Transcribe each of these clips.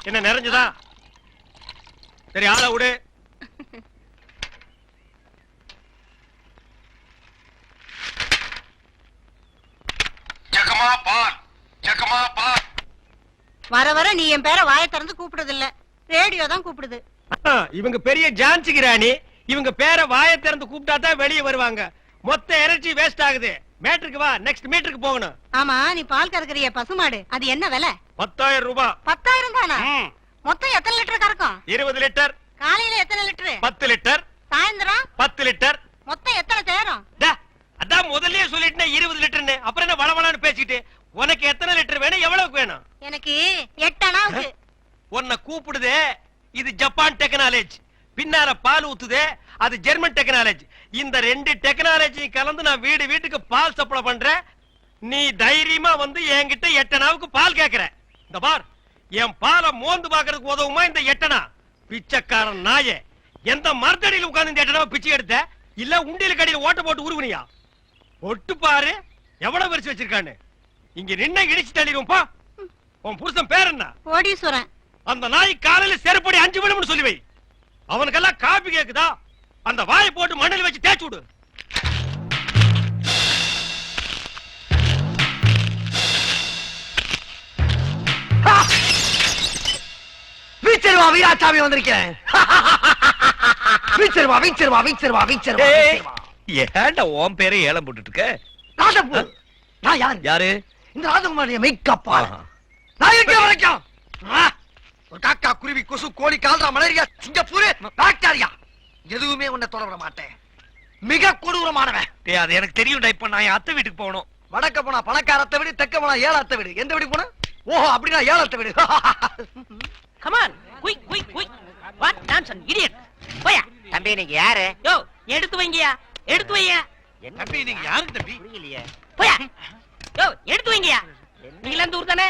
என்ன நிறைஞ்சுதா? சரி, ஆளை விடு. வர வர நீ என் பேரை வாயை திறந்து கூப்பிடுறது இல்ல, ரேடியோ தான் கூப்பிடுது. இவங்க பெரிய ஜான்சி ராணி. இவங்க பேரை வாயை திறந்து கூப்பிட்டா தான் வெளியே வருவாங்க. மொத்த எனர்ஜி வேஸ்ட் ஆகுது. மேட்ருக்கு வா, நெக்ஸ்ட் மீட்டருக்கு போகணும். ஆமா, நீ பால் கறக்குறிய பசுமாடு, அது என்ன விலை? 10,000 ரூபாய். 10,000 தானா? மொத்தம் எத்தனை லிட்டர் கறக்கும்? 20 லிட்டர். காலையில எத்தனை லிட்டர்? 10 லிட்டர். சாயந்தரம் 10 லிட்டர். மொத்தம் எத்தனை சேரும்? அதான் முதல்லயே சொல்லிட்டேன் 20 லிட்டர்னு. அப்புறம் என்ன வளவளான்னு பேசிட்டு? உனக்கு எத்தனை லிட்டர் வேணும், எவ்வளவுக்கு வேணும்? எனக்கு 8 அணாவுக்கு. உன்னை கூப்பிடுதே, இது ஜப்பான் டெக்னாலஜி. பின்னால பால் ஊத்துதே, அது ஜெர்மன் டெக்னாலஜி. இந்த 2 டெக்னாலஜி கலந்து நான் வீடு வீட்டுக்கு பால் சப்ளை பண்றேன். நீ தைரியமா வந்து என்கிட்ட 8 அணாவுக்கு பால் கேக்குற. இந்த பார், என் பாலை மோந்து பாக்குறதுக்கு உதவுமா இந்த 8 அணா? பிச்சைக்காரன் நாயே, எந்த மரத்தடியில் உட்கார்ந்து இந்த 8 அணாவை பிச்சை எடுத்த? இல்ல உண்டியல் கடையில் ஓட்ட போட்டு உருவனியா? ஒட்டு பாரு எவ்வளவு வரிசை வச்சிருக்கான்னு. இங்க நின்ன இடிச்சு தள்ளிடுவோம். பா, உன் புருஷன் பேர் என்ன? கோடீஸ்வரன். அந்த நாய் காலையில செருப்படி 5 விடும்னு சொல்லி வை. அவனுக்கெல்லாம் காபி கேக்குதா? அந்த வாயை போட்டு மண்ணில் வச்சு தேய்ச்சு விடு. வீச்சர்வா வீராசாமி வந்திருக்கேன். வீச்சர்வா வீச்சர்வா வீச்சர்வா வீச்சர்வா. ஏன்டா உன் பேரை ஏலம் போட்டுட்டு இருக்க? ராஜபூர். நான் யாரு? யாரு? இந்த ராஜகுமாரிய மேக்கப்பா. நான் இருக்க வரைக்கும் ஒரு காக்கா, குருவி, கொசு, கோழி, கால்ரா, மலேரியா, சிங்கப்பூர், பாக்டீரியா எதுவுமே உன்னை தொடர மாட்டேன். மிக கொடூரமானவன். அது எனக்கு தெரியும். இப்ப நான் என் அத்தை வீட்டுக்கு போகணும். வடக்க போனா பணக்காரத்தை வீடு, தெக்க போனா ஏழாத்த வீடு. எந்த வீடு போன? ஓஹோ, அப்படின்னா ஏழாத்த வீடு. Come on, quick, quick, quick. What nonsense, idiot. போயா. தம்பி நீங்க யாரு? யோ, எடுத்து வைங்கயா. எடுத்து வையா. தம்பி நீங்க யாரு தம்பி? புரியலையே. போயா. யோ, எடுத்து வைங்கயா. நீங்க இந்த ஊர் தானே?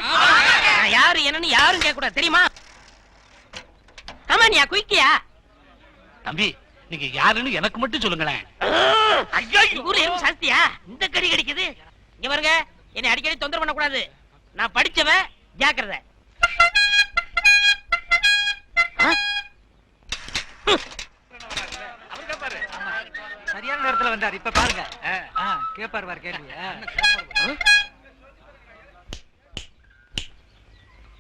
நான் யாரு என்னன்னு யாரும் கேட்க கூடாது, தெரியுமா? கமான்யா, குயிக்கியா. தம்பி நீங்க யாருன்னு எனக்கு மட்டும் சொல்லுங்களேன். ஐயோ, ஊர்ல எறும்பு சாஸ்தியா? இந்த கடி கடிக்குது. இங்க பாருங்க, என்னை அடிக்கடி தொந்தரவு பண்ண கூடாது. நான் படிச்சவன், ஜாக்கிரதை. சரியான நேரத்துல வந்தார். இப்ப பாருங்க, கேப்பார் வார் கேள்வி.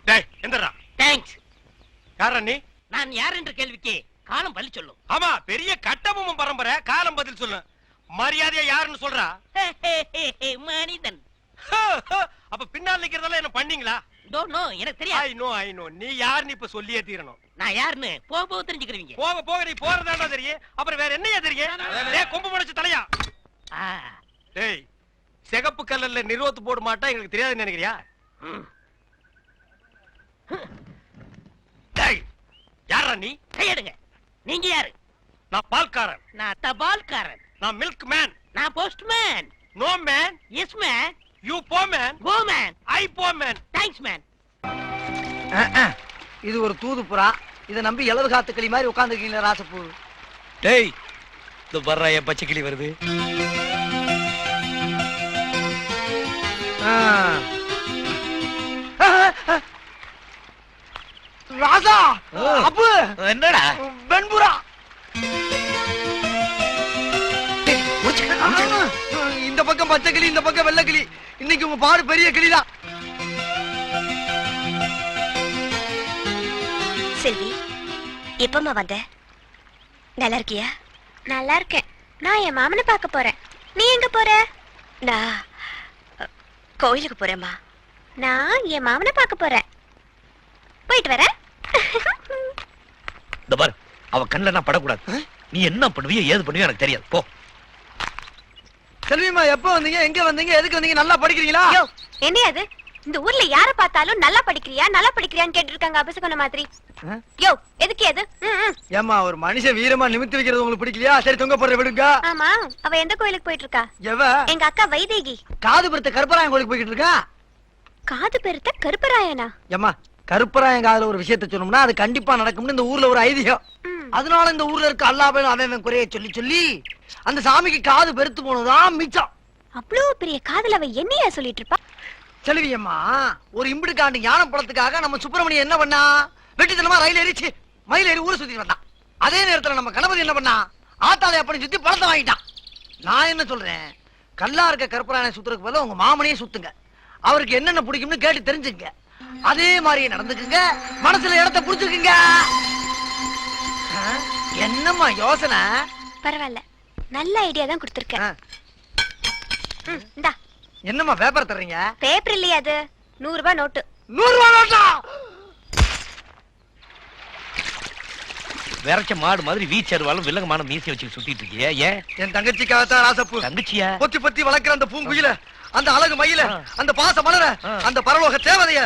டேய், எந்திரா. தேங்க்ஸ். யாரா நீ? நான் யார் என்ற கேள்விக்கு காலம் பதில் சொல்லும். ஆமா, பெரிய கட்டபொம்மன் பரம்பரை. காலம் பதில் சொல்லு. மரியாதையா யாருன்னு சொல்றா? மனிதன். அப்ப பின்னால் நிக்கிறதெல்லாம் என்ன பண்ணீங்களா? டோன்ட் நோ, எனக்கு தெரியாது. ஐ நோ நீ யாருன்னு இப்ப சொல்லியே தீரணும். நான் யாருன்னு போக போக தெரிஞ்சுக்கிறீங்க. போக போக நீ போறதாண்டா தெரியும். அப்புறம் வேற என்னையா தெரியும்? டேய், கொம்பு முளைச்ச தலையா. டேய், சிகப்பு கல்லல்ல நிறுவத்து போட மாட்டா எங்களுக்கு தெரியாதுன்னு நினைக்கிறியா? டேய், யாரா நீ? கையெடுங்க. நீங்க யாரு? நான் பால்காரன். நான் தபால்காரன். நான் மில்க் மேன். நான் postman. No man. Yes man. You போ மேன். Go man. ஐ போ மேன். Thanks man. இது ஒரு தூது புறா. இதை நம்பி எலவு காத்து கிளி மாதிரி உட்கார்ந்துருக்கீங்களா ராசப்பூ? டேய், இது வர்ற என் பச்சை கிளி வருது. ராசா, அப்பு, என்னடா வெண்புறா. இந்த பக்கம் பச்சை கிளி, இந்த பக்கம் வெள்ளை கிளி. இன்னைக்கு உங்க பாடு பெரிய கிளிதான். செல்வி, எப்பமா வந்த? நல்லா இருக்கியா? நல்லா இருக்கேன். நான் என் மாமனை பார்க்க போறேன். நீ எங்க போற? நான் கோயிலுக்கு போறேம்மா. நான் என் மாமனை பார்க்க போறேன். போயிட்டு வரேன். இந்த பார், அவ கண்ணுல நான் படக்கூடாது. நீ என்ன பண்ணுவியோ ஏது பண்ணுவியோ எனக்கு தெரியாது. போ. செல்விமா, எப்ப வந்தீங்க? எங்க வந்தீங்க? எதுக்கு வந்தீங்க? நல்லா படிக்கிறீங்களா? என்ன அது? இந்த ஊர்ல யார பார்த்தாலும் நல்லா படிக்கிறியா நல்லா படிக்கிறியான்னு கேட்டு இருக்காங்க. அபசகுன மாதிரி. யோ, எதுக்கு அது? ஏமா, ஒரு மனுஷன் வீரமா நிமித்தி வைக்கிறது உங்களுக்கு பிடிக்கலையா? சரி, தொங்க போடுற விடுங்க. ஆமா, அவ எந்த கோயிலுக்கு போயிட்டு இருக்கா? எவ? எங்க அக்கா வைதேகி. காது பெருத்த கருப்பராயன் கோயிலுக்கு போய்கிட்டு இருக்கா. காது பெருத்த கருப்பராயனா? ஏமா, கருப்பராயன் காதுல ஒரு விஷயத்த சொன்னோம்னா அது கண்டிப்பா நடக்கும்னு இந்த ஊர்ல ஒரு ஐதீகம். அதனால இந்த ஊர்ல இருக்க அல்லாஹ்வை அவன் குறைய சொல்லி சொல்லி அந்த சாமிக்கு காது பெருத்து போனதான் மிச்சம். அவ்வளவு பெரிய காதல அவ என்னையா சொல்லிட்டு இருப்பா? செல்வியம்மா, ஒரு இம்பிடு காண்டு ஞானம் பழத்துக்காக நம்ம சுப்பிரமணியம் என்ன பண்ணா? வெட்டித்தனமா ரயில் ஏறிச்சு மயில் ஏறி ஊரை சுத்தி வந்தான். அதே நேரத்துல நம்ம கணபதி என்ன பண்ணா, ஆத்தாளை அப்படி சுத்தி பழத்தை வாங்கிட்டான். நான் என்ன சொல்றேன், கல்லா இருக்க கருப்பராயனை சுத்துறதுக்கு பதிலா உங்க மாமனையே சுத்துங்க. அவருக்கு என்னென்ன பிடிக்கும்னு கேட்டு தெரிஞ்சுங்க. அதே மாதிரி நடந்துக்குங்க, மனசுல இடத்த புடிச்சுக்குங்க. என்னம்மா யோசனை? பரவாயில்ல, நல்ல ஐடியா தான் கொடுத்துருக்க. இந்தா என்னம்மா பேப்பர் தர்றீங்க? பேப்பர் இல்லையா அது, 100 ரூபாய் நோட்டு. 100 ரூபாய் நோட்டா? விரைச்ச மாடு மாதிரி வீச்சருவாலும் வில்லங்கமான மீசை வச்சு சுத்திட்டு இருக்கியே ஏன்? என் தங்கச்சிக்காகத்தான் ராசப்பு. தங்கச்சியா? பொத்தி பொத்தி வளர்க்கிற அந்த பூங்குயில, அந்த அழகு மயில, அந்த பாச மலர, அந்த பரலோக தேவதைய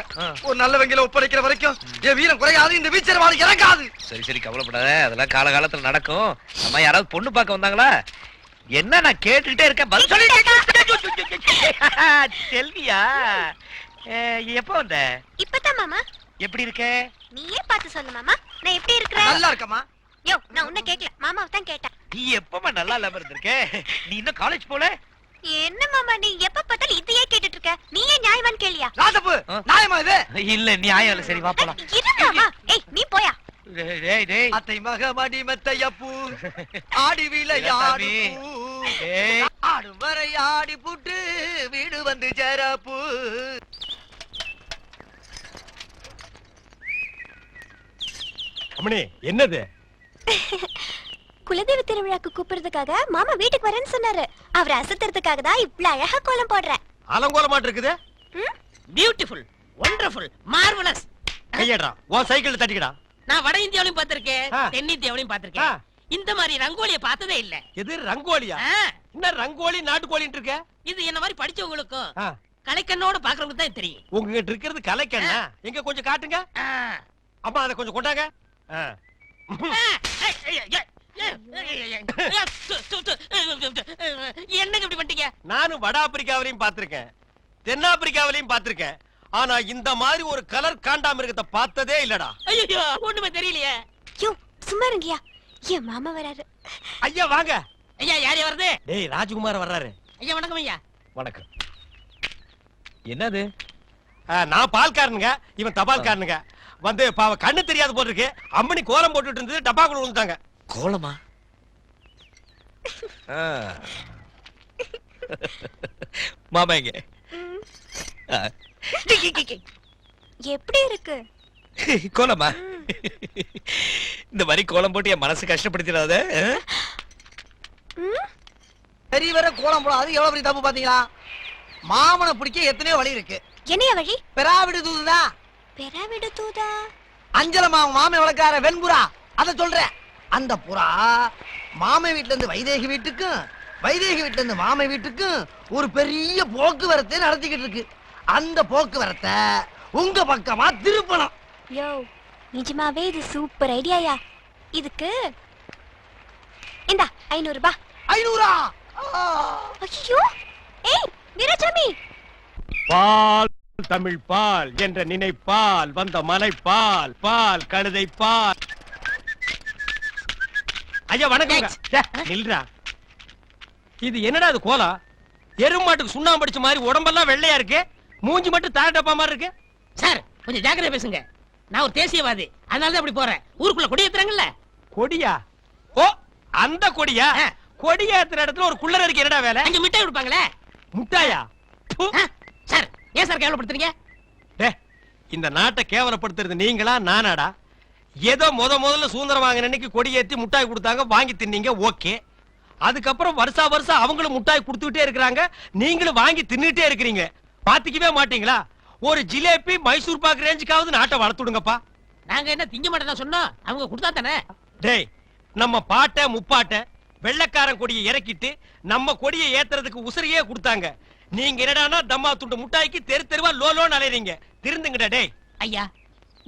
ஒரு நல்லவங்கள ஒப்படைக்கிற வரைக்கும் என் வீரம் குறையாது, இந்த வீச்சர்வாடு இறங்காது. சரி சரி, கவலைப்படாத, அதெல்லாம் காலகாலத்துல நடக்கும். அம்மா யாராவது பொண்ணு பார்க்க வந்தாங்களா? என்ன நான் கேட்டுக்கிட்டே இருக்கேன், பதில் சொல்லி. செல்வியா, எப்ப வந்த? இப்பதான் மாமா. எப்படி இருக்க? நீயே பார்த்து சொல்லு மாமா, நான் எப்படி இருக்கிறேன்? நல்லா இருக்கமா? யோ, நான் உன்னை கேட்கல, மாமாவை தான் கேட்டேன். நீ எப்பமா நல்லா இல்லாம இருந்திருக்க? நீ இன்னும் காலேஜ் போல? என்ன மாமா நீ எப்ப பார்த்தாலும் இதையே கேட்டுட்டு இருக்க? நீயே நியாயமான்னு கேளியா? ராசப்பு, நியாயமா இது? இல்ல நியாயம் இல்ல. சரி வா போலாம். இரு மாமா. ஏய் நீ போயா. டேய் டேய், அத்தை மக மடி மெத்தையப்பூ ஆடி விளையாடு பூ. டேய். ஆடும் வரை ஆடி புட்டு வீடு வந்து சேரப்பூ. அம்மணி என்னது? குலதெய்வ திருவிழாக்கு கூப்பிடுறதுக்காக மாமா வீட்டுக்கு வரேன்னு சொன்னாரு. அவரை அசத்துறதுக்காக தான் இவ்ளோ அழகா கோலம் போடுறேன். அலங்கோலமாட்டு இருக்குது. Beautiful, wonderful, marvellous. கையடா, உன் சைக்கிள் தட்டிக்கடா. நான் வட இந்தியாவிலும் பார்த்திருக்கேன், ஆ. தென்னிந்தியாவிலும் பார்த்திருக்கேன். இந்த மாதிரி ரங்கோலியை பார்த்ததே இல்ல. எது ரங்கோலியா? ஆ, என்ன ரங்கோலி நாட்டுக்கோழின்னு இருக்க? இது என்ன மாதிரி படிச்சவங்களுக்கும் ஆ, கலைக்கண்ணோட பாக்குறவங்களுக்கு தான் தெரியும். உங்ககிட்ட இருக்கிறது கலைக்கண்ணா? எங்க கொஞ்சம் காட்டுங்க. ஆ. அம்மா அதை கொஞ்சம் கொண்டாங்க. ஆ. என்னங்க இப்படி பண்ணிட்டீங்க? நானும் வட ஆப்பிரிக்காவிலையும் பார்த்திருக்கேன், தென்னாப்பிரிக்காவிலையும் பார்த்திருக்கேன். ஆனா இந்த மாதிரி ஒரு கலர் காண்டாமிருகத்தை பார்த்ததே இல்லடா. ஐயோ, ஒண்ணுமே தெரியலையே. யோ சும்மா இருங்கயா, என் மாமா வராரு. ஐயா வாங்க. ஐயா யார் வருது? டேய் ராஜ்குமார் வர்றாரு. ஐயா வணக்கம் ஐயா. வணக்கம். என்னது? நான் பால்காரனுங்க, இவன் தபால்காரனுங்க. வந்து பாவ கண்ணு தெரியாது போல இருக்கு. அம்மணி கோலம் போட்டுட்டு இருந்தது, டப்பாக்குள்ள விழுந்தாங்க. கோலமா? மாமா எங்க? எப்படி இருக்கு கோலமா? இந்த மாதிரி கோலம் போட்டு என் மனசு கஷ்டப்படுத்திடாத. சரி வர கோலம் போடாது எவ்வளவு பெரிய தப்பு பாத்தீங்களா? மாமனை பிடிக்க எத்தனையோ வழி இருக்கு. என்னைய வழி? பெறாவிடு தூதுதான். பெறாவிடு தூதா? அஞ்சலமா மாமை வளர்க்கார வெண்புறா, அத சொல்றேன். அந்த புறா மாமை வீட்டுல இருந்து வைதேகி வீட்டுக்கும், வைதேகி வீட்டுல இருந்து மாமை வீட்டுக்கும் ஒரு பெரிய போக்குவரத்தை நடத்திக்கிட்டு இருக்கு. அந்த போக்குவரத்தை உங்க பக்கமா திருப்பணும். யோ நிஜமாவே இது சூப்பர் ஐடியாயா. இதுக்கு இந்தா 500 ரூபாய். 500? ஐயோ ஏய் வீரசாமி, பால் தமிழ் பால் என்ற நினைப்பால் வந்த மலை பால், பால் கழுதை பால். ஐயா வணக்கம். நில்றா. இது என்னடா இது கோலம்? எருமாட்டுக்கு சுண்ணாம்பு அடிச்ச மாதிரி உடம்பெல்லாம் வெள்ளையா இருக்கு, மூஞ்சி மட்டும் தார டப்பா மாதிரி இருக்கு. சார் கொஞ்சம் ஜாக்கிரதை பேசுங்க. நான் ஒரு தேசியவாதி, அதனால தான் அப்படி போறேன். ஊருக்குள்ள கொடி ஏத்துறாங்கல்ல. கொடியா? ஓ அந்த கொடியா? கொடி ஏத்துற இடத்துல ஒரு குள்ளர் இருக்கு, என்னடா வேலை? அங்க மிட்டாய் கொடுப்பாங்களே. முட்டாயா? ப்பு. சார் ஏன் சார் கேவலப்படுத்துறீங்க? டே, இந்த நாட்டை கேவலப்படுத்துறது நீங்களா நானாடா? ஏதோ முதல்ல சுதந்திரம் வாங்கின அன்னைக்கு கொடி ஏத்தி முட்டாய் கொடுத்தாங்க, வாங்கி தின்னீங்க, ஓகே. அதுக்கப்புறம் வருஷம் அவங்களும் முட்டாய் கொடுத்துக்கிட்டே இருக்கிறாங்க, நீங்களும் வாங்கி தின்னுட்டே இருக்கிறீங்க. பாத்துக்கவே மாட்டீங்களா? ஒரு ஜிலேபி மைசூர் பாக்கு ரேஞ்சுக்காவது நாட்டை வளர்த்துடுங்கப்பா. நாங்க என்ன திங்க மாட்டேன் சொன்னோம், அவங்க கொடுத்தா தானே. டேய், நம்ம பாட்ட முப்பாட்ட வெள்ளைக்காரன் கொடியை இறக்கிட்டு நம்ம கொடியை ஏத்துறதுக்கு உசிரியே கொடுத்தாங்க. நீங்க என்னடானா தம்மா துண்டு முட்டாய்க்கு தெரு தெருவா லோலோன்னு அலையறீங்க. திருந்துங்கடா டேய். ஐயா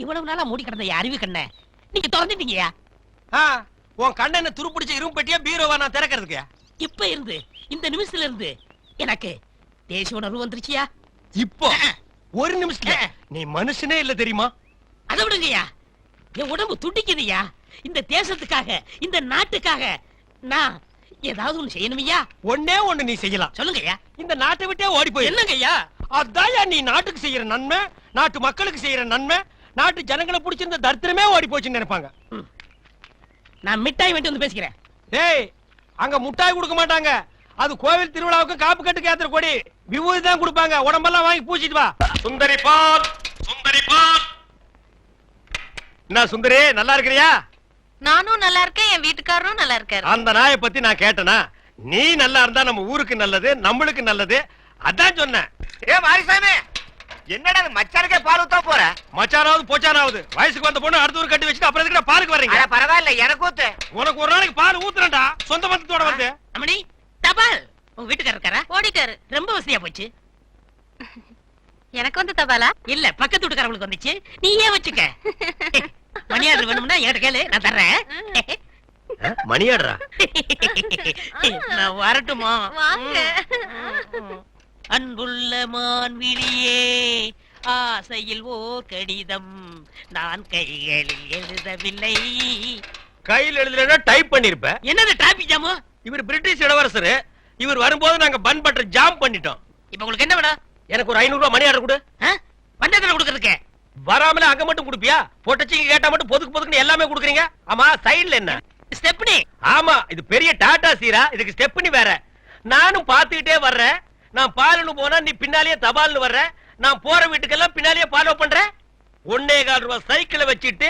இவ்வளவு நாளா மூடி கிடந்த அறிவு கண்ண நீங்க திறந்துட்டீங்கயா. உன் கண்ணனை துருப்பிடிச்ச இரும்பு பெட்டியா பீரோவா நான் திறக்கிறதுக்கு? இப்ப இருந்து இந்த நிமிஷத்துல இருந்து எனக்கு தேசிய உணர்வு வந்துருச்சியா. இப்போ ஒரு நிமிஷத்துல நீ மனுஷனே இல்ல தெரியுமா? அதை விடுங்கய்யா, என் உடம்பு துடிக்குதுயா. இந்த தேசத்துக்காக, இந்த நாட்டுக்காக நான் ஏதாவது ஒண்ணு செய்யணுமையா. ஒண்ணே ஒண்ணு நீ செய்யலாம். சொல்லுங்கய்யா. இந்த நாட்டை விட்டே ஓடி போய். என்னங்கய்யா? அதாயா நீ நாட்டுக்கு செய்யற நன்மை, நாட்டு மக்களுக்கு செய்யற நன்மை, நாட்டு ஜனங்களை பிடிச்சிருந்த தரித்திரமே ஓடி போச்சுன்னு நினைப்பாங்க. நான் மிட்டாய் வெட்டி வந்து பேசிக்கிறேன். டேய், அங்க முட்டாய் கொடுக்க மாட்டாங்க. அது கோவில் திருவிழாவுக்கு காப்பு கட்டுக்கு ஏத்துற கொடி. விபூதி தான் கொடுப்பாங்க. உடம்பெல்லாம் வாங்கி பூச்சிட்டு வா. சுந்தரி பால், சுந்தரி பால். என்ன சுந்தரி, நல்லா இருக்கிறியா? நானும் நல்லா இருக்கேன், என் வீட்டுக்காரரும் நல்லா இருக்காரு. அந்த நாயை பத்தி நான் கேட்டனா? நீ நல்லா இருந்தா நம்ம ஊருக்கு நல்லது, நம்மளுக்கு நல்லது. அதான் சொன்னேன். ஏ மாரிசாமி, என்னடா மச்சானுக்கே பால் ஊத்த போற? மச்சானாவது போச்சானாவது வயசுக்கு வந்த பொண்ணு அடுத்த ஊர் கட்டி வச்சுட்டு அப்புறம் எதுக்கு பாலுக்கு வர்றீங்க? பரவாயில்ல, எனக்கு ஊத்து. உனக்கு ஒரு நாளைக்கு பால் ஊத்துறேன்டா, சொந்த பந்தத்தோட வந்து. அம்மணி, தபால். உங்க வீட்டுக்காரர் இருக்காரா? ஓடிட்டாரு. ரொம்ப வசதியா போச்சு. எனக்கு வந்து தபாலா? இல்ல, பக்கத்து வீட்டுக்காரங்களுக்கு வந்துச்சு. நீயே வச்சுக்க. மணியாடு வேணும்னா என்கிட்ட கேளு, நான் தர்றேன். மணியாடுறா? நான் வரட்டுமா? வாங்க. அன்புள்ள மான்விழியே, ஆசையில் ஓர் கடிதம் நான் கைகளில் எழுதவில்லை. கையில் எழுதலன்னா டைப் பண்ணிருப்ப. என்னது டிராபிக் ஜாமு? இவர் பிரிட்டிஷ் இளவரசர். இவர் வரும்போது நாங்க பன் பட்டர் ஜாம் பண்ணிட்டோம். இப்ப உங்களுக்கு என்ன வேணும்? எனக்கு ஒரு 500 ரூபாய் மணி ஆர்டர் கொடு. பண்டத்துல கொடுக்கறதுக்கு வராமல அங்க மட்டும் கொடுப்பியா? போட்டச்சிங்க கேட்டா மட்டும் பொதுக்கு பொதுக்குன்னு எல்லாமே கொடுக்குறீங்க. ஆமா, சைடுல என்ன? ஸ்டெப்னி. ஆமா, இது பெரிய டாடா சீரா, இதுக்கு ஸ்டெப்னி வேற. நானும் பாத்துக்கிட்டே வர்றேன். நான் பாலுன்னு போனா நீ பின்னாலேயே தபால்னு வர்ற. நான் போற வீட்டுக்கெல்லாம் பின்னாலேயே ஃபாலோ பண்ற. 1.25 ரூபாய் சைக்கிளை வச்சுட்டு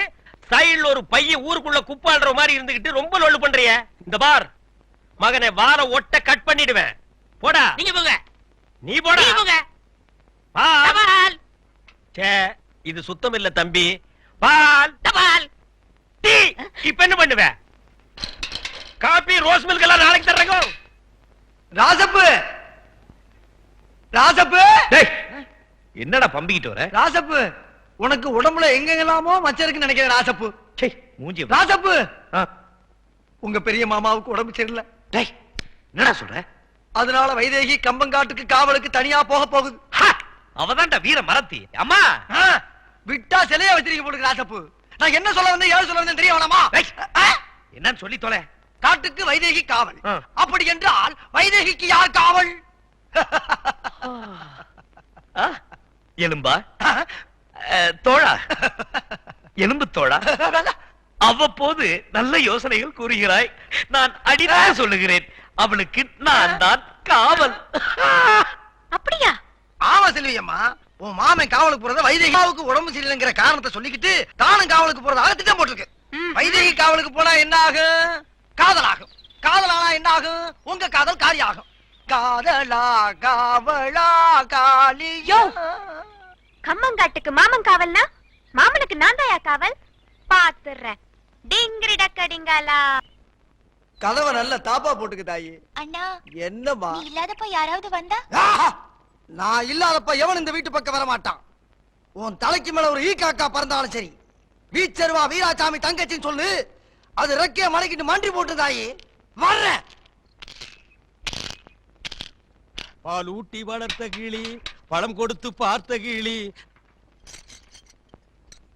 சைடுல ஒரு பைய ஊருக்குள்ள குப்பாடுற மாதிரி இருந்துகிட்டு ரொம்ப லொல்லு பண்றிய. இந்த பார் மகனை, வார ஒட்ட கட் பண்ணிடுவேன். போடா. நீங்க போங்க. நீ போடா. நீங்க போங்க. பால். தபால். சே, இது சுத்தம் இல்ல தம்பி. பால். தபால். டீ. இப்ப என்ன பண்ணுவ? காபி, ரோஸ் மில்க் எல்லாம் நாளைக்கு தர்றேங்க. ராசப்பு, ராசப்பு, டேய், என்னடா பம்பிக்கிட்டு வர? ராசப்பு, உனக்கு உடம்புல எங்கெல்லாமோ மச்சம் இருக்குன்னு நினைக்கிறேன். ராசப்பு, சே, மூஞ்சி. ராசப்பு, ஆ. உங்க பெரிய மாமாவுக்கு உடம்பு சரியில்லை. டேய், என்னடா சொல்ற? அதனால வைதேகி கம்பங்காட்டுக்கு காவலுக்கு தனியா போக போகுது. அவதான்டா வீர மரத்தி. அம்மா, ஆ, விட்டா சிலையா வச்சிருக்க போடுங்க. ராசப்பு, நான் என்ன சொல்ல வந்தேன், ஏன் சொல்ல வந்தேன் தெரிய வேணாமா? டேய், என்னன்னு சொல்லி தொலை. காட்டுக்கு வைதேகி காவல். ஆ. அப்படி என்றால் வைதேகிக்கு யார் காவல்? எலும்பா? தோழா, எலும்பு தோழா. அவ்வப்போது நல்ல யோசனைகள் கூறுகிறாய். நான் அடிதாக சொல்லுகிறேன், அவளுக்கு நான் தான் காவல். அப்படியா? ஆமா செல்வியம்மா, உன் மாமன் காவலுக்கு போறத வைதேகிக்கு உடம்பு சரியில்லைங்கிற காரணத்தை சொல்லிக்கிட்டு தானும் காவலுக்கு போறதாக திட்டம் போட்டிருக்கு. வைதேகி காவலுக்கு போனா என்ன ஆகும்? காதல் ஆகும். காதலானா என்ன ஆகும்? உங்க காதல் காரியாகும். காதலா காவலா காளியோ. கம்மங்காட்டுக்கு மாமன் காவல்னா மாமனுக்கு நான் தாயா காவல்? பாத்துறேன். டிங்கிரி டக்கடிங்காலா. கதவை நல்ல தாப்பா போட்டுக்கு தாயி. அண்ணா, என்னம்மா? நீ இல்லாதப்ப யாராவது வந்தா? நான் இல்லாதப்ப எவன் இந்த வீட்டு பக்கம் வர மாட்டான். உன் தலைக்கு மேல ஒரு ஈ காக்கா பறந்தாலும் சரி, வீச்சருவா வீராசாமி தங்கச்சின்னு சொல்லு, அது ரெக்கைய மலைக்கிட்டு மண்டி போட்டு தாயி வர்ற. பால் ஊட்டி வளர்த்த கிளி, பழம் கொடுத்து பார்த்த கிளி.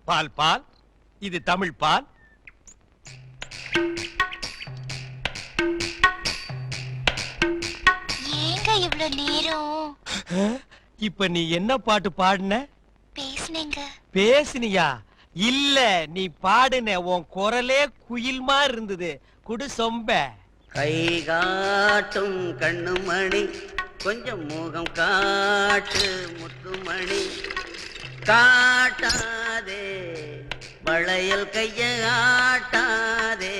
பால் பால், இது தமிழ் பால். ஏங்க இவ்ளோ நேரம்? இப்ப நீ என்ன பாட்டு பாடுன? பேசுனீங்க. பேசுனியா? இல்ல, நீ பாடுன. உன் குரலே குயில் மாதிரி இருந்தது. குடு சொம்ப. கை காட்டும் கண்ணுமணி, கொஞ்சம் முகம் காட்டு முத்துமணி, காட்டாதே வளையல் கைய ஆட்டாதே,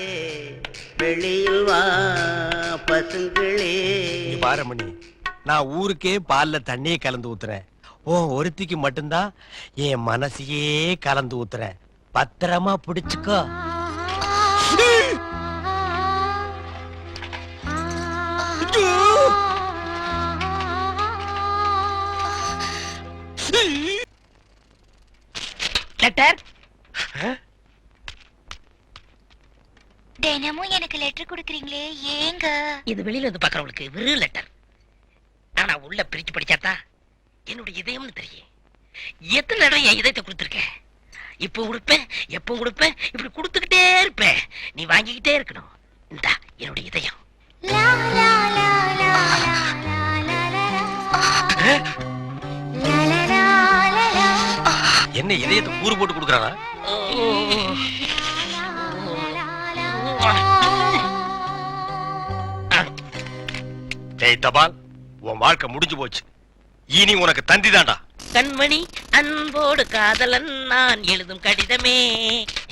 வெளியில் வா பசுங்களே. பாரமணி, நான் ஊருக்கே பால்ல தண்ணியே கலந்து ஊத்துறேன். ஓ, ஒருத்திக்கு மட்டும்தான் என் மனசையே கலந்து ஊத்துறேன். பத்திரமா பிடிச்சுக்கோ. லெட்டர். தினமும் எனக்கு லெட்டர் கொடுக்கறீங்களே, ஏங்க? இது வெளியில வந்து பாக்குறவங்களுக்கு வெறும் லெட்டர். ஆனா உள்ள பிரிச்சு படிச்சாதான் என்னுடைய இதயம்னு தெரியும். எத்தனை இடம் என் இதயத்தை கொடுத்துருக்கேன். இப்போ கொடுப்பேன், எப்போ கொடுப்பேன், இப்படி கொடுத்துக்கிட்டே இருப்பேன். நீ வாங்கிக்கிட்டே இருக்கணும். இந்தா என்னுடைய இதயம். லா லா லா லா லா லா லா லா லா லா லா லா. என்ன இதயத்தை கூறு போட்டு கொடுக்குறானா? டேய் தபால், உன் வாழ்க்கை முடிஞ்சு போச்சு. இனி உனக்கு தந்தி தான்டா. கண்மணி அன்போடு காதலன் நான் எழுதும் கடிதமே.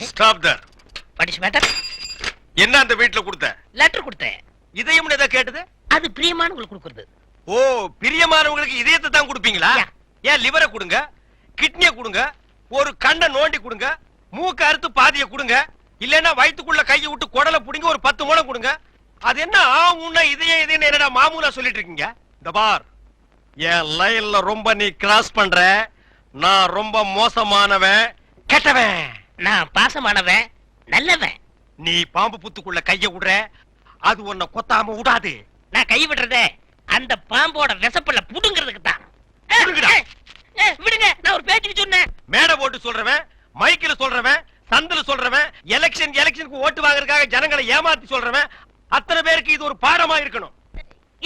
Stop there. படிச்சு மேட்டர். என்ன அந்த வீட்டுல கொடுத்த? லெட்டர் கொடுத்தேன். இதயம் ஏதோ கேட்டது? அது பிரியமானவங்களுக்கு கொடுக்குறது. ஓ, பிரியமானவங்களுக்கு இதயத்தை தான் கொடுப்பீங்களா? யா. ஏன் லிவரை கொடுங்க, கிட்னியை கொடுங்க, ஒரு கண்ணை நோண்டி கொடுங்க, மூக்க அறுத்து பாதியை கொடுங்க, இல்லன்னா வயித்துக்குள்ள கையை விட்டு குடலை புடிங்க ஒரு 10 முழம் கொடுங்க. அது என்ன ஆவுன்னா இதயம் என்னடா மாமூலா சொல்லிட்டு இருக்கீங்க? இந்த பார், என் லைன்ல ரொம்ப நீ கிராஸ் பண்ற. நான் ரொம்ப மோசமானவன், கெட்டவன். நான் பாசமானவன், நல்லவன். நீ பாம்பு புத்துக்குள்ள கைய விடுற, அது உன்னை கொத்தாம விடாது. நான் கை விடுறதே அந்த பாம்போட விசப்பல்ல புடுங்கிறதுக்கு தான். புடுங்குடா. விடுங்க, நான் ஒரு பேச்சுக்கு சொன்னேன். மேடை போட்டு சொல்றவன், மைக்கில சொல்றவன், சந்தில சொல்றவன், எலெக்ஷனுக்கு ஓட்டு வாங்குறதுக்காக ஜனங்களை ஏமாத்தி சொல்றவன், அத்தனை பேருக்கு இது ஒரு பாடமா இருக்கணும்.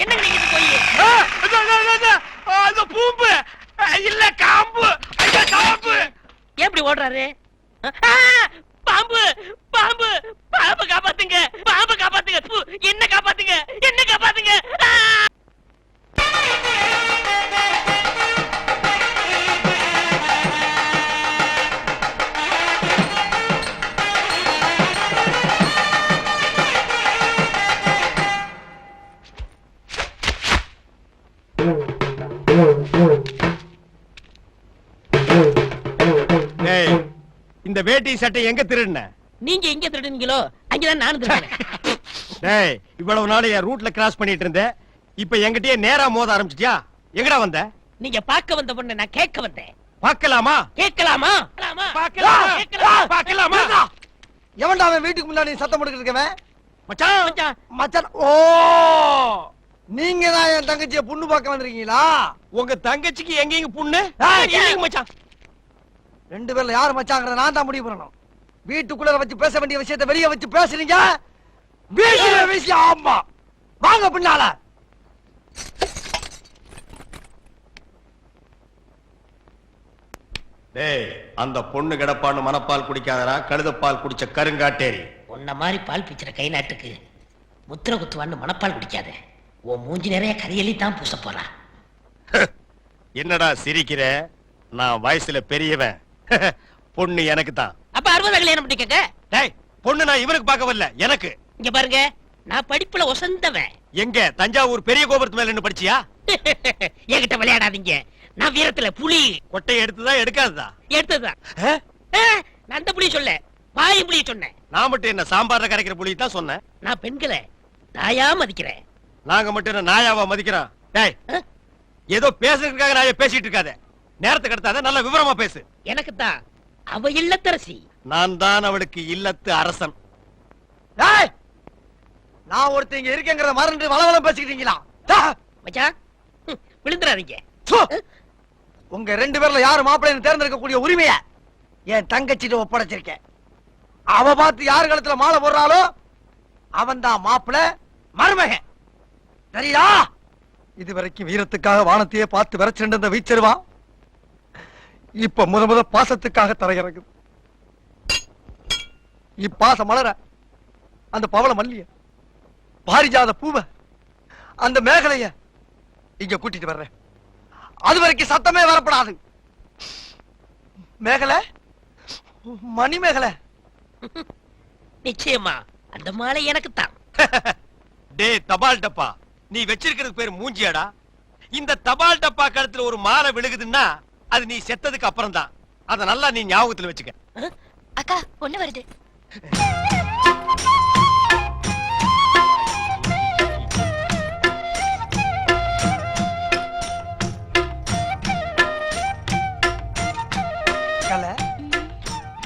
என்னங்க நீங்க இது போய் அது பூம்பு இல்ல காம்பு. ஐயா, காம்பு. எப்படி ஓடுறாரு? பாம்பு பாம்பு பாம்பு காப்பாத்துங்க, பாம்பு காப்பாத்துங்க. ப்பு, என்ன காப்பாத்துங்க, என்ன காப்பாத்துங்க. டேய், இந்த வேட்டி சட்டை எங்க திருடுன? நீங்க எங்க திருடுனீங்களோ அங்கதான் நானும் திருடுனேன். டேய், இவ்வளவு நாள் என் ரூட்ல கிராஸ் பண்ணிட்டு இருந்த, இப்ப என்கிட்டயே நேரா மோத ஆரம்பிச்சிட்டியா? எங்கடா வந்த? நீங்க பார்க்க வந்த பொண்ணு நான் கேட்க வந்தேன். பார்க்கலாமா? கேட்கலாமா? பார்க்கலாமா? எவன்டா அவன் வீட்டுக்கு முன்னாடி சத்தம் போட்டுக்கிட்டு இருக்கவன்? மச்சான், மச்சான், மச்சான். ஓ, நீங்க தான் என் தங்கச்சியை பொண்ணு பார்க்க வந்திருக்கீங்களா? உங்க தங்கச்சிக்கு எங்கேயும் புண்ணு? ஏய், இல்லைங்க மச்சான். 2 பேர்ல யாரு மச்சாங்கிறத நான் தான் முடிவு பண்ணணும். வீட்டுக்குள்ள வச்சு பேச வேண்டிய விஷயத்தை வெளியே வச்சு பேசுறீங்க. வீட்டுல விஷயம். ஆமா, வாங்க பின்னால. டேய், அந்த பொண்ணு கிடப்பான்னு மனப்பால் குடிக்காதடா, கழுதப்பால் குடிச்ச கருங்காட்டேரி. உன்ன மாதிரி பால் பிச்சுற கை நாட்டுக்கு முத்திர குத்துவான்னு மனப்பால் குடிக்காத. உன் மூஞ்சி நிறைய கரியலி தான் பூச போறா. என்னடா சிரிக்கிற? நான் வயசுல பெரியவன். பொண்ணு எனக்கு தான். அப்ப 60 கல்யாணம் பண்ணிக்கங்க. டேய், பொண்ணு நான் இவனுக்கு பார்க்க வரல, எனக்கு. இங்க பாருங்க, நான் படிப்புல ஒசந்தவன். எங்க தஞ்சாவூர் பெரிய கோபுரத்து மேல நின்னு படிச்சியா? என்கிட்ட விளையாடாதீங்க. நான் வீரத்துல புலி. கொட்டையை எடுத்துதான் எடுக்காததா? எடுத்ததுதான். நான் அந்த புலி சொல்ல, பாய் புலி சொன்னேன். நான் மட்டும் என்ன சாம்பார்ல கரைக்கிற புலி தான் சொன்னேன். நான் பெண்களை தாயா மதிக்கிறேன். நாங்க மட்டும் என்ன நாயாவா மதிக்கிறோம்? டேய், ஏதோ பேசுறதுக்காக நாய பேசிட்டு இருக்காத. நேரத்தை கடத்தாத, நல்ல விவரமா பேசு. எனக்கு தான் அவ இல்லத்தரசி. நான் தான் அவளுக்கு இல்லத்து அரசன். டேய், நான் ஒருத்தங்க இருக்கேங்கறத மறந்து வளவளம் பேசிக்கிட்டீங்களா? மச்சான், விழுந்துறாதீங்க. உங்க 2 பேர்ல யாரு மாப்பிள்ளைன்னு தேர்ந்தெடுக்க கூடிய உரிமைய என் தங்கச்சிட்ட ஒப்படைச்சிருக்கேன். அவ பார்த்து யாரு கழுத்துல மாலை போடுறாளோ அவன் தான் மாப்பிள்ளை, மருமகன். சரியா? இதுவரைக்கும் வீரத்துக்காக வானத்தையே பார்த்து விரைச்சிருந்த அந்த வீச்சருவா இப்ப முத பாசத்துக்காக தரையிறங்குது. இப்பாசம் மலர அந்த பவள மல்லிய, பாரிஜாத பூவ, அந்த மேகலைய இங்க கூட்டிட்டு வர்றேன். அது வரைக்கும் சத்தமே வரப்படாது. மேகலை, மணி மேகலை. நிச்சயமா அந்த மாலை எனக்கு தான். டேய் தபால் டப்பா, நீ வச்சிருக்கிறது பேர் மூஞ்சியாடா? இந்த தபால் டப்பா கழுத்துல ஒரு மாலை விழுகுதுன்னா அது நீ செத்ததுக்கு அப்புறம் தான். அத நல்லா நீ ஞாபகத்துல வச்சுக்க. அக்கா, பொண்ணு வருது.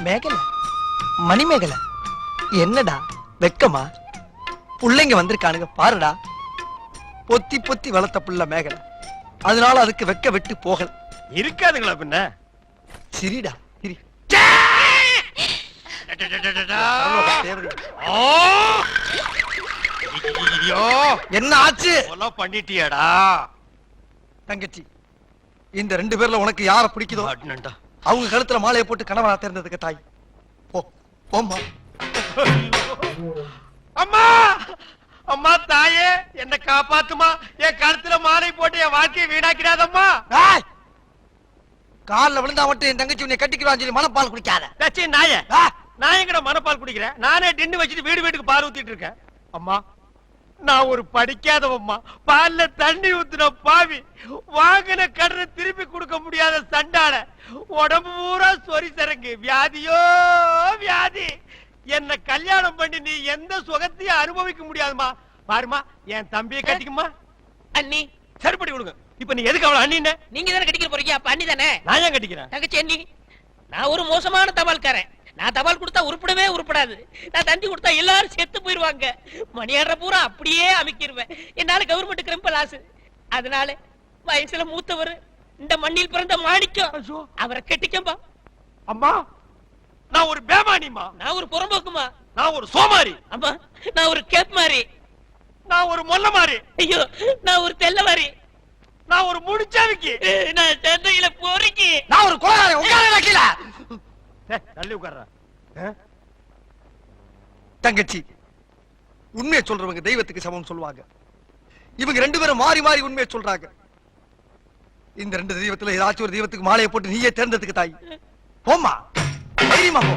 மேகலை, மணி மேகலை, என்னடா வெக்கமா? புள்ளைங்க வந்திருக்கானுங்க பாருடா. பொத்தி பொத்தி வளர்த்த புள்ள மேகலை, அதனால அதுக்கு வெக்க விட்டு போகல. இருக்காதுங்களா பின்ன? சிரிடா சிரி. என்ன ஆச்சு? பண்ணிட்டியாடா தங்கச்சி, இந்த 2 பேர்ல உனக்கு யார பிடிக்குதோ அவங்க கழுத்துல மாலையை போட்டு கணவனா தேர்ந்ததுக்கு தாய். போ போம்மா. அம்மா அம்மா தாயே என்ன காப்பாத்துமா, என் கழுத்துல மாலை போட்டு என் வாழ்க்கையை வீணாக்கிறாதம்மா. டேய், கால்ல விழுந்தா மட்டும் என் தங்கச்சி உன்னை கட்டிக்கிறான்னு சொல்லி மனப்பால் குடிக்காத. லட்சி நாயே, ஆ, நான் எங்கட மனப்பால் குடிக்கிறேன்? நானே டின்னு வச்சுட்டு வீடு வீட்டுக்கு பால் ஊத்திட்டு இருக்கேன். அம்மா நான் ஒரு படிக்காதவம்மா, பால்ல தண்ணி ஊத்துன பாவி, வாங்கின கடனை திருப்பி கொடுக்க முடியாத சண்டால, உடம்பு பூரா சொறி சரங்கு, வியாதியோ வியாதி. என்ன கல்யாணம் பண்ணி நீ எந்த சுகத்தையும் அனுபவிக்க முடியாதுமா. பாருமா என் தம்பியை கட்டிக்குமா. அண்ணி சரிப்படி கொடுங்க. இப்ப நீ எதுக்கு அவளை அண்ணின்னு? நீங்க தானே கட்டிக்க போறீங்க, அப்ப அண்ணி தானே. நான் ஏன் கட்டிக்கிறேன்? தங்கச்சி அண்ணி, நான் ஒரு மோசமான தபால்காரன். நான் தபால் கொடுத்தா உருப்படவே உருப்படாது. நான் தந்தி கொடுத்தா எல்லாரும் செத்து போயிருவாங்க. மணியாடுற பூரா அப்படியே அமைக்கிருவேன். என்னால கவர்மெண்ட் கிரம்ப லாஸ். அதனால வயசுல மூத்தவர், இந்த மண்ணில் பிறந்த மாணிக்கம், அவரை கட்டிக்கம்பா. அம்மா நான் ஒரு பேமானிமா, நான் ஒரு புறம்போக்குமா, நான் ஒரு சோமாரி, அம்மா நான் ஒரு கேப் மாறி, நான் ஒரு மொல்ல மாறி, ஐயோ நான் ஒரு தெல்ல மாறி, நான் ஒரு முடிச்சாவிக்கு, நான் தந்தையில போறீங்க. நான் ஒரு கோளாறு உட்கார கீழ. தள்ளி உட்கார்ற. தங்கச்சி, உண்மையை சொல்றவங்க தெய்வத்துக்கு சமம் சொல்லுவாங்க. இவங்க ரெண்டு பேரும் மாறி மாறி உண்மையை சொல்றாங்க. இந்த ரெண்டு தெய்வத்துல ஏதாச்சும் ஒரு தெய்வத்துக்கு மாலையை போட்டு நீயே தேர்ந்ததுக்கு தாய். போம்மா, தைரியமா போ.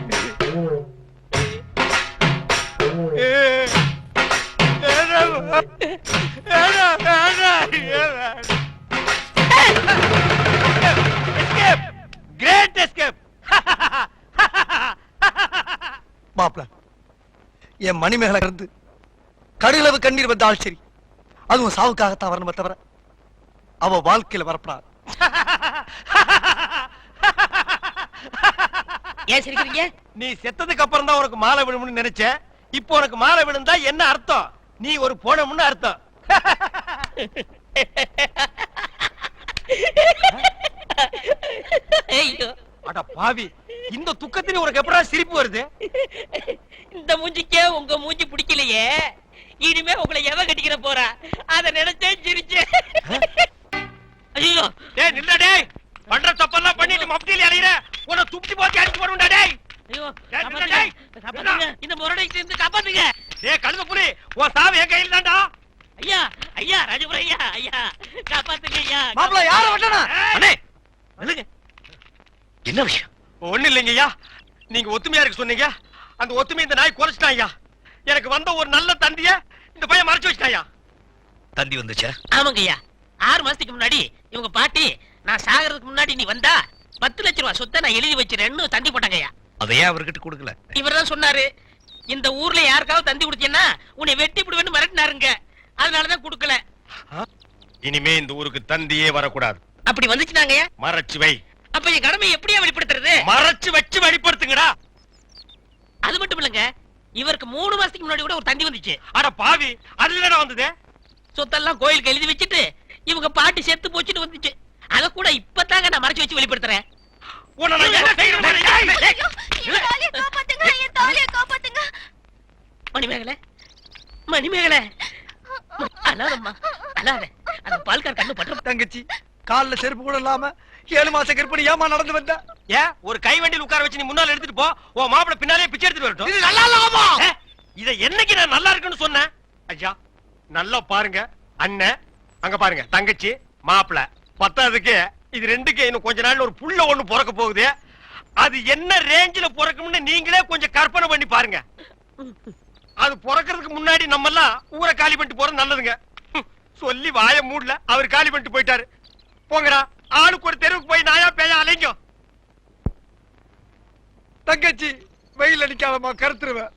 Great escape. மாப்ள, என் மணிமேகலை இருந்து கடுகளவு கண்ணீர் வந்தால் சரி, அதுவும் சாவுக்காகத்தான் வரணுமே தவிர அவ வாழ்க்கையில வரப்படாது. ஏன் சிரிக்கிறீங்க? நீ செத்ததுக்கு அப்புறம் தான் உனக்கு மாலை விழும்னு நினைச்சேன். இப்போ உனக்கு மாலை விழுந்தா என்ன அர்த்தம்? நீ ஒரு போனமுன்னு அர்த்தம். ஐயோ அட பாவி, இந்த துக்கத்திலே உனக்கு எப்படா சிரிப்பு வருது? இந்த மூஞ்சிக்கே உங்க மூஞ்சி பிடிக்கலையே, இனிமே உங்களை எவ கட்டிக்கிற போறா, அத நினைச்சே சிரிச்சேன். ஐயோ டேய் நில்ல டேய், பண்ற தப்பெல்லாம் பண்ணிட்டு மப்டில அலையற, உன்னை துப்பி போட்டு அடிச்சு போடுடா டேய். ஐயோ டேய், காப்பாத்துங்க, டேய். காப்பாத்துங்க, இந்த முரடைக்கு இருந்து காப்பாத்துங்க. டேய் கழுத புலி, உன் சாவு என் கையில தான்டா. ஐயா ஐயா ராஜபுர ஐயா, ஐயா காப்பாத்துங்க ஐயா. மாப்ள, யார வட்டனா? அண்ணே நில்லுங்க. என்ன விஷயம்? ஒண்ணு இல்லைங்கய்யா, நீங்க ஒத்துமையா இருக்க சொன்னீங்க. அந்த ஒத்துமை இந்த நாய் குறைச்சிட்டாயா. எனக்கு வந்த ஒரு நல்ல தந்திய இந்த பையன் மறைச்சு வச்சிட்டாயா. தந்தி வந்துச்சா? ஆமாங்க ஐயா, 6 மாசத்துக்கு முன்னாடி இவங்க பாட்டி நான் சாகிறதுக்கு முன்னாடி நீ வந்தா 10 லட்சம் ரூபாய் சொத்தை நான் எழுதி வச்சிருன்னு தந்தி போட்டாங்க ஐயா. அதையே அவர்கிட்ட கொடுக்கல? இவர்தான் சொன்னாரு, இந்த ஊர்ல யாருக்காவது தந்தி கொடுத்தீங்கன்னா உன்னை வெட்டி விடுவேன்னு மிரட்டினாருங்க. அதனாலதான் கொடுக்கல. இனிமே இந்த ஊருக்கு தந்தியே வரக்கூடாது. அப்படி வந்துச்சுனாங்க ஐயா, மறைச்சு வை. அப்ப என் கடமையை எப்படியா வெளிப்படுத்துறது? மறைச்சு வச்சு வெளிப்படுத்துங்கடா. அது மட்டும் இல்லங்க, இவருக்கு 3 மாசத்துக்கு முன்னாடி கூட ஒரு தந்தி வந்துச்சு. அட பாவி, அதுல என்ன வந்தது? சொத்தெல்லாம் கோயிலுக்கு எழுதி வச்சுட்டு இவங்க பாட்டி செத்து போச்சுட்டு வந்துச்சு. அத கூட இப்பதாங்க நான் மறைச்சு வச்சு வெளிப்படுத்துறேன். உன்னை நான் என்ன செய்யணும்? மணிமேகலை, மணிமேகலை, அழாதம்மா அழாத. அந்த பால்கார் கண்ணு பற்ற. தங்கச்சி, கால்ல செருப்பு கூட இல்லாம 7 மாச கற்பனை ஏமா நடந்து வந்த? ஏன் ஒரு கை வண்டியில் உட்கார வச்சு நீ முன்னால எடுத்துட்டு போ, உன் மாப்பிளை பின்னாலே பிச்சை எடுத்துட்டு வரட்டும். இது நல்லா இல்லாமா? இத என்னைக்கு நான் நல்லா இருக்குன்னு சொன்னேன்? ஐயா நல்லா பாருங்க, அண்ணன் அங்க பாருங்க, தங்கச்சி மாப்பிளை, பத்தாவதுக்கு இது ரெண்டுக்கு இன்னும் கொஞ்ச நாள்ல ஒரு புள்ள ஒண்ணு பிறக்க போகுது. அது என்ன ரேஞ்சில பிறக்கும்னு நீங்களே கொஞ்சம் கற்பனை பண்ணி பாருங்க. அது பிறக்கிறதுக்கு முன்னாடி நம்ம எல்லாம் ஊரை காலி பண்ணிட்டு போறது நல்லதுங்க. சொல்லி வாய மூடல, அவர் காலி பண்ணிட்டு போயிட்டாரு. போங்கடா, ஆளுக்கு ஒரு தெருவுக்கு போய் நாயா பேயா அலைங்க. தங்கச்சி, வெயில் அடிக்காதமா, கருத்துருவேன்.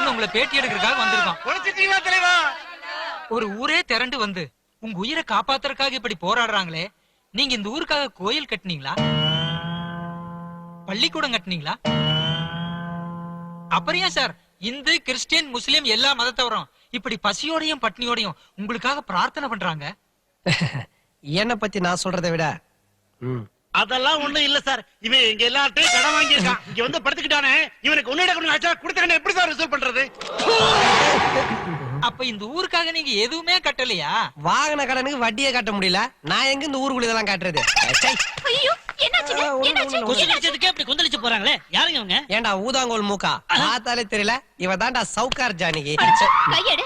ஊர்ல உங்களை பேட்டி எடுக்கிறதுக்காக வந்திருக்கோம். குளிச்சிட்டீங்களா தலைவா? ஒரு ஊரே திரண்டு வந்து உங்க உயிரை காப்பாத்துறதுக்காக இப்படி போராடுறாங்களே, நீங்க இந்த ஊருக்காக கோயில் கட்டுனீங்களா, பள்ளிக்கூடம் கட்டுனீங்களா? அப்புறம் ஏன் சார் இந்து கிறிஸ்டியன் முஸ்லிம் எல்லா மதத்தவரும் இப்படி பசியோடையும் பட்னியோடையும் உங்களுக்காக பிரார்த்தனை பண்றாங்க? என்ன பத்தி நான் சொல்றதை விட அதெல்லாம் ஒண்ணும் இல்ல சார். இவன் இங்க எல்லார்ட்டையும் கடன் வாங்கியிருக்கான். இங்க வந்து படுத்துக்கிட்டானே, இவனுக்கு கொடுத்த எப்படி சார் ரிசல்ட் பண்றது? அப்ப இந்த ஊருக்காக நீங்க எதுவுமே கட்டலையா? வாகன கடனுக்கு வட்டியே கட்ட முடியல, நான் எங்க இந்த ஊருக்குள்ள இதெல்லாம் காட்டுறது? அப்படி கொந்தளிச்சு போறாங்களே, யாருங்க அவங்க? ஏண்டா ஊதாங்கோல் மூக்கா, பார்த்தாலே தெரியல, இவ தான்டா சவுக்கார் ஜானகி. கையெடு.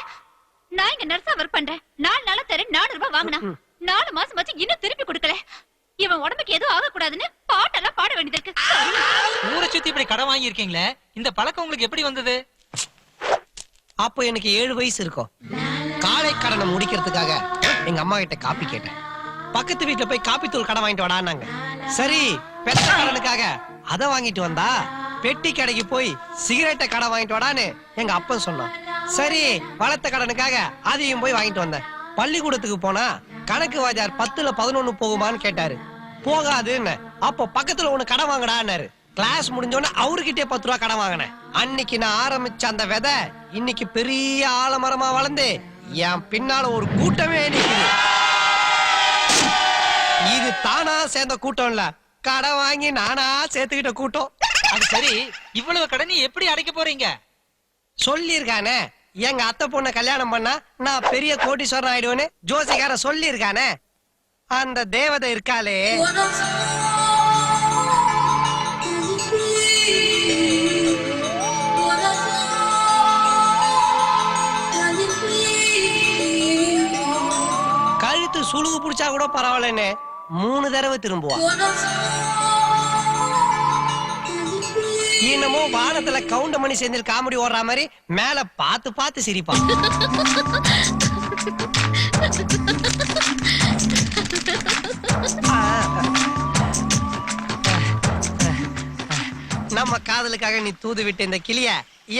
நான் இங்க நர்ஸா ஒர்க் பண்றேன். 4 நாளா தரேன் 4 ரூபாய் வாங்கினா 4 மாசம் ஆச்சு இன்னும் திருப்பி கொடுக்கல. இவன் உடம்புக்கு எதுவும் ஆகக்கூடாதுன்னு பாட்டெல்லாம் பாட வேண்டியது இருக்கு. ஊரை சுத்தி இப்படி கடன் வாங்கி இருக்கீங்களே, இந்த பழக்கம் உங்களுக்கு எப்படி வந்தது? அப்போ எனக்கு 7 வயசு இருக்கும். காலை கடனை முடிக்கிறதுக்காக எங்க அம்மா கிட்ட காப்பி கேட்டேன். பக்கத்து வீட்டுல போய் காப்பி தூள் கடன் வாங்கிட்டு வாடான்னாங்க. சரி, பெத்த கடனுக்காக அத வாங்கிட்டு வந்தா, பெட்டி கடைக்கு போய் சிகரெட்டை கடன் வாங்கிட்டு வாடான்னு எங்க அப்பன் சொன்னான். சரி, வளர்த்த கடனுக்காக அதையும் போய் வாங்கிட்டு வந்தேன். பள்ளிக்கூடத்துக்கு போனா கணக்கு வாத்தியார் 10ல 11 போகுமான்னு கேட்டாரு. போகாதுன்னு. அப்போ பக்கத்துல ஒண்ணு கடன் வாங்கடான்னாரு. கிளாஸ் முடிஞ்சோன்னு அவர்கிட்டே 10 ரூபா கடன் வாங்கினேன். அன்னைக்கு நான் ஆரம்பிச்ச அந்த விதை இன்னைக்கு பெரிய ஆலமரமா வளர்ந்து என் பின்னால ஒரு கூட்டமே நிக்குது. இது தானா சேர்ந்த கூட்டம் இல்ல, கடன் வாங்கி நானா சேர்த்துக்கிட்ட கூட்டம். அது சரி, இவ்வளவு கடனை எப்படி அடைக்க போறீங்க? சொல்லிருக்கானே, எங்க அத்தை பொண்ணை கல்யாணம் பண்ணா நான் பெரிய கோடீஸ்வரன் ஆயிடுவேன்னு ஜோசிகார சொல்லிருக்கானே. அந்த தேவதை இருக்காளே, கழுத்து சுழுகு புடிச்சா கூட பரவாயில்லன்னு 3 தடவை திரும்புவா. என்னமோ வானத்துல கவுண்டமணி செந்தில் காமெடி ஓடுற மாதிரி மேல பார்த்து பார்த்து சிரிப்பா. நம்ம காதலுக்காக நீ தூது விட்டு இந்த கிளிய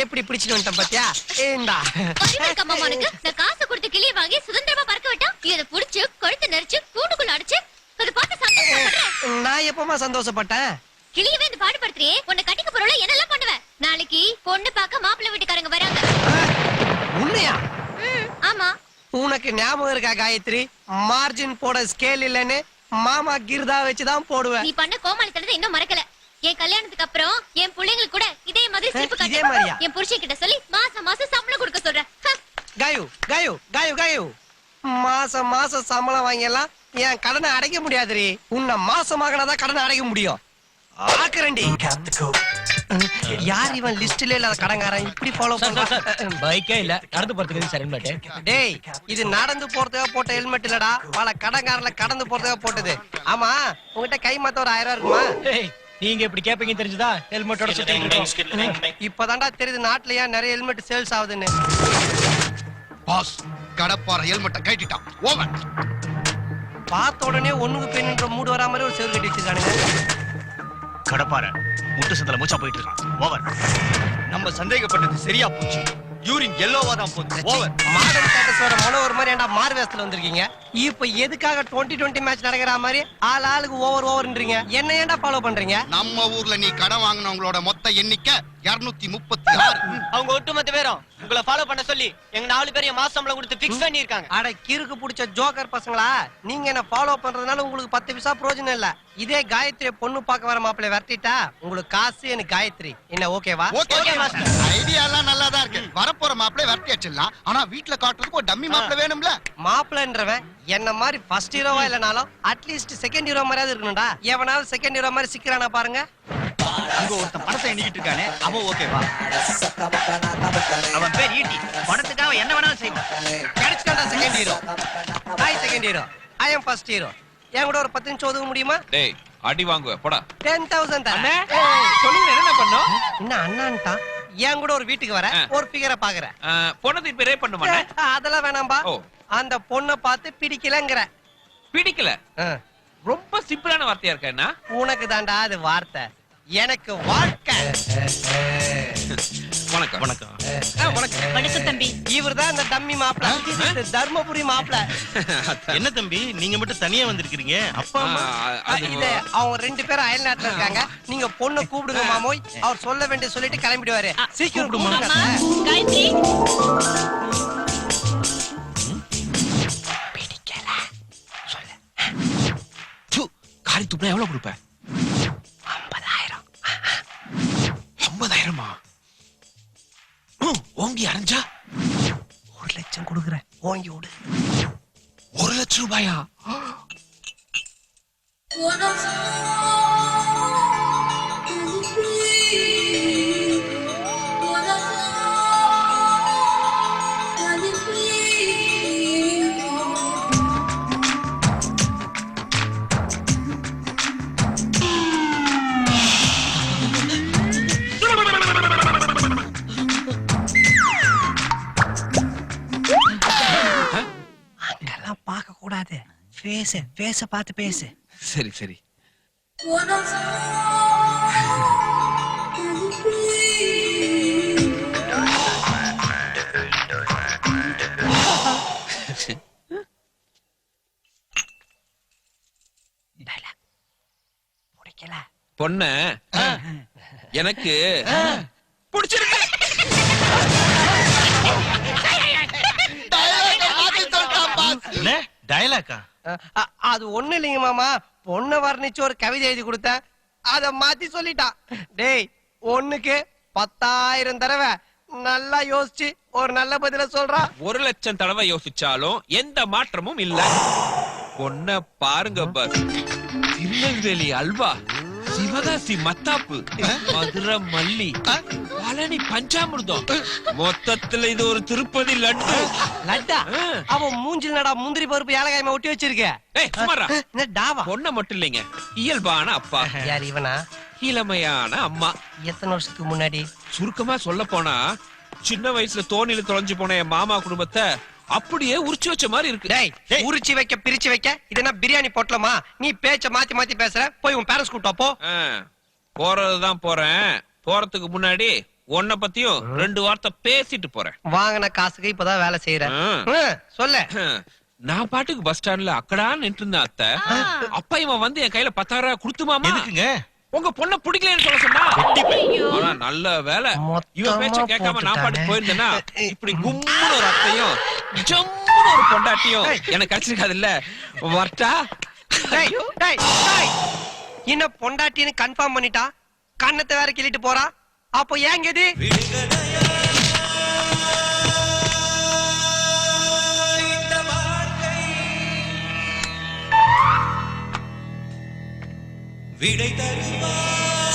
எப்படி பிடிச்சிட்டு வந்துட்ட பாத்தியா? ஏண்டா நான் காசு கொடுத்து கிளியை வாங்கி சுதந்திரமா பறக்க விட்டா, இதை புடிச்சு கழுத்து நெரிச்சு கூண்டுக்குள்ள அடிச்சு அதை பார்த்து சந்தோஷப்படுறேன். நான் எப்பமா சந்தோஷப்பட்டேன்? கிளியவே இந்த பாடுபடுத்துறியே, உன்னை கட்டிக்க போறோல என்னெல்லாம் பண்ணுவேன்? நாளைக்கு பொண்ணு பார்க்க மாப்பிள்ளை வீட்டுக்காரங்க வராங்க. உண்மையா? ஆமா. உனக்கு ஞாபகம் இருக்கா காயத்ரி, மார்ஜின் போட ஸ்கேல் இல்லன்னு மாமா கிர்தா வச்சுதான் போடுவேன். நீ பண்ண கோமாளித்தனத்தை இன்னும் மறக்கல. என் கல்யாணத்துக்கு அப்புறம் என் பிள்ளைங்களுக்கு கூட இதே மாதிரி சிரிப்பு இதே காட்டு. மாதிரியா? என் புருஷன் கிட்ட சொல்லி மாசம் மாசம் சம்பளம் கொடுக்க சொல்றேன். காயு காயு காயு காயு, மாசம் மாசம் சம்பளம் வாங்கியெல்லாம் என் கடனை அடைக்க முடியாதுரி. உன்னை மாசமாகனாதான் கடனை அடைக்க முடியும். ஆக்கரண்டி யார் இவன் லிஸ்ட்ல இல்லாத கடங்காரன் இப்படி ஃபாலோ பண்றான்? பைக்கே இல்ல, நடந்து போறதுக்கு சரி மாட்டேன். டேய், இது நடந்து போறதுக்காக போட்ட ஹெல்மெட் இல்லடா, பல கடங்காரல கடந்து போறதுக்காக போட்டது. ஆமா, உங்ககிட்ட கை மாத்த ஒரு 1000 ரூபாய் இருக்குமா? நீங்க இப்படி கேப்பீங்க தெரிஞ்சுதா ஹெல்மெட்டோட சுத்திட்டு இருக்கோம். இப்பதான்டா தெரியுது நாட்டுல ஏன் நிறைய ஹெல்மெட் சேல்ஸ் ஆகுதுன்னு. பாஸ், கடப்பார ஹெல்மெட்டை கட்டிட்டான். ஓவர். பார்த்த உடனே ஒண்ணுக்கு பெண்ணுன்ற மூடு வரா மாதிரி ஒரு செவுரு கட்டி வச்சிருக்கானுங்க. கடப்பார முட்டு சந்தல மூச்சா போயிட்டு இருக்கான். ஓவர். நம்ம சந்தேகப்பட்டது சரியா போச்சு. யூரின் எல்லோவா தான் போகுது. ஓவர். மாடர்ன் ஸ்டேட்டஸோட மனோவர் மாதிரி ஏன்டா மாறு வேஷத்துல வந்திருக்கீங்க? இப்ப எதுக்காக 2020 மேட்ச் நடக்கிற மாதிரி ஆளுக்கு ஓவர்ன்றீங்க? என்ன ஏன்டா ஃபாலோ பண்றீங்க? நம்ம ஊர்ல நீ கடன் வாங்கினவங்களோட மொத்த எண்ணிக்கை 236. அவங்க ஒட்டுமொத்த பேரும் உங்களை ஃபாலோ பண்ண சொல்லி எங்க 4 பேரையும் மாச சம்பளம் கொடுத்து ஃபிக்ஸ் பண்ணி இருக்காங்க. அட கிறுக்கு புடிச்ச ஜோக்கர் பசங்களா, நீங்க என்ன ஃபாலோ பண்றதுனால உங்களுக்கு 10 பைசா பிரயோஜனம் இல்ல. இதே காயத்ரி பொண்ணு பார்க்க வர மாப்பிள்ளை விரட்டிட்டா உங்களுக்கு காசு, எனக்கு காயத்ரி. என்ன ஓகேவா? Okay master. ஐடியா எல்லாம் நல்லா தான் இருக்கு. வரப்போற மாப்பிள்ளை விரட்டி அடிச்சிடலாம். ஆனா வீட்ல காட்டுறதுக்கு ஒரு டம்மி மாப்பிள்ளை வேணும்ல. மாப்பிள்ளைன்றவன் என்ன மாதிரி ஃபர்ஸ்ட் ஹீரோவா இல்லனாலும் அட்லீஸ்ட் செகண்ட் ஹீரோ மாதிரியாவது இருக்கணும்டா. எவனாவது செகண்ட் ஹீரோ மாதிரி சிக்கிறானா பாருங்க. அங்க ஒருத்தன் பணத்தை எண்ணிக்கிட்டு இருக்கானே, அவன் ஓகேவா? அவன் பேர் ஈட்டி. பணத்துக்காக என்ன வேணாலும் செய்வான். கிடைச்சிட்டா second hero. Hi second hero, I am first hero. என் கூட ஒரு 10 நிமிஷம் ஒதுக்க முடியுமா? டேய், அடி வாங்குவ போடா. 10,000 அண்ணே, சொல்லுங்க என்ன பண்ணோம்? என்ன அண்ணான்ட்டா? என் கூட ஒரு வீட்டுக்கு வர ஒரு ஃபிகரை பாக்குறேன். பொண்ணு இப்ப ரேப் பண்ணுமா? அதெல்லாம் வேணாம்பா. அந்த பொண்ணை பார்த்து பிடிக்கலங்கற. பிடிக்கல? ரொம்ப சிம்பிளான வார்த்தையா இருக்கா? என்ன உனக்கு தாண்டா அது வார்த்தை, எனக்கு வாழ்க்கை. வணக்கம் வணக்கம் வணக்கம் தம்பி. இவர்தான் இந்த டம்மி மாப்பிள, தர்மபுரி மாப்பிள. என்ன தம்பி நீங்க மட்டும் தனியா வந்திருக்கீங்க? அப்பா அம்மா இல்ல, அவங்க 2 பேரும் அயல் நாட்டுல இருக்காங்க. நீங்க பொண்ணை கூப்பிடுங்க மாமோய். அவர் சொல்ல வேண்டிய சொல்லிட்டு கிளம்பிடுவாரு. சீக்கிரம் கூப்பிடுங்க. காயத்ரி, காரி துப்புனா எவ்வளவு கொடுப்ப? 50,000. ஓங்கி அரைஞ்சா 1 லட்சம் கொடுக்குறேன், ஓங்கி விடு. 1 லட்சம் ரூபாயா? அங்கெல்லாம் பார்க்க கூடாது. பேச பார்த்து பேசு. சரி சரி. பிடிக்கல. பொண்ண எனக்கு பிடிச்சிருக்கு. என்ன டயலாக்கா? அது ஒண்ணு இல்லைங்க மாமா, பொண்ணை வர்ணிச்சு ஒரு கவிதை எழுதி கொடுத்தேன், அத மாத்தி சொல்லிட்டான். டேய், ஒண்ணுக்கு 10,000 தடவை நல்லா யோசிச்சு ஒரு நல்ல பதில சொல்றா. 1 லட்சம் தடவை யோசிச்சாலும் எந்த மாற்றமும் இல்ல. பொண்ண பாருங்க பஸ். திருநெல்வேலி அல்வா, சிவகாசி மத்தாப்பு, மதுரை மல்லி, பழனி பஞ்சாமிர்தம், மொத்தத்துல இது ஒரு திருப்பதி லட்டு. லட்டா? அவன் மூஞ்சில் நடா முந்திரி பருப்பு ஏலக்காயமா ஒட்டி வச்சிருக்க. ஏய் சுமாரா. என்ன டாவா? பொண்ண மட்டும் இல்லைங்க, இயல்பான அப்பா, யார் இவனா? இளமையான அம்மா. எத்தனை வருஷத்துக்கு முன்னாடி? சுருக்கமா சொல்ல போனா சின்ன வயசுல தோணில தொலைஞ்சு போன என் மாமா குடும்பத்தை அப்படியே உரிச்சு வச்ச மாதிரி இருக்கு. டேய், உரிச்சு வைக்க பிரிச்சு வைக்க இது என்ன பிரியாணி போட்டலமா? நீ பேச்ச மாத்தி மாத்தி பேசுற. போய் உன் பேரண்ட்ஸ் கூட்டா போ. போறதுதான் போறேன். போறதுக்கு முன்னாடி உன்னை பத்தியும் 2 வார்த்தை பேசிட்டு போறேன். வாங்கின காசுக்கு இப்பதான் வேலை செய்யறேன். சொல்ல. நான் பாட்டுக்கு பஸ் ஸ்டாண்ட்ல அக்கடா நின்று இருந்தேன் அத்தை. அப்ப இவன் வந்து என் கையில 10,000 கொடுத்துமாமா. எதுக்குங்க? உங்க பொண்ண பிடிக்கலன்னு சொல்ல சொன்னா. ஆனா நல்ல வேலை இவன் பேச்ச கேட்காம நான் பாட்டு போயிருந்தேன்னா இப்படி கும்முன்னு ஒரு அத்தையும் ஜம்முன்னு ஒரு பொண்டாட்டியும் எனக்கு கிடைச்சிருக்காது இல்ல. வரட்டா? இன்னும் பொண்டாட்டின்னு கன்ஃபார்ம் பண்ணிட்டா, கண்ணத்தை வேற கிள்ளிட்டு போறா. அப்போ ஏங்க இது?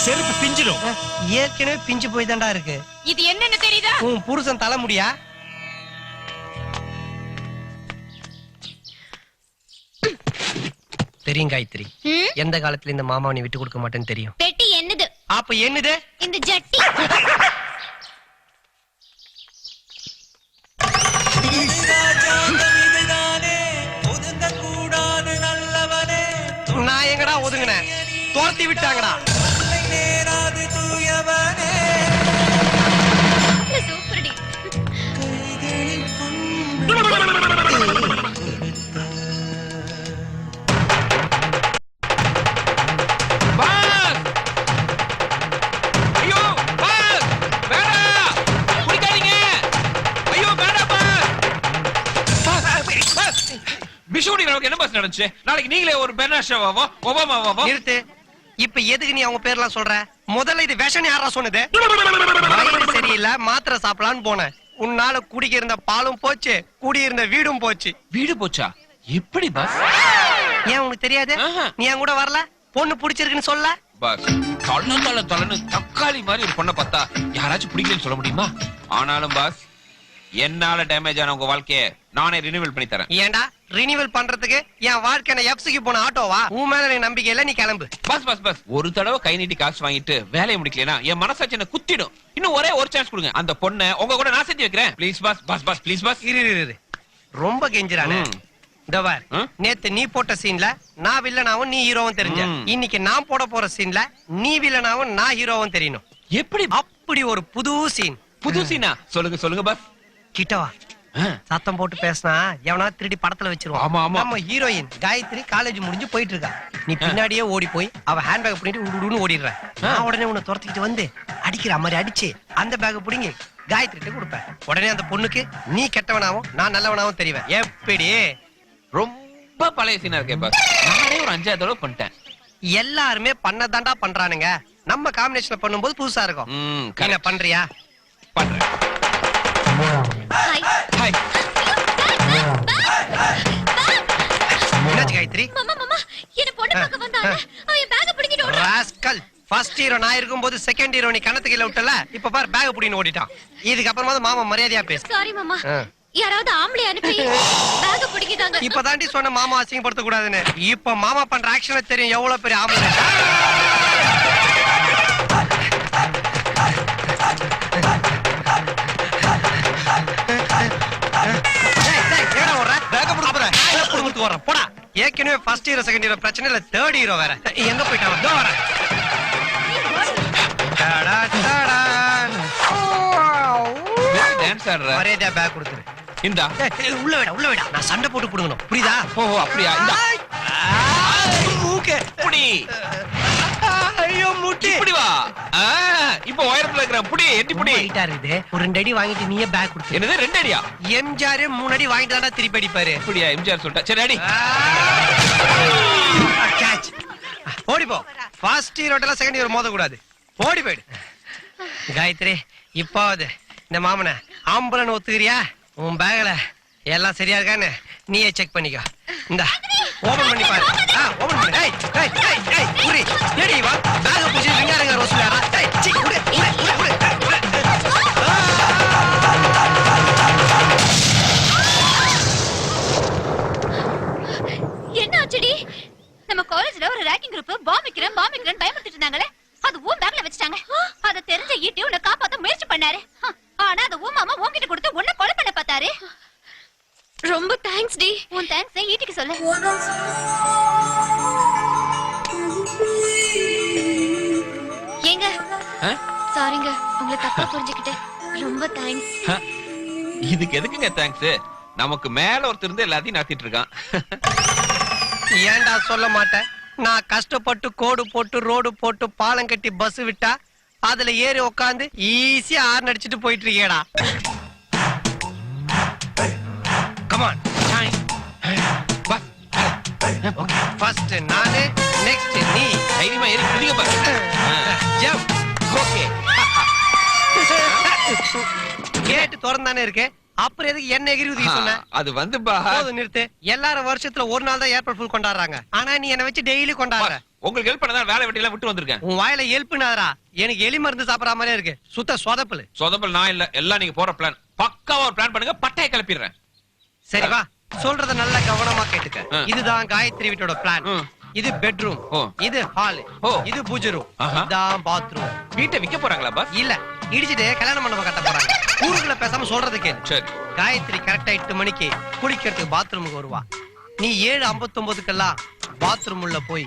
செருப்பு பிஞ்சிடும். ஏற்கனவே பிஞ்சு போய் தாண்டா இருக்கு. இது என்னன்னு தெரியுதா? உன் புருஷன் தலைமுடியா? தெரியும் காயத்ரி, எந்த காலத்துல இந்த மாமாவை நீ விட்டு கொடுக்க மாட்டேன்னு தெரியும். பெட்டி என்னது? அப்ப என்னது? இந்த ஜட்டி. நான் எங்கடா ஒதுங்கினேன்? துரத்தி விட்டாங்கடா. சூப்பர்டி. ஐயோ பாஸ் வேடா குடிக்காதீங்க. ஐயோ வேடா பாஸ். பிஷோடி நமக்கு என்ன பாஸ் நடந்துச்சு? நாளைக்கு நீங்களே ஒரு பெர்னாஷாவோ ஒபாமாவோ நிறுத்து. இப்ப எதுக்கு நீ அவங்க பேர்லாம் சொல்ற? முதல்ல இது விஷம் யாரா சொன்னது? வயிறு சரியில்லை, மாத்திரை சாப்பிடலான்னு போனேன். உன்னால குடிக்க இருந்த பாலும் போச்சு, குடியிருந்த வீடும் போச்சு. வீடு போச்சா? எப்படி பாஸ்? ஏன் உனக்கு தெரியாது? நீ என் கூட வரல? பொண்ணு பிடிச்சிருக்குன்னு சொல்ல? பாஸ் தள்ளன்னு தக்காளி மாதிரி ஒரு பொண்ணை பார்த்தா யாராச்சும் பிடிக்கலன்னு சொல்ல முடியுமா? ஆனாலும் பாஸ், என்னால டேமேஜ் ஆன உங்க வாழ்க்கைய நானே ரினிவல் பண்ணி தரேன். ஏண்டா ரினிவல் பண்றதுக்கு என் வாழ்க்கை எஃப்சிக்கு போன ஆட்டோவா? உன் மேல எனக்கு நம்பிக்கை இல்ல, நீ கிளம்பு. பாஸ் பாஸ் பாஸ், ஒரு தடவை கை நீட்டி காசு வாங்கிட்டு வேலையை முடிக்கலனா என் மனசாட்சி என்ன குத்திடும். இன்னும் ஒரே ஒரு சான்ஸ் கொடுங்க. அந்த பொண்ணை உங்க கூட நான் செஞ்சு வைக்கிறேன். Please boss. Boss boss please boss. இரு ரொம்ப கெஞ்சுறானே. இதவர் நேத்து நீ போட்ட சீன்ல நான் வில்லனாவும் நீ ஹீரோவும் தெரிஞ்ச. இன்னைக்கு நான் போட போற சீன்ல நீ வில்லனாவும் நான் ஹீரோவும் தெரியணும். எப்படி? அப்படி ஒரு புது சீன். புது சீனா சொல்லுங்க சொல்லுங்க பாஸ். கிட்டவா சத்தம் போட்டு பேசினா எவனா திருடி படத்துல வச்சிருவான். ஆமா ஆமா. நம்ம ஹீரோயின் காயத்ரி காலேஜ் முடிஞ்சு போயிட்டு இருக்கா. நீ பின்னாடியே ஓடி போய் அவ ஹேண்ட் பேக் பண்ணிட்டு உடுன்னு ஓடிடுற. நான் உடனே உன்னை துரத்திக்கிட்டு வந்து அடிக்கிற மாதிரி அடிச்சு அந்த பேக் பிடிங்கி காயத்ரிட்ட கொடுப்பேன். உடனே அந்த பொண்ணுக்கு நீ கெட்டவனாவும் நான் நல்லவனாவும் தெரிவேன். எப்படி? ரொம்ப பழைய சீனா இருக்கே பாஸ். நானே ஒரு 5 தடவை பண்ணிட்டேன். எல்லாருமே பண்ணதாண்டா பண்றானுங்க. நம்ம காம்பினேஷன் பண்ணும்போது புதுசா இருக்கும். என்ன பண்றியா? பண்றேன். ஹாய். என்னாச்சு காயத்ரி? மாமா மாமா என்ன பொண்ணு பார்க்க வந்தானே அவன் என் பேக்க பிடிக்கிட்டு ஓடுறான். ராஸ்கல், ஃபர்ஸ்ட் ஹீரோ நான் இருக்கும்போது செகண்ட் ஹீரோ நீ கணத்து கீழ விட்டல. இப்ப பாரு பேக் புடின்னு ஓடிட்டான். இதுக்கு அப்புறமா மாமா மரியாதையா பேசு. சாரி மாமா. யாராவது ஆம்பளை அனுப்பி பேக்க பிடிக்கிட்டாங்க. இப்பதாண்டி சொன்ன மாமா அசிங்கப்படுத்த கூடாதுன்னு. இப்ப மாமா பண்ற ஆக்ஷனை தெரியும் எவ்வளவு பெரிய ஆம்பளை. போடா. ஏற்கனவே ஃபர்ஸ்ட் ஹீரோ செகண்ட் ஹீரோ பிரச்சனை இல்ல, தேர்ட் ஹீரோ வேற. எங்க போயிட்டான்? இதோ வரேன். டான்ஸ் ஆடுற. மரியாதையா பேக் கொடுத்துரு. இந்தா. உள்ள விடா. நான் சண்டை போட்டு புடுங்கணும். புரியுதா? ஓ அப்படியா? இந்தா. ஓகே. புடி. ஐயோ முட்டி. இப்படி வா. இப்போ உயரத்துல இருக்கறேன். புடி, எட்டி புடி. ஹைட்டா இருக்குது. ஒரு 2 அடி வாங்கிட்டு நீயே பேக் கொடுத்து. என்னது 2 அடியா? எம்ஜிஆர் 3 அடி வாங்கிட்டு தான்டா திருப்பி அடிப்பாரு. அப்படியா? எம்ஜிஆர் சொல்லிட்டா. சரி அடி. கேட்ச். ஓடி போ. ஃபர்ஸ்ட் ஹீரோட்டல செகண்ட் ஹீரோ மோத கூடாது. ஓடி போய்டு. காயத்ரி, இப்பாவது இந்த மாமனை ஆம்பளன்னு ஒத்துக்கிறியா? உன் பேக்ல எல்லாம் சரியா இருக்கான்னு நீயே செக் பண்ணிக்கோ. இந்தா ஓபன் பண்ணி பாரு. ஓபன் பண்ணு. ஏய் ஏய் ஏய் ஏய் புரி. ஏடி வா. பேக் புடிச்சு ரிங்காரங்க ரோஸ்லாரா. ஏய் சி குடு. என்ன ஆச்சுடி? நம்ம காலேஜ்ல ஒரு ரேக்கிங் குரூப் பாம்பிக்கிறேன் பயமுறுத்திட்டு இருந்தாங்களே, அது ஊம் பேக்ல வச்சிட்டாங்க. அத தெரிஞ்ச ஈட்டி உன்னை காப்பாத்த முயற்சி பண்ணாரு. ஆனா அத ஊம் மாமா உன்கிட்ட கொடுத்து உன்னை கொலை பண்ண பார்த்தாரு. ரொம்ப தேங்க்ஸ் டி. உன் தேங்க்ஸ் ஈட்டிக்கு சொல்லு. ஏங்க சாரிங்க, உங்களை தப்பா புரிஞ்சுக்கிட்டேன். ரொம்ப தேங்க்ஸ். இதுக்கு எதுக்குங்க தேங்க்ஸ்? நமக்கு மேல ஒருத்தர் இருந்து எல்லாத்தையும் நடத்திட்டு இருக்கான். ஏன்டா சொல்ல மாட்டேன்? நான் கஷ்டப்பட்டு கோடு போட்டு ரோடு போட்டு பாலம் கட்டி பஸ் விட்டா அதுல ஏறி உட்காந்து ஈஸியா ஆர்ன் அடிச்சிட்டு போயிட்டு இருக்கேடா. கமான் ஃபர்ஸ்ட் நானு, நெக்ஸ்ட் நீ. தைரியமா ஏறி குதிங்க பாரு. ஜம்ப். ஓகே. கேட் திறந்தானே இருக்கு. அப்புறம் எதுக்கு என்ன எகிரி உதவி சொன்ன? அது வந்து பா. போதும் நிறுத்து. எல்லாரும் வருஷத்துல ஒரு நாள் தான் ஏர்போர்ட் ஃபுல் கொண்டாடுறாங்க. ஆனா நீ என்ன வச்சு டெய்லி கொண்டாடுற. உங்களுக்கு ஹெல்ப் பண்ணதான் வேலை வெட்டிலாம் விட்டு வந்திருக்கேன். உன் வாயில ஹெல்ப்னாதரா எனக்கு எலி மருந்து சாப்பிடற மாதிரியே இருக்கு. சுத்த சொதப்பல். சொதப்பல் நான் இல்ல, எல்லாம் நீங்க போற பிளான். பக்காவா ஒரு பிளான் பண்ணுங்க, பட்டைய கிளப்பிடுறேன். சரி வா, சொல்றத நல்லா கவனமா கேட்டுக்க. இதுதான் காயத்ரி வீட்டோட பிளான். இது பெட்ரூம், இது ஹால், இது பூஜை ரூம், இதுதான் பாத்ரூம். வீட்டை விக்க போறாங்களா பாஸ்? இல்ல, இடிச்சிட்டு கல்யாண மண்டபம் கட்ட போறாங்க. ஊருக்குள்ள பேசாம சொல்றது கேளு. சரி. காயத்ரி கரெக்டா 8 மணிக்கு குளிக்கிறதுக்கு பாத்ரூமுக்கு வருவா. நீ 7:59க்கெல்லாம் பாத்ரூம் உள்ள போய்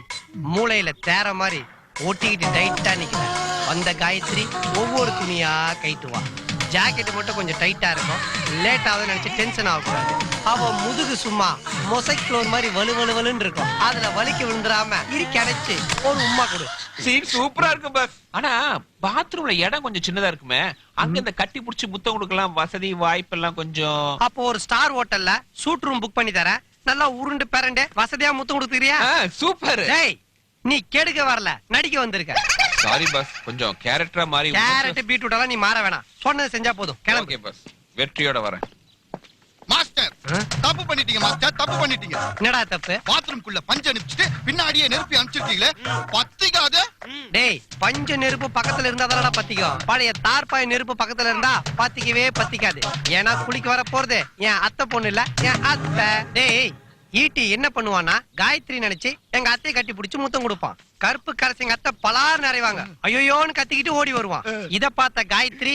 மூளையில தேர மாதிரி ஒட்டிக்கிட்டு டைட்டா நிக்கிற. அந்த காயத்ரி ஒவ்வொரு துணியா கைட்டுவா. ஜாக்கெட் மட்டும் கொஞ்சம் டைட்டா இருக்கும். லேட் ஆகுதுன்னு நினைச்சு டென்ஷன் ஆகக்கூடாது. அவ முதுகு சும்மா மொசைக் ஃப்ளோர் மாதிரி வலுவலுன்னு இருக்கும். அதுல வலிக்கு விழுந்துராம இறுக்கி அடைச்சு ஒரு உம்மா கொடு. சீன் சூப்பரா இருக்கு பாஸ். ஆனா பாத்ரூம்ல இடம் கொஞ்சம் சின்னதா இருக்குமே, அங்க இந்த கட்டி புடிச்சு முத்தம் கொடுக்கலாம் வசதி வாய்ப்பு எல்லாம் கொஞ்சம். அப்போ ஒரு ஸ்டார் ஹோட்டல்ல சூட் ரூம் புக் பண்ணி தர. நல்லா உருண்டு பேரண்டே வசதியா முத்தம் கொடுத்துக்கிறியா? சூப்பர். டேய், நீ கெடுக்க வரல, நடிக்க வந்திருக்க. சாரி பாஸ், கொஞ்சம் கேரக்டரா மாறி. கேரட் பீட்ரூட் எல்லாம் நீ மாற வேணாம். சொன்னது செஞ்சா போதும். கிளம்பு. ஓகே பாஸ், வெற்றியோட வரேன். மாஸ்டர் தப்பு பண்ணிட்டீங்க மாஸ்டர், தப்பு பண்ணிட்டீங்க. என்னடா தப்பு? பாத்ரூம்குள்ள பஞ்சு அனுப்பிச்சிட்டு பின்னாடியே நெருப்பி அனுப்பிச்சிருக்கீங்களே, பத்திக்காத. டேய், பஞ்ச நெருப்பு பக்கத்துல இருந்தா தானடா பத்திக்கும். பழைய தார்பாய் நெருப்பு பக்கத்துல இருந்தா பத்திக்கவே பத்திக்காது. ஏன்னா குளிக்க வர போறது என் அத்தை பொண்ணு இல்ல, என் அத்தை. டேய், ஈட்டி என்ன பண்ணுவானா, காயத்ரி நினைச்சு எங்க அத்தையை கட்டி பிடிச்சு முத்தம் கொடுப்பான். கருப்பு கரைச்சி எங்க அத்தை பலார் நிறைவாங்க. ஐயோன்னு கத்திக்கிட்டு ஓடி வருவான். இத பார்த்த காயத்ரி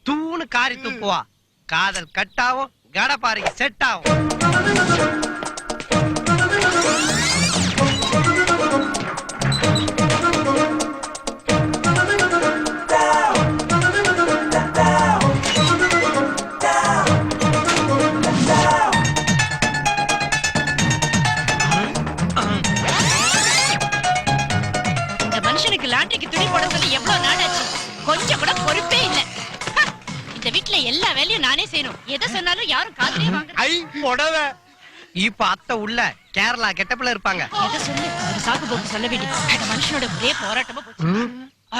தூணு காரி துப்புவா. காதல் கட்டாவும் கடப்பாறைக்கு செட் ஆகும். எதை சொன்னாலும் யாரும் காதுலயே வாங்க. ஐ புடவை. இப்ப அத்தை உள்ள கேரளா கெட்டப்ல இருப்பாங்க. எதை சொல்லு ஒரு சாக்கு போக்கு சொல்ல வேண்டியது. அந்த மனுஷனோட ஒரே போராட்டமா போச்சு.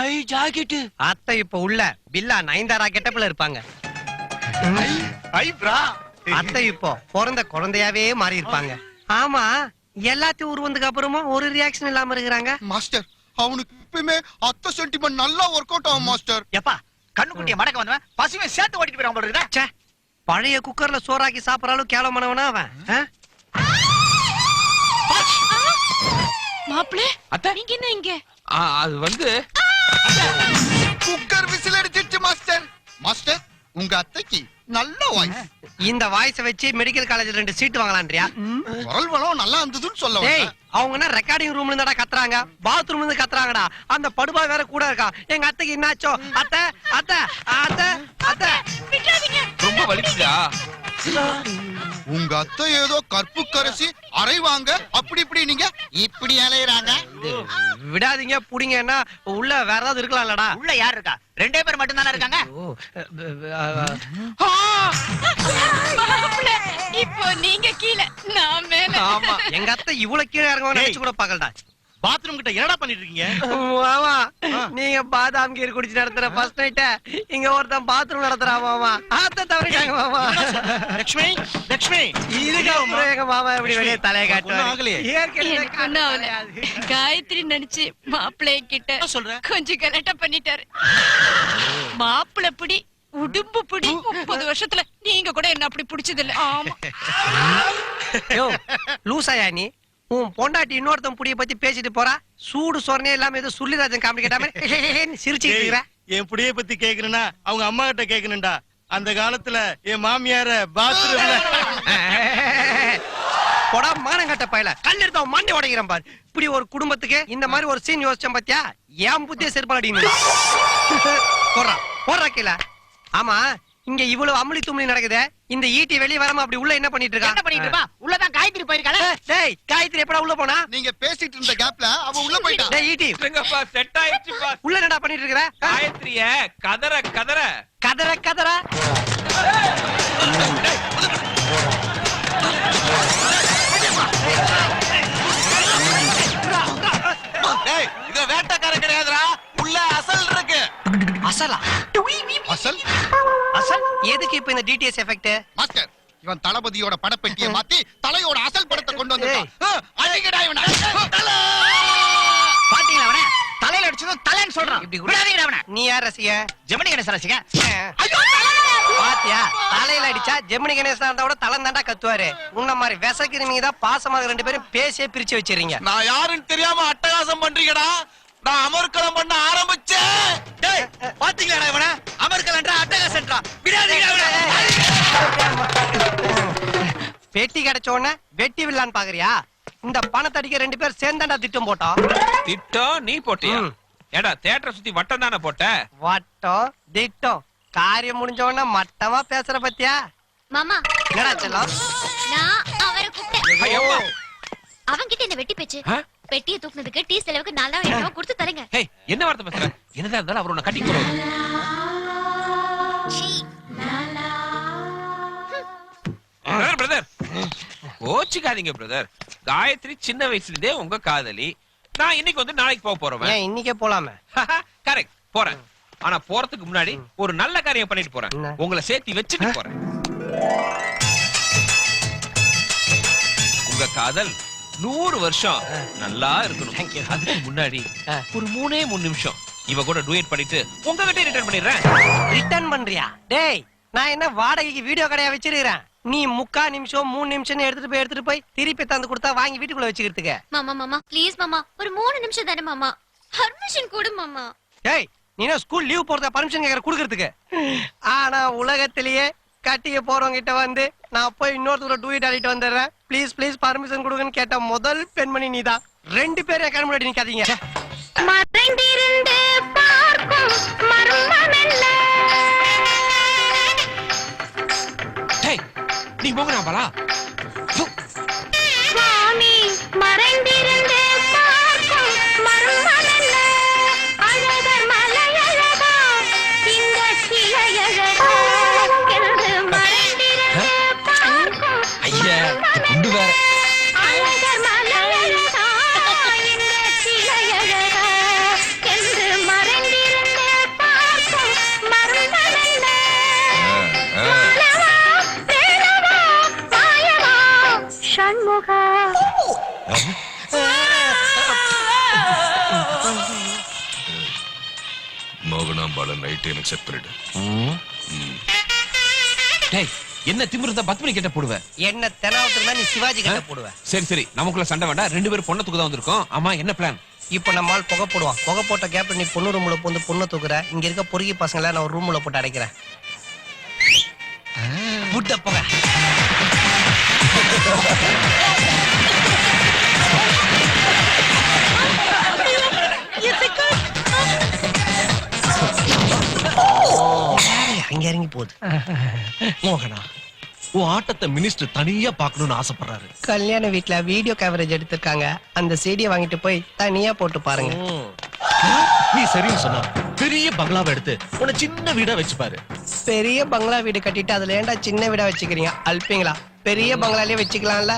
ஐ ஜாக்கெட். அத்தை இப்ப உள்ள பில்லா நயன்தாரா கெட்டப்ல இருப்பாங்க. ஐ பிரா. அத்தை இப்போ பிறந்த குழந்தையாவே மாறி இருப்பாங்க. ஆமா, எல்லாத்தையும் உருவந்துக்கு அப்புறமா ஒரு ரியாக்ஷன் இல்லாம இருக்கிறாங்க. மாஸ்டர் அவனுக்கு இப்பவுமே அத்தை சென்டிமெண்ட் நல்லா ஒர்க் அவுட் ஆகும் மாஸ்டர். எப்பா கண்ணுக்குட்டிய மடக்க வந்தவன் பசுவை சேர்த்து ஓட்டிட்டு போயிடாம போடுறதா? ச்சே, பழைய குக்கர்ல சோறாக்கி சாப்பிடறாலும் கேவலமானவனா அவன். மாப்பிளே அத்தை நீங்க என்ன இங்க? அது வந்து குக்கர் விசில் அடிச்சிருச்சு மாஸ்டர். மாஸ்டர் உங்க அத்தைக்கு நல்ல வாய்ஸ். இந்த வாய்ஸ் வச்சு மெடிக்கல் காலேஜ்ல 2 சீட் வாங்கலான்றியா? குரல் வளம் நல்லா இருந்ததுன்னு சொல்ல டேய், வந்தேன். அவங்க ரெக்கார்டிங் ரூம்ல இருந்தாடா கத்துறாங்க, பாத்ரூம்ல இருந்து கத்துறாங்கடா. அந்த படுபா வேற கூட இருக்கா. எங்க அத்தைக்கு என்னாச்சோ? அத்தை அத்தை அத்தை அத்தை ரொம்ப வலிக்குதா? உங்க அத்தை ஏதோ கற்பு கரசி அரைவாங்க அப்படி இப்படி நீங்க இப்படி அலையறாங்க. விடாதீங்க, புடிங்கன்னா உள்ள வேற ஏதாவது இருக்கலாம்லடா. உள்ள யார் இருக்கா? 2 பேர் மட்டும் தானே இருக்காங்க. இப்போ நீங்க கீழ நான் மேல. ஆமா, எங்க அத்தை இவ்வளவு கீழே இறங்குவாங்க நினைச்சு கூட பாக்கலடா. பாத்ரூம் கிட்ட என்னடா பண்ணிட்டு இருக்கீங்க? மாமா, நீங்க பாதாம் கீர் குடிச்சு நடத்துற ஃபர்ஸ்ட் நைட்ட இங்க ஒருத்தன் பாத்ரூம் நடத்துறா மாமா. ஆத்த தவறிட்டாங்க மாமா. லட்சுமி லட்சுமி இதுக்கு அப்புறம் எங்க மாமா எப்படி வெளியே தலையை காட்டுவாரு? ஏற்கனவே காயத்ரி நினைச்சு மாப்பிள்ளை கிட்ட சொல்ற கொஞ்சம் கலட்ட பண்ணிட்டாரு. மாப்பிள்ளை பிடி உடும்பு பிடி 30 வருஷத்துல நீங்க கூட என்ன அப்படி பிடிச்சது இல்ல. ஆமா லூசாயா நீ? உன் பொண்டாட்டி இன்னொருத்தன் புடிய பத்தி பேசிட்டு போறா. சூடு சொரணே இல்லாம ஏதோ சுள்ளிராஜன் காமெடி கேட்டாம சிரிச்சுட்டு இருக்கிற. என் புடிய பத்தி கேக்குறேன்னா அவங்க அம்மா கிட்ட கேக்குறேன்டா. அந்த காலத்துல என் மாமியார பாத்ரூம்ல போடா மானங்கட்ட பயல, கல் எடுத்து அவன் மண்டை உடைக்கிறேன் பாரு. இப்படி ஒரு குடும்பத்துக்கு இந்த மாதிரி ஒரு சீன் யோசிச்சேன் பாத்தியா? ஏன் புத்திய செருப்பாடி போடுறா போடுறா கீழ. ஆமா, இங்க இவ்வளவு அமளி தும்மளி நடக்குது. இந்த ஈட்டி வெளிய வராம அப்படி உள்ள என்ன பண்ணிட்டு இருக்கா? என்ன பண்ணிட்டு இருப்பா? உள்ளதான் காயத்ரி போயிருக்காளே. டேய், காயத்ரி எப்படா உள்ள போனா? நீங்க பேசிட்டு இருந்த கேப்ல அவ உள்ள போயிட்டா. டேய் ஈட்டி, இல்லங்கப்பா செட் ஆயிடுச்சுப்பா. உள்ள என்னடா பண்ணிட்டு இருக்கற? காயத்ரிய கதற கதற கதற கதற. டேய், இது வேட்டக்கார கிடையாதுடா. உள்ள அசல் இருக்கு. அசலா? அசல் அசல் எதுக்கு இப்ப இந்த டிடிஎஸ் எஃபெக்ட்? மாஸ்டர் இவன் தளபதியோட படப்பெட்டியை மாத்தி தலையோட அசல் படத்தை கொண்டு வந்துட்டான். அடிக்கடா இவனை. பாத்தீங்களா அவன? தலையில அடிச்சதும் தலைன்னு சொல்றான். இப்படி விடாதீங்கடா அவன. நீ யார் ரசிக? ஜெமினி கணேசன் ரசிக. பாத்தியா, தலையில அடிச்சா ஜெமினி கணேசன் இருந்தா கூட தலை தாண்டா கத்துவாரு. உன்ன மாதிரி விசக்கிறீங்க தான் பாசமாக 2 பேரும் பேசியே பிரிச்சு வச்சிருக்கீங்க. நான் யாருன்னு தெரியாம அட்டகாசம் பண்றீங்கடா. நான் அமர்க்களம் பண்ண ஆரம்பிச்சேன். டேய், பாத்தீங்களா இவன? அமர்கலன்றா அட்டகாசன்றா. விடாதீங்கடா அவன. பெட்டி கிடைச்ச உடனே வெட்டி விடலான்னு பாக்குறியா? இந்த பணத்தை அடிக்க 2 பேர் சேர்ந்தாண்டா திட்டம் போட்டோம். திட்டம் நீ போட்டியா? ஏடா தியேட்டரை சுத்தி வட்டம் தானே போட்ட? வட்டம் திட்டம் காரியம் முடிஞ்ச உடனே மட்டமா பேசுற பத்தியா? மாமா என்னடா செல்லம்? நான் அவரை கூப்பிட்டேன். ஐயம்மா. அவன்கிட்ட என்ன வெட்டி பேச்சு. ஆ? பெட்டியை தூக்குனதுக்கு டீ செலவுக்கு 4000 ரூபாய் கொடுத்து தரேங்க. ஹே, என்ன வார்த்தை பேசுற? என்னதான் இருந்தாலும் அவர் உன்னை கட்டி போடுவாரு. பிரதர் கோச்சிக்காதீங்க பிரதர். காயத்ரி சின்ன வயசுல இருந்தே உங்க காதலி. நான் இன்னைக்கு வந்து நாளைக்கு போக போறேன். ஏன் இன்னைக்கே போலாமே? கரெக்ட், போறேன். ஆனா போறதுக்கு முன்னாடி ஒரு நல்ல காரியம் பண்ணிட்டு போறேன். என்ன? உங்களை சேர்த்து வச்சுட்டு போறேன். உங்க காதல் 100 வருஷம் நல்லா இருக்கணும். அதுக்கு முன்னாடி ஒரு 3 நிமிஷம் இவ கூட டூயட் பண்ணிட்டு உங்ககிட்ட ரிட்டர்ன் பண்ணிடுறேன். ரிட்டர்ன் பண்றியா? டேய், நான் என்ன வாடகைக்கு வீடியோ கடையா வச்சிருக்கிறேன்? நீ 3/4 நிமிஷம் 3 நிமிஷம் எடுத்துட்டு போய் திருப்பி தந்து கொடுத்தா வாங்கி வீட்டுக்குள்ள வச்சுக்கிறதுக்கு. மாமா மாமா ப்ளீஸ் மாமா, ஒரு 3 நிமிஷம் தானே மாமா, பர்மிஷன் கொடு மாமா. டேய், நீ என்ன ஸ்கூல் லீவ் போறதா பர்மிஷன் கேக்குற குடுக்கிறதுக்கு? ஆனா உலகத்திலேயே கட்டிய போறவங்க கிட்ட வந்து நான் போய் இன்னொருத்தர டூயிட் ஆடிட்டு வந்துடுறேன், ப்ளீஸ் ப்ளீஸ் பர்மிஷன் கொடுங்கன்னு கேட்ட முதல் பெண்மணி நீதான். 2 பேரும் என் கண் முன்னாடி நிக்காதீங்க. மறைந்திருந்து பார்க்கும் மர்மமெல்ல. டேய், நீ போங்க நான் பாலா. சுவாமி மறைந்திருந்து பார்க்கும் மர்மமெல்ல. அழகர் மலையழகா இந்த சிலையழகா என்று மறைந்திருந்து மோகனாம்பாள நைட் எனக்கு செட் பண்ணிடு. டேய், என்ன திமிருந்தா 10 மணி கிட்ட போடுவ? என்ன தெனாவட்டுனா நீ சிவாஜி கிட்ட போடுவ. சரி சரி, நமக்குள்ள சண்டை வேண்டாம். 2 பேரும் பொண்ணை தூக்க தான் வந்திருக்கோம். ஆமா, என்ன பிளான்? இப்போ நம்ம ஆள் புகை போடுவான். புகை போட்ட கேப்ல நீ பொண்ணு ரூம்ல போந்து பொண்ணை தூக்குற. இங்க இருக்க பொறுக்கி பசங்களை நான் ஒரு ரூம்ல போட்டு அடைக்கிறேன். புட்ட புகை. அங்க இறங்கி போகுது. மோகனா, உன் ஆட்டத்தை மினிஸ்டர் தனியா பார்க்கணும்னு ஆசைப்படுறாரு. கல்யாண வீட்ல வீடியோ கவரேஜ் எடுத்திருக்காங்க. அந்த சீடியை வாங்கிட்டு போய் தனியா போட்டு பாருங்க. நீ சரின்னு சொன்ன. பெரிய பங்களாவை எடுத்து உன்னை சின்ன வீடா வச்சுப்பாரு. பெரிய பங்களா வீடு கட்டிட்டு அதுல ஏன்டா சின்ன வீடா வச்சுக்கிறீங்க? அல்பீங்களா? பெரிய பங்களாலே வச்சுக்கலாம்ல.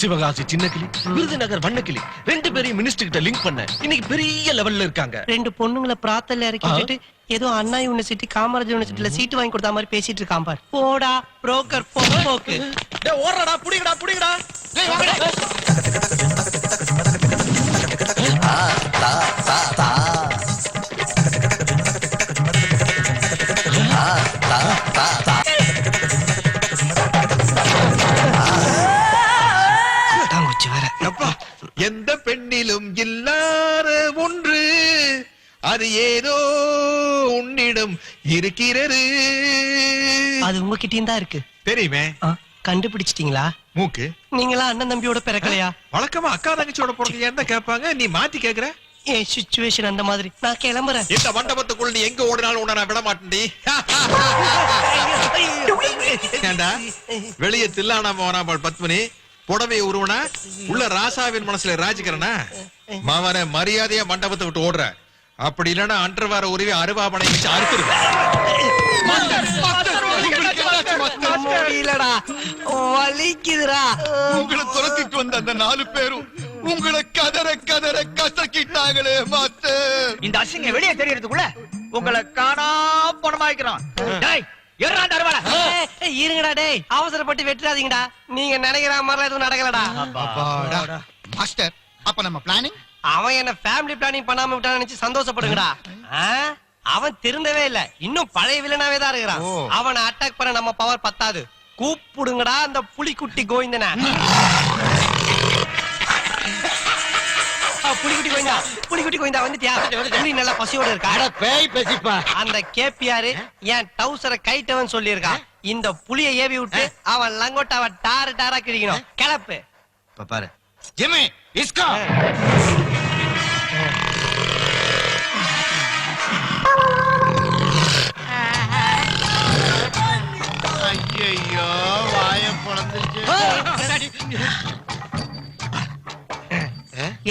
சிவகாசி சின்ன கிளி, விருதுநகர் வண்ண கிளி 2 பேரையும் மினிஸ்டர் கிட்ட லிங்க் பண்ண இன்னைக்கு பெரிய லெவல்ல இருக்காங்க. 2 பொண்ணுங்களை பிராத்தல்ல இறக்கிட்டு ஏதோ அண்ணா யூனிவர்சிட்டி காமராஜ் யூனிவர்சிட்டில சீட் வாங்கி கொடுத்த மாதிரி பேசிட்டு இருக்கான் பார். போடா புரோக்கர் போக்கு. டேய் ஓடுறடா, புடிங்கடா புடிங்கடா. டேய் வாங்கடா. எந்த பெண்ணிலும் இல்லாத ஒன்று, அது ஏதோ உன்னிடம் இருக்கிறது. அது உங்ககிட்டயும் தான் இருக்கு. தெரியுமே. கண்டுபிடிச்சிட்டீங்களா? மூக்கு. நீங்களா அண்ணன் தம்பியோட பிறக்கலையா? வழக்கமா அக்கா தங்கச்சியோட பிறகு என்ன கேட்பாங்க, நீ மாத்தி கேக்குற. என் சிச்சுவேஷன் அந்த மாதிரி. நான் கிளம்புறேன். இந்த மண்டபத்துக்குள்ள நீ எங்க ஓடினாலும் உன்னை நான் விட மாட்டேன்டி. ஏண்டா வெளியே தில்லானாம வராமல் 10 மணி புடவை உருவனா உள்ள ராசாவின் மனசுல ராஜிக்கிறனா மாவன மரியாதையா மண்டபத்தை விட்டு ஓடுற. அப்படி இல்லன்னா அன்றவார உருவி அருவாமனை வச்சு அறுத்துருவேன். வலிக்குதுடா. உங்களை துரத்திட்டு வந்த அந்த 4 பேரும் உங்களை கதற கதற கசக்கிட்டாங்களே மாஸ்டர். இந்த அசிங்க வெளியே தெரியறதுக்குள்ள உங்களை காணா பணமாக்கிறோம். இருங்கடா டேய், அவசரப்பட்டு வெட்டுறாதீங்கடா. நீங்க நினைக்கிற மாதிரி எதுவும் நடக்கலடா. மாஸ்டர், அப்ப நம்ம பிளானிங்? அவன் என்ன ஃபேமிலி பிளானிங் பண்ணாம விட்டான்னு நினைச்சு சந்தோஷப்படுங்கடா. அவன் திருந்தவே இல்ல, இன்னும் பழைய வில்லனாவே தான் இருக்கிறான். அவனை அட்டாக் பண்ண நம்ம பவர் பத்தாது. கூப்பிடுங்கடா அந்த புலிக்குட்டி கோவிந்தன. புலிக்குட்டி கோவிந்தா வந்துட்டியா? புலி நல்லா பசியோட இருக்கா? அந்த கேபிஆர் என் டவுசரை கைட்டவன் சொல்லி இருக்கான். இந்த புலிய ஏவி விட்டு அவன் லங்கோட்டாவ டாரு டாரா கிழிக்கணும். கிளப்பு பாரு ஜிம்மி இஸ்கா. ஐயோ வாய பொளந்துச்சு.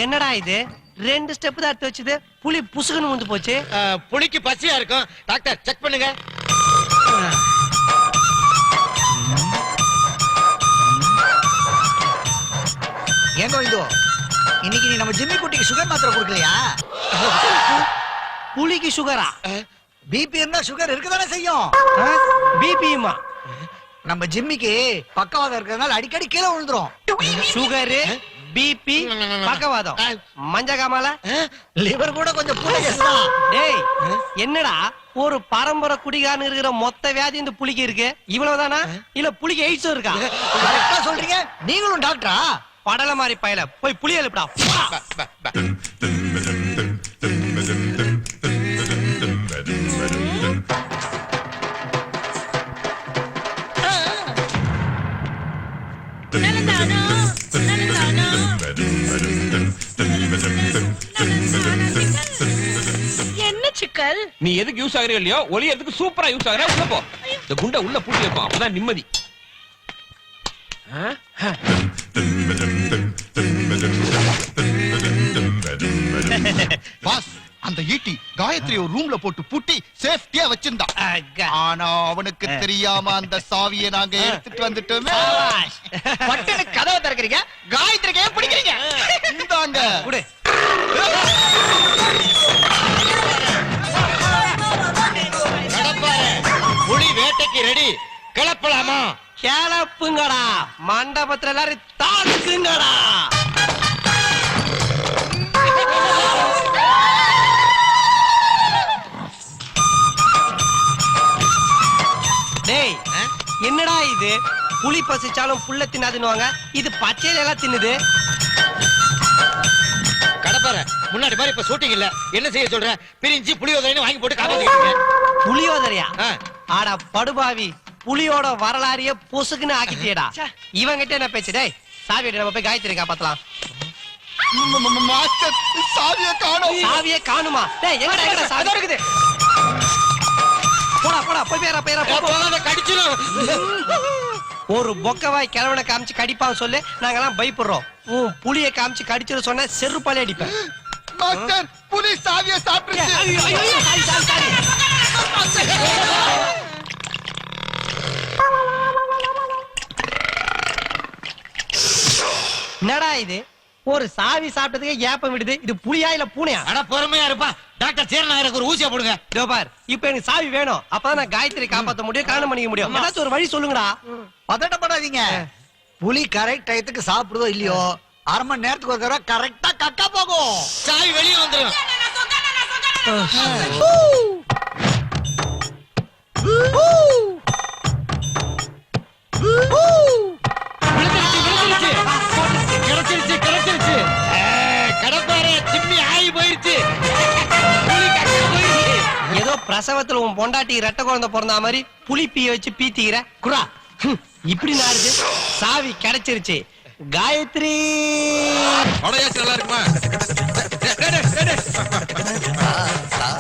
என்னடா இது? 2 ஸ்டெப் தான் எடுத்து வச்சது, புலி புசுகுன்னு வந்து போச்சு. புலிக்கு பசியா இருக்கும். டாக்டர் செக் பண்ணுங்க. ஏங்கோ இதோ இன்னைக்கு நீ நம்ம ஜிம்மி குட்டிக்கு சுகர் மாத்திரை கொடுக்கலையா? புலிக்கு சுகரா? பிபி இருந்தா சுகர் இருக்கதானே செய்யும். பிபியுமா? நம்ம ஜிம்மிக்கு பக்கவாதம் இருக்கிறதுனால அடிக்கடி கீழே விழுந்துரும். சுகரு, பிபி, பக்கவாதம், மஞ்ச காமால, லிவர் கூட கொஞ்சம் புளிதான். டேய் என்னடா ஒரு பரம்பரை குடிகாரன் இருக்கிற மொத்த வியாதி இந்த புலிக்கு இருக்கு? இவ்வளவுதானா இல்ல புலிக்கு எய்ட்ஸும் இருக்கா? கரெக்டா சொல்றீங்க. நீங்களும் டாக்டரா? படல மாதிரி பயல போய் புலி எழுப்புடா. என்ன சிக்கல்? நீ எதுக்கு யூஸ் ஆகுறியோ இல்லையோ, ஒளியறதுக்கு சூப்பரா யூஸ் ஆகுற. உள்ள போ. இந்த குண்டை உள்ள பூட்டி வைப்போம், அப்பதான் நிம்மதி. பாஸ், அந்த ஈட்டி காயத்ரி ஒரு ரூம்ல போட்டு பூட்டி சேஃப்டியா வச்சிருந்தான். ஆனா அவனுக்கு தெரியாம அந்த சாவியை நாங்க எடுத்துட்டு வந்துட்டோமே. பட்டனு கதவை திறக்கிறீங்க, காயத்ரிக்கு ஏன் பிடிக்கிறீங்க? இந்தாங்க. புலி வேட்டைக்கு ரெடி. கிளப்பலாமா? கேளப்புங்கடா, மண்டபத்துல எல்லாரும் தாக்குங்கடா. டேய், என்னடா இது? புலி பசிச்சாலும் புல்ல தின்னாதுன்னுவாங்க, இது பச்சையில எல்லாம் தின்னுது. கடப்பார முன்னாடி மாதிரி இப்ப ஷூட்டிங் இல்ல, என்ன செய்ய சொல்ற? பிரிஞ்சு புளியோதரைன்னு வாங்கி போட்டு காப்பாத்திக்கிட்டு புலியோதரையா? ஆட படுபாவி, புலியோட வரலாறையே பொசுக்குன்னு ஆக்கிட்டியடா. இவங்கிட்ட என்ன பேச்சு? டேய், சாவி எடு, நம்ம போய் காயத்ரி காப்பாத்தலாம். மாஸ்டர் சாவியை காணோம். சாவியே காணுமா? டேய், எங்கடா சாவி இருக்குது? போடா போடா, போய் பேரா பேரா போகாத, கடிச்சிரும். ஒரு பொக்கவாய் கிழவனை காமிச்சு கடிப்பான்னு சொல்லு, நாங்கெல்லாம் பயப்படுறோம். உன் புலிய காமிச்சு கடிச்சிரு சொன்ன செருப்பாலே அடிப்பேன். மாஸ்டர் புலி சாவியை சாப்பிட்டுருச்சு. என்னடா இது? ஒரு சாவி சாப்பிட்டதுக்கு ஏப்பம் விடுது. இது புலியா இல்ல பூனையா? ஆனா பொறுமையா இருப்பா. டாக்டர் சேரநாயருக்கு ஒரு ஊசியா போடுங்க. இதோ பார், இப்ப எனக்கு சாவி வேணும். அப்பதான் நான் காயத்ரி காப்பாத்த முடியும், கல்யாணம் பண்ணிக்க முடியும். ஏதாச்சும் ஒரு வழி சொல்லுங்கடா. பதட்டப்படாதீங்க. புலி கரெக்ட் டயத்துக்கு சாப்பிடுதோ இல்லையோ, 1/2 மணி நேரத்துக்கு ஒரு தடவை கரெக்டா கக்கா போகும். சாவி வெளியே வந்துடும். கிடைச்சிருச்சு. கடப்பாரு சிம்மி ஆகி போயிருச்சு. ஏதோ பிரசவத்துல உன் பொண்டாட்டி ரெட்டை குழந்தை பிறந்த மாதிரி புலி பீய வச்சு பீத்திக்கிற குரா. இப்படி நாருது. சாவி கிடைச்சிருச்சு. காயத்ரி நல்லா இருக்குமா?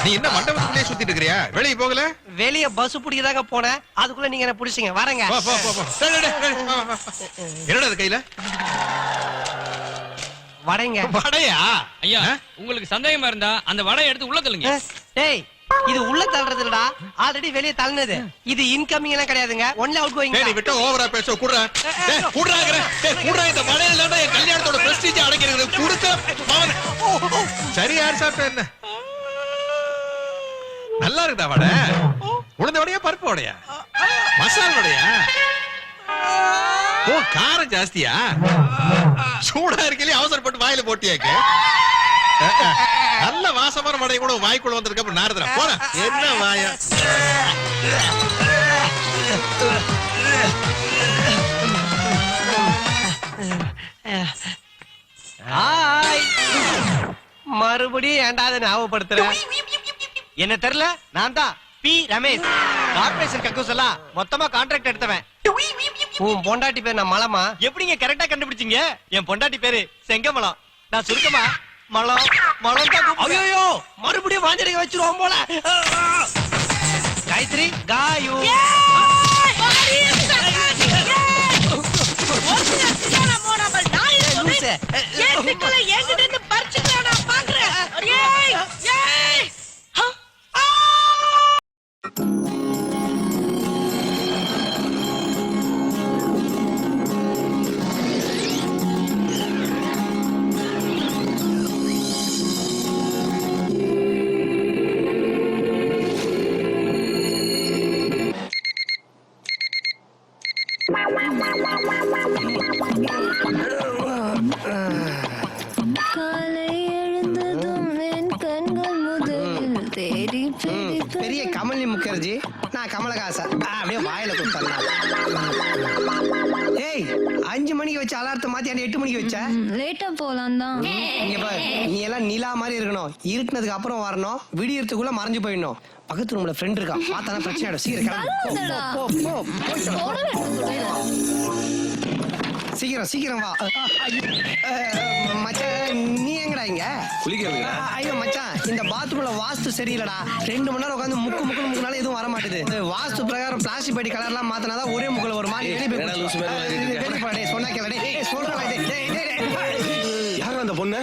நீ என்ன மண்டபத்துக்குள்ளே சுத்திட்டு இருக்கிறியா? வெளியே போகல? வெளிய பஸ் பிடிக்கதாங்க போனேன், அதுக்குள்ள நீங்க என்ன பிடிச்சீங்க. வரங்க. என்னடா அது கையில? வடைங்க. வடையா? ஐயா, உங்களுக்கு சந்தேகமா இருந்தா அந்த வடையை எடுத்து உள்ள தள்ளுங்க. டேய், இது உள்ள தள்ளுறது இல்லடா, ஆல்ரெடி வெளிய தள்ளுனது. இது இன்கமிங் எல்லாம் கிடையாதுங்க, ஒன்லி அவுட் கோயிங். டேய், நீ விட்டு ஓவரா பேச. குடுறா. டேய், குடுறாங்கற. டேய், குடுறா. இந்த வடையில தான் என் கல்யாணத்தோட பிரஸ்டீஜ் அடங்கிருக்கு. குடுக்க மாவன. சரி, யார் சாப்பிட்ட என்ன? நல்லா இருக்குதா வடை? உளுந்த வடையா பருப்பு வடையா? மசாலா வடையா? ஓ, காரம் ஜாஸ்தியா? சூடா இருக்கலையே அவசரப்பட்டு வாயில போட்டியாக்கு. நல்ல வாசமான வடை கூட வாய்க்குள்ள வந்ததுக்கு அப்புறம் நாரதுரா போற. என்ன வாயா? மறுபடியும் ஏண்டாத ஞாபகப்படுத்துறேன். என்ன தெரியல, நான் தான் பி ரமேஷ். கார்ப்பரேஷன் கக்கூஸ் எல்லாம் மொத்தமா கான்ட்ராக்ட் எடுத்தவன். உன் பொண்டாட்டி பேர் நான் மலமா? எப்படிங்க கரெக்டா கண்டுபிடிச்சீங்க? என் பொண்டாட்டி பேரு செங்கமலம். நான் சுருக்கமா மலம் மலம் தான் கூப்பிடுவேன். ஐயோ, மறுபடியும் வாஞ்சடிக்க வச்சிருவோம் போல. காயத்ரி காயு. பெரிய கமலி முகர்ஜி, நான் கமலஹாசன். அப்படியே வாயில கொடுத்தேன். ஏய், 5 மணிக்கு வச்ச அலாரத்தை மாத்தி 8 மணிக்கு வச்ச. லேட்டா போலாம் தான். இங்க பாரு, நீ எல்லாம் நிலா மாதிரி இருக்கணும். இருட்டுனதுக்கு அப்புறம் வரணும், விடியறதுக்குள்ள மறைஞ்சு போயிடணும். பக்கத்து ரூம்ல ஃப்ரெண்ட் இருக்கான், பார்த்தானா பிரச்சனை ஆயிடும். சீக்கிரம் வா. மச்சான், நீ எங்கடா இங்க? ஐயோ மச்சான், இந்த பாத்ரூம்ல வாஸ்து சரியில்லடா. 2 மணி நேரம் உட்காந்து முக்குனால எதுவும் வர மாட்டேது. வாஸ்து பிரகாரம் பிளாஸ்டிக் பெட்டி கலர்லாம் மாத்தினாதான் ஒரே முக்குல ஒரு மாதிரி சொன்னா கேளடே. யாரும் அந்த பொண்ணு?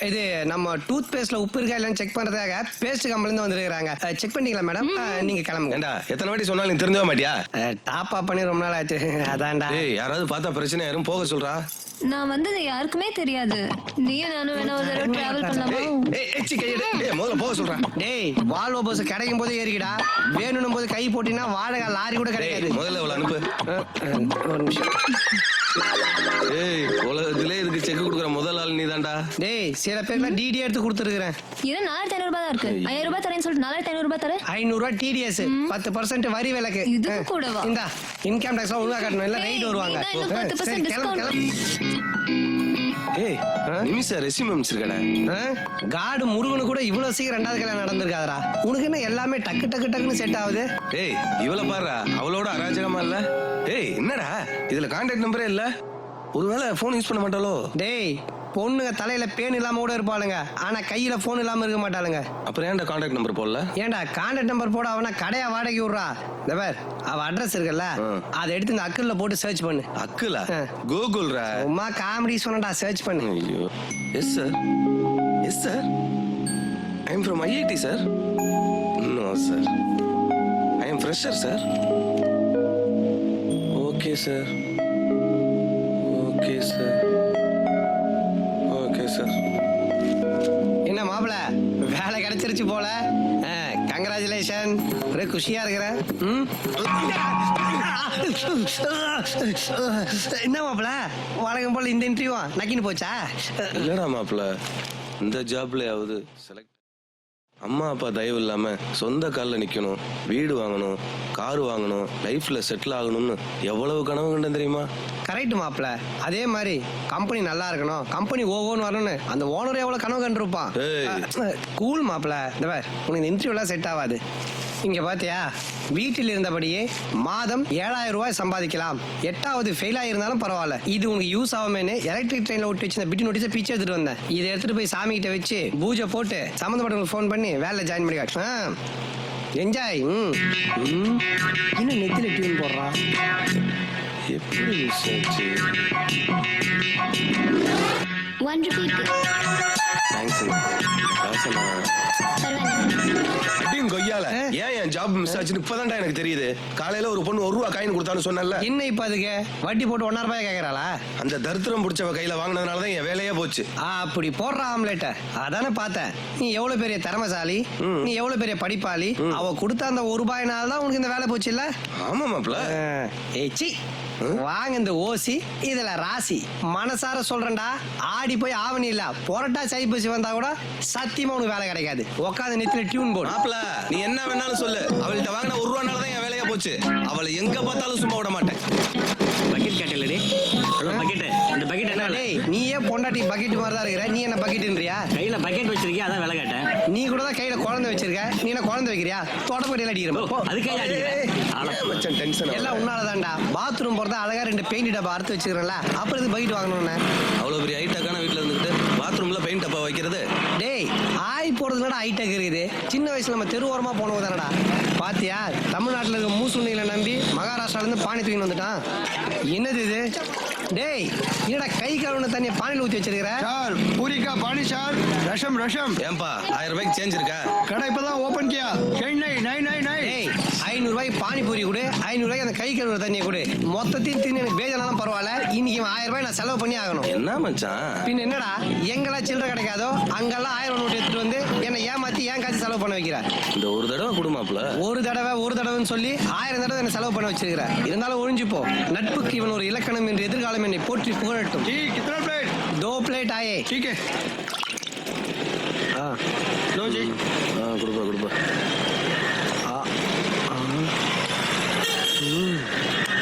இது நம்ம டூத் பேஸ்ட்ல உப்பு இருக்கா இல்லன்னு செக் பண்றதுக்காக பேஸ்ட் கம்பெனில இருந்து வந்திருக்காங்க. செக் பண்ணீங்களா மேடம்? நீங்க கிளம்புங்க. எத்தனை வாட்டி சொன்னாலும் நீ தெரிஞ்சவே மாட்டியா? டாப் அப் பண்ணி ரொம்ப நாள் ஆச்சு. அதான்டா. யாராவது பார்த்தா பிரச்சனை யாரும் போக சொல்றா. நான் வந்தது யாருக்குமே தெரியாது. நீயும் நானும் வேணா ஒரு தடவை டிராவல் பண்ணலாமா? முதல்ல போக சொல்றேன். டேய், வால்வோ பஸ் கிடைக்கும் போது ஏறிக்கடா. வேணும்னும் போது கை போட்டினா வாடகை லாரி கூட கிடைக்காது. முதல்ல அனுப்பு. ஒரு நிமிஷம். ஏய் உலகத்திலே இதுக்கு செக் கொடுக்குற முதல் ஆள் நீதான்டா. டேய் சில பேர்லாம் டிடி எடுத்து கொடுத்துருக்கிறேன். இது 4500 ரூபாய் தான் இருக்கு. 5000 ரூபாய் தரேன்னு சொல்லிட்டு 4500 ரூபாய் தரேன். 500 ரூபாய் டிடிஎஸ், 10% வரி விலக்கு. இதுக்கு கூடவா? இந்தா இன்கம் டாக்ஸ் ஒழுங்கா கட்டணும், இல்ல ரைட் வருவாங்க. இதான் இன்னும் 10% discount. ஏய் நிமிஷா ரெஸ்யூம் அமைச்சிருக்கடா. காடு முருகனு கூட இவ்வளவு சீக்கிரம் ரெண்டாவது கல்யாணம் நடந்திருக்காதரா. உனக்கு என்ன எல்லாமே டக்கு டக்கு டக்குன்னு செட் ஆகுது? ஏய் இவள பாருடா, அவளோட அராஜகமா இல்ல? ஏய் என்னடா இதுல கான்டாக்ட் நம்பரே இல்ல? ஒருவேளை போன் யூஸ் பண்ண மாட்டாளோ? டேய் பொண்ணுங்க தலையில பேன் இல்லாம கூட இருப்பாளுங்க, ஆனா கையில போன் இல்லாம இருக்க மாட்டாளுங்க. அப்புறம் ஏன்டா கான்டாக்ட் நம்பர் போடல? ஏன்டா கான்டாக்ட் நம்பர் போட அவனா கடையா வாடகை விடுறா. இந்த பார் அவ அட்ரஸ் இருக்குல்ல, அதை எடுத்து இந்த அக்கல்ல போட்டு சர்ச் பண்ணு. அக்குலா? கூகுள்ரா. உமா காமெடி சொன்னடா, சர்ச் பண்ணு. ஐயோ yes sir, yes sir, I am from IIT sir. No sir, I am fresher sir. Okay sir, okay sir, okay sir. என்ன மாப்பிள வேலை கிடைச்சிருச்சு போல, கங்க்ராச்சுலேஷன். ஒரே குஷியா இருக்கிற. என்ன மாப்பிள வழக்கம் போல இந்த இன்டர்வியூ நக்கின்னு போச்சா? இல்லடா மாப்பிள, இந்த ஜாப்லயாவது செலக்ட். அம்மா அப்பா தயவு இல்லாம சொந்த காலில் நிக்கணும், வீடு வாங்கணும், கார் வாங்கணும், லைஃப்ல செட்டில் ஆகணும்னு எவ்வளவு கனவு கண்டேன் தெரியுமா? கரெக்ட் மாப்பிள. அதே மாதிரி கம்பெனி நல்லா இருக்கணும், கம்பெனி ஓவோன்னு வரணும்னு அந்த ஓனர் எவ்வளவு கனவு கண்டிருப்பான். கூல் மாப்பிள. இந்த பார் உனக்கு இந்த இன்டர்வியூ எல்லாம் செட் ஆகாது. இங்க பாத்தியா, வீட்டில் இருந்தபடியே மாதம் 7000 ரூபாய் சம்பாதிக்கலாம், 8வது ஃபெயில் ஆயிருந்தாலும் பரவாயில்ல, இது உனக்கு யூஸ் ஆகுமேனு எலக்ட்ரிக் ட்ரெயின்ல ஒட்டி வச்சு பிடி நோட்டீஸை பிச்சை எடுத்துட்டு வந்தேன். இதை எடுத்துட்டு போய் சாமி கிட்ட வச்சு பூஜை போட்டு சம்மந்தப்பட்டவங்களுக்கு ஃபோன் பண்ணி வேலை ஜாயின் பண்ணி காட்டு. என்ஜாய். இன்னும் நெத்தில டியூன் போடுறான். எப்படி யூஸ் ஆச்சு? 1 ரூபாய். தேங்க்ஸ். காசனா அடியும் கொய்யால. ஏன் என் ஜாப் மிஸ் ஆச்சுன்னு இப்பதான்டா எனக்கு தெரியுது. காலையில ஒரு பொண்ணு 1 ரூபா காயின் கொடுத்தான்னு சொன்னல. என்ன இப்ப அதுக்கு வட்டி போட்டு 1.5 ரூபாய் கேக்குறாளா? அந்த தரித்திரம் பிடிச்சவ கையில வாங்கினதுனாலதான் என் வேலையே போச்சு. அப்படி போடுற ஆம்லேட்ட அதானே பார்த்தேன். நீ எவ்வளவு பெரிய திறமைசாலி, நீ எவ்வளவு பெரிய படிப்பாளி. அவ கொடுத்த அந்த 1 ரூபாயினால தான் உனக்கு இந்த வேலை போச்சு இல்ல? ஆமா மாப்ள. ஏச்சி வாங்க இந்த ஓசி, இதுல ராசி. மனசார சொல்றேன்டா, ஆடி போய் ஆவணி இல்ல பொரட்டா சைப்பசி வந்தா கூட சத்தியமா உனக்கு வேலை கிடைக்காது. உட்காந்து நெத்தில டியூன் போடு. மாப்ள நீ என்ன வேணாலும் சொல்லு, அவள்கிட்ட வாங்கின 1 ரூபானாலதான் என் வேலையா போச்சு. அவளை எங்க பார்த்தாலும் சும்மா விட மாட்டேன். பக்கெட் கேட்டலடி. ஹலோ பக்கெட், அந்த பக்கெட் என்ன? டேய் நீயே பொண்டாட்டி பக்கெட் மாதிரி தான் இருக்கிற, நீ என்ன பக்கெட்ன்றியா? கையில பக்கெட் வச்சிருக்கியா, அதான் வேலை கேட்டேன். நீ கூட தான் கையில குழந்தை வச்சிருக்க, நீ என்ன குழந்தை வைக்கிறியா? தொடப்படியில அடிக்கிறப்போ அதுக்கே மச்சான் டென்ஷன். எல்லாம் உன்னாலதான்டா. பாத்ரூம் போறதா அழகா 2 பெயிண்ட் டப்பா அறுத்து வச்சிருக்கல, அப்புறம் இது பக்கெட் வாங்கணும்னு. அவ்வளவு பெரிய ஹைட்டாக்கான வீட்டுல இருந்துகிட்டு பாத்ரூம்ல பெயிண்ட் டப்பா வைக்கிறது? டேய் ஆய் போறதுலடா ஹைடெக் இருக்குது. சின்ன வயசுல நம்ம தெருவோரமா போனது தானடா. பாத்தியா தமிழ்நாட்டுல இருக்க மூசுண்ணிகளை நம்பி மகாராஷ்டிரால இருந்து பானி தூக்கி வந்துட்டான். என்னது இது? டேய் என்னடா கை கழுவுன தண்ணியை பானில ஊத்தி வச்சிருக்கிற? சார் பூரிக்கா பானி சார். ரஷம் ரஷம். ஏன்பா 1000 ரூபாய்க்கு சேஞ்ச் இருக்கா? கடை இப்பதான் ஓபன் கியா. சென்னை 999. டேய் 500 ரூபாய்க்கு பானிபூரி கொடு, 500 ரூபாய்க்கு அந்த கை கழுவுற தண்ணியை கொடு. மொத்தத்தையும் தின்னு எனக்கு பேஜனாலும் பரவாயில்ல, இன்னைக்கு 1000 ரூபாய் நான் செலவு பண்ணி ஆகணும். என்ன மச்சான் பின் என்னடா எங்கெல்லாம் சில்லறை கிடைக்காதோ அங்கெல்லாம் 1000 நோட்டு எடுத்துட்டு வந்து என்னை ஏமாத்தி ஏன் காசு செலவு பண்ண வைக்கிற? இந்த ஒரு தடவை குடுமாப்ல. ஒரு தடவைன்னு சொல்லி 1000 தடவை என்ன செலவு பண்ண வச்சிருக்கிற. இருந்தாலும் ஒழிஞ்சுப்போ. நட்புக்கு இவன் ஒரு இலக்கணம் என்று எதிர்காலம் என்னை போற்றி புகழட்டும். कितना प्लेट? 2 प्लेट आए. ठीक है. हाँ लो जी. கொடுப்பா கொடுப்பா.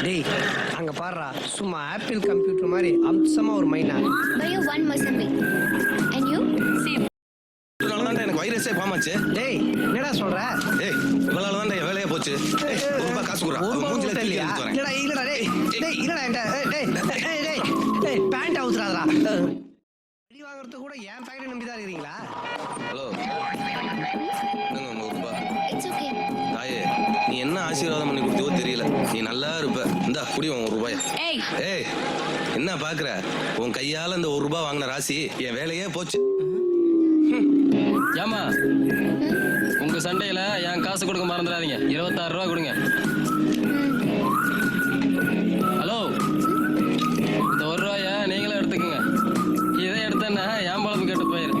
டேய் அங்க பாருடா, சும்மா ஆப்பிள் கம்ப்யூட்டர் மாதிரி அம்சமா ஒரு மைனா. Buy 1 Mozambique. And you? Same. இதனாலதான் எனக்கு வைரஸே பாமாச்சு. டேய் என்னடா சொல்ற? ஏய் இவளாலதான் என் வேலையே போச்சு. ஏய் 1 ரூபாய் காசு குடுறா. ஒரு மூஞ்சில ரூபாய் இல்லையா? தூக்கி வரேன். இல்லடா டேய் டேய் இல்லடா என்கிட்ட. டேய் பேண்ட் அவுத்துறாதடா. அடி வாங்குறது கூட என் பாக்கெட் நம்பி தான் இருக்கீங்களா? ஹலோ என்னங்க 100 ரூபாய்? It's okay. தாயே நீ என்ன ஆசீர்வாதம் பண்ணி கொடுத்தியோ தெரியல, நீ நல்லா இருப்ப. இந்தா குடி 1 ரூபாய். Hey. ஏய் என்ன பாக்குற? உன் கையால இந்த 1 ரூபாய் வாங்கின ராசி என் வேலையே போச்சு. ஏமா உங்க சண்டையில என் காசு கொடுக்க மறந்துடாதீங்க. 26 ரூபா கொடுங்க. ஹலோ இந்த 1 ரூபாய நீங்களே எடுத்துக்கோங்க. இதை எடுத்தேன்னா என் பழப்பு கேட்டு போயிரு.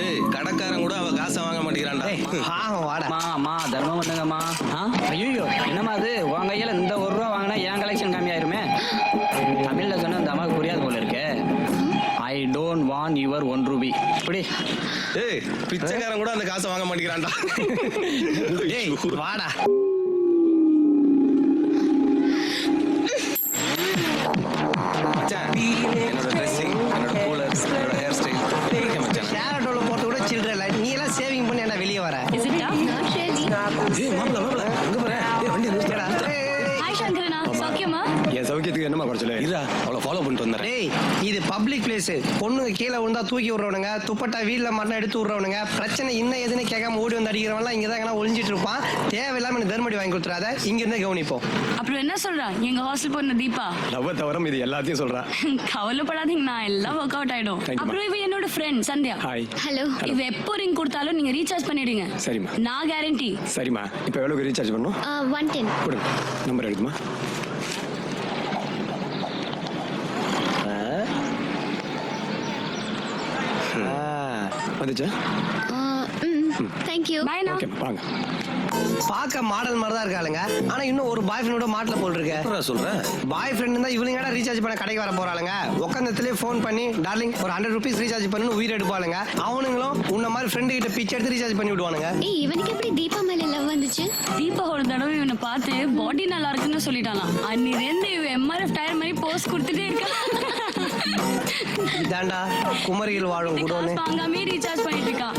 ஏய் கடைக்காரன் கூட அவ காசை வாங்க மாட்டேங்கிறான்டா. அம்மா தர்மம் பண்ணுங்கம்மா. ஐயோ என்னம்மா அது உன் கையில இந்த 1 ரூபா வாங்கினா என் கலெக்ஷன் கம்மியாயிரும். Your 1 rupee. இப்படி ஏய் பிச்சைக்காரன் கூட அந்த காசை வாங்க மாட்டேங்கிறான்டா. டேய் வாடா. என்னோட ட்ரெஸ்ஸிங், என்னோட கூலர், என்னோட ஹேர் ஸ்டைல் ஷேரட்டோல போட்டு கூட சில்ட்ரன் நீ எல்லாம் சேவிங் பண்ணி என்ன வெளியே வர? Is it tough? ஏய் மாப்ள அங்க பாரு. ஏய் வண்டி நிறுத்துடா. Hi சங்கரனா, சௌக்கியமா? என் சௌக்கியத்துக்கு என்னமா குறைச்சல? இருடா அவளை ஃபாலோ பண்ணிட்டு வந்தறேன். டேய் இது பப்ளிக் பிளேஸ். பொண்ணுங்க கீழே விழுந்தா தூக்கி விடுறவனுங்க, துப்பட்டா வீல்ல மாட்டினா எடுத்து விடுறவனுங்க, பிரச்சனை இன்னும் எதுன்னு கேட்காம ஓடி வந்து அடிக்கிறவன்லாம் இங்க தான் எங்கனா ஒளிஞ்சிட்டு இருப்பான். தேவையில்லாம எனக்கு தர்மடி வாங்கி கொடுத்துறாத. இங்க இருந்தே கவனிப்போம். அப்புறம் என்ன சொல்றா எங்க ஹாஸ்டல் பொண்ணு தீபா? லவ் தவிர இது எல்லாத்தையும் சொல்றா. கவலைப்படாதீங்க, நான் எல்லாம் ஒர்க் அவுட் ஆயிடும். அப்புறம் இவ என்னோட ஃப்ரெண்ட் சந்தியா. ஹாய். ஹலோ. இவ எப்போ ரிங் கொடுத்தாலும் நீங்க ரீசார்ஜ் பண்ணிடுங்க. சரிம்மா. நான் கேரண்டி. சரிம்மா. இப்போ எவ்வளவு ரீசார்ஜ் பண்ணனும்? 110. கொடுங்க. நம்பர் எடுத்துமா. வந்துச்சா? Thank you. Bye now. Okay வாங்க. பாக்க மாடல் மாதிரி தான் இருக்காளுங்க. ஆனா இன்னும் ஒரு பாய் ஃப்ரெண்டோட மாட்டல போல் இருக்கு. என்ன சொல்ற? பாய் ஃப்ரெண்ட் இருந்தா இவளுங்கடா ரீசார்ஜ் பண்ண கடைக்கு வர போறாளுங்க. உட்காந்தத்திலே ஃபோன் பண்ணி டார்லிங் ஒரு 100 rupees ரீசார்ஜ் பண்ணனும் உயிர் எடுப்பாளுங்க. அவனுங்களும் உன்ன மாதிரி ஃப்ரெண்ட் கிட்ட பிச்சை எடுத்து ரீசார்ஜ் பண்ணி விடுவானுங்க. ஏய் இவனுக்கு எப்படி தீபா மேல லவ் வந்துச்சு? தீபா ஒரு தடவை இவனை பார்த்து பாடி நல்லா இருக்குன்னு சொல்லிட்டாலாம். அன்னிலேருந்து இவ MRF டயர் மாதிரி போஸ் கொடுத்துட்டே இருக்கா. இதாண்டா குமரியில் வாழும் குடோனு. வாங்காமே ரீசார்ஜ் பண்ணிட்டு இருக்கா.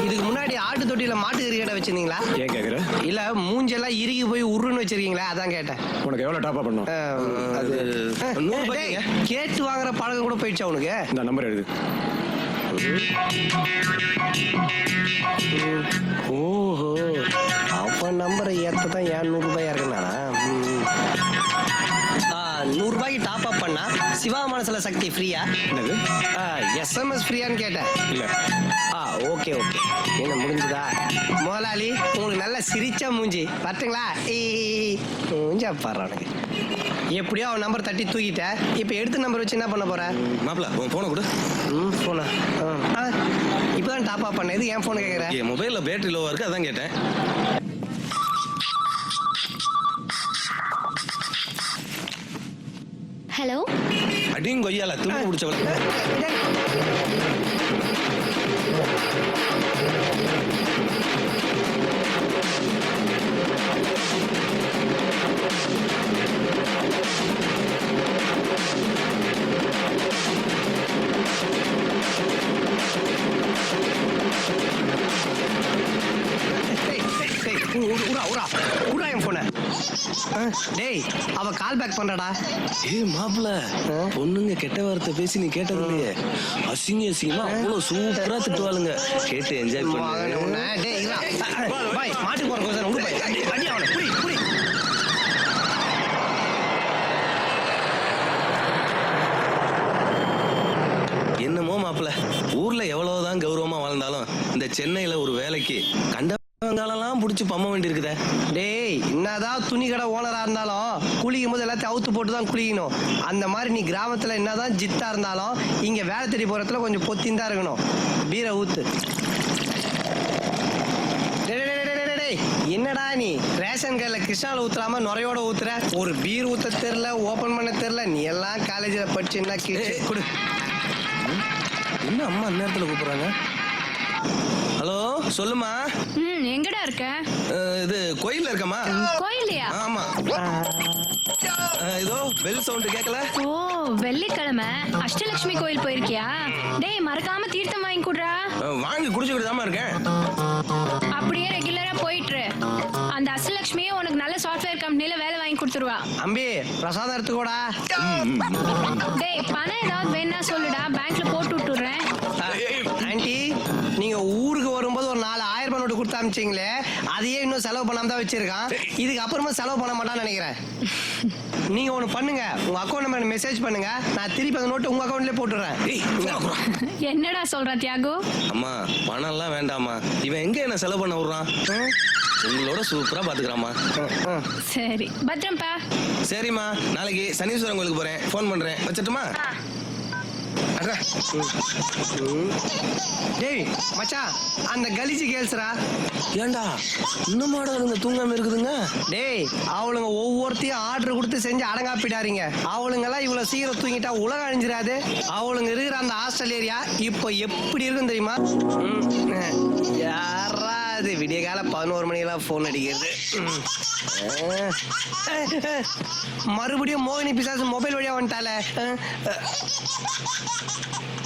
இதுக்கு முன்னாடி ஆட்டு தொட்டியில மாட்டு கறி கடை வச்சிருந்தீங்களா? ஏன் கேக்குற? இல்ல மூஞ்செல்லாம் இறுகி போய் உருன்னு வச்சிருக்கீங்களா? அதான் கேட்டேன். உனக்கு எவ்வளவு டாப் அப் பண்ணனும்? அது 100 ரூபாய்க்கு. கேட்டு வாங்குற பழக்கம் கூட போயிடுச்சா உனக்கு? இந்த நம்பர் எழுது. ஓஹோ அப்ப நம்பரை ஏற்றதான் 100 ரூபாயா இருக்குண்ணா. 100 ரூபாய்க்கு டாப் அப் பண்ணா சிவா மனசுல சக்தி ஃப்ரீயா? என்னது? SMS ஃப்ரீயான்னு கேட்டேன். இல்ல. Okay okay. என்ன முடிஞ்சுதா? முதலாளி உங்களுக்கு நல்ல சிரிச்சா மூஞ்சி பட்டுங்களா? மூஞ்சா பாரு உனக்கு. எப்படியோ அவன் நம்பர் தட்டி தூக்கிட்ட. இப்ப எடுத்த நம்பர் வச்சு என்ன பண்ண போற? மாப்ள உன் போனை கொடு. போனா இப்பதான் டாப் அப் பண்ண. இது என் போன் கேக்குற? என் மொபைல்ல பேட்டரி லோவா இருக்கு அதான் கேட்டேன். ஹலோ. அடியும் கொய்யால தும்பு பிடிச்சவள. டேய் அவ கால் பேக் பண்றடா. ஏய் மாப்ள பொண்ணுங்க கெட்ட வார்த்தை பேசி நீ கேட்டது இல்லையே. அசிங்கமா அவ்வளவு சூப்பரா திட்டுவாளுங்க. கேட்டு என்ஜாய் பண்ணு. டேய் பாய் மாட்டுக்கு போற கோசம் உடு பாய். அடி அவன புடி புடி. என்னமோ மாப்ள ஊர்ல எவ்வளவுதான் கௌரவமா வாழ்ந்தாலும் இந்த சென்னையில ஒரு வேலைக்கு கண்டவங்காலெல்லாம் புடிச்சு பம்ம வேண்டி இருக்குதே. டேய் என்னதான் துணி கடை ஓனரா இருந்தாலும் குளிக்கும் போது எல்லாத்தையும் அவுத்து போட்டு தான் குளிக்கணும். அந்த மாதிரி நீ கிராமத்துல என்னதான் ஜித்தா இருந்தாலும் இங்க வேலை தேடி போறதுல கொஞ்சம் பொத்தின் தான் இருக்கணும். பீரை ஊத்து. என்னடா நீ ரேஷன் கடையில கிருஷ்ணால ஊத்துறாம நுரையோட ஊத்துற? ஒரு பீர் ஊத்த தெரியல, ஓபன் பண்ண தெரியல. நீ எல்லாம் காலேஜ்ல படிச்சு என்ன கொடு. என்ன அம்மா அந்நேரத்துல கூப்பிடுறாங்க? ஹலோ சொல்லுமா. எங்கடா இருக்க? இது கோயில்ல இருக்கமா? கோயிலையா? ஆமா. ஏதோ பெல் சவுண்ட் கேட்கல. ஓ வெள்ளிக்கிழமை அஷ்டலட்சுமி கோயில் போயிருக்கியா? டேய் மறக்காம தீர்த்தம் வாங்கி குடுறா. வாங்கி குடிச்சுக்கிட்டு தாமா இருக்கேன். அப்படியே ரெகுலரா போயிட்டு அந்த அஷ்டலட்சுமியே உனக்கு நல்ல சாஃப்ட்வேர் கம்பெனில வேலை வாங்கி கொடுத்துருவா. அம்பி பிரசாதம் எடுத்துக்கோடா. டேய் பணம் ஏதாவது வேணா சொல்லுடா, பேங்க்ல போட்டு விட்டுறேன். ஆண்டி நீங்க ஊருக்கு வரும்போது ஒரு 4 1000 ரூபாய் நோட்டு கொடுத்து அனுப்பிச்சிங்களே, அதையே இன்னும் செலவு பண்ணாம தான் வச்சிருக்கான். இதுக்கு அப்புறமா செலவு பண்ண மாட்டான்னு நினைக்கிறேன். நீங்க ஒண்ணு பண்ணுங்க, உங்க அக்கௌண்ட் நம்பர் மெசேஜ் பண்ணுங்க, நான் திருப்பி அந்த நோட்டு உங்க அக்கௌண்ட்லயே போட்டுறேன். என்னடா சொல்ற தியாகு? அம்மா பணம் எல்லாம் வேண்டாமா, இவன் எங்க என்ன செலவு பண்ண விடுறான்? உங்களோட சூப்பரா பாத்துக்கிறாமா. சரி பத்திரம்ப்பா. சரிம்மா, நாளைக்கு சனீஸ்வரன் கோயிலுக்கு போறேன், போன் பண்றேன், வச்சிட்டுமா? டேய் மச்சான், அந்த கலிஜி கேர்ள்ஸ்ரா. ஏண்டா இன்னும் மாடலுங்க தூங்காம இருக்குதுங்க? டேய் அவளுங்க ஒவ்வொருத்தையும் ஆர்டர் கொடுத்து செஞ்சு அடங்காப்பிடாதீங்க. அவளுங்க எல்லாம் இவ்வளவு சீக்கிரம் தூங்கிட்டா உலகம் அழிஞ்சிடாது. அவளுங்க இருக்கிற அந்த ஹாஸ்டல் ஏரியா இப்போ எப்படி இருக்கும் தெரியுமா? யாரா அது விடிய கால 11 மணிக்கெல்லாம் போன் அடிக்கிறது? மறுபடியும் மோகினி பிசாசு மொபைல் வழியா வந்துட்டால.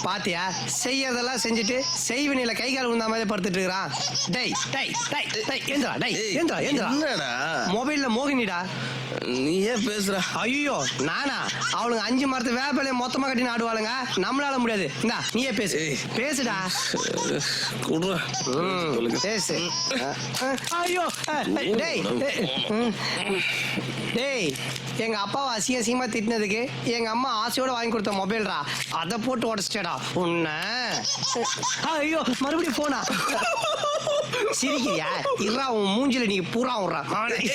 பாத்தியா, செய்யறதெல்லாம் செஞ்சுட்டு செய்வினையில கை கால் விழுந்த மாதிரி படுத்துட்டு இருக்கிறான். டேய் டேய் டேய் டேய் ஏந்திரா, டேய் ஏந்திரா ஏந்திரா. என்னடா மொபைல்ல மோகினிடா. நீ ஏன் பேசுற? ஐயோ நானா? அவளுங்க 5 மரத்து வேப்பிலையை மொத்தமா கட்டி ஆடுவாளுங்க, நம்மளால முடியாது. இந்தா நீயே பேசு. பேசுடா. குடுறா. பேசு. ஐயோ டேய் டேய், எங்க அப்பாவை அசிங்கமா திட்டினதுக்கு எங்க அம்மா ஆசையோட வாங்கி கொடுத்த மொபைல்ரா, அதை போட்டு உடச்சிட்டேடா உன்ன. ஐயோ மறுபடியும் போனா. சிரிக்கிறியா? இருறா, உன் மூஞ்சில நீ பூரா விடுறா.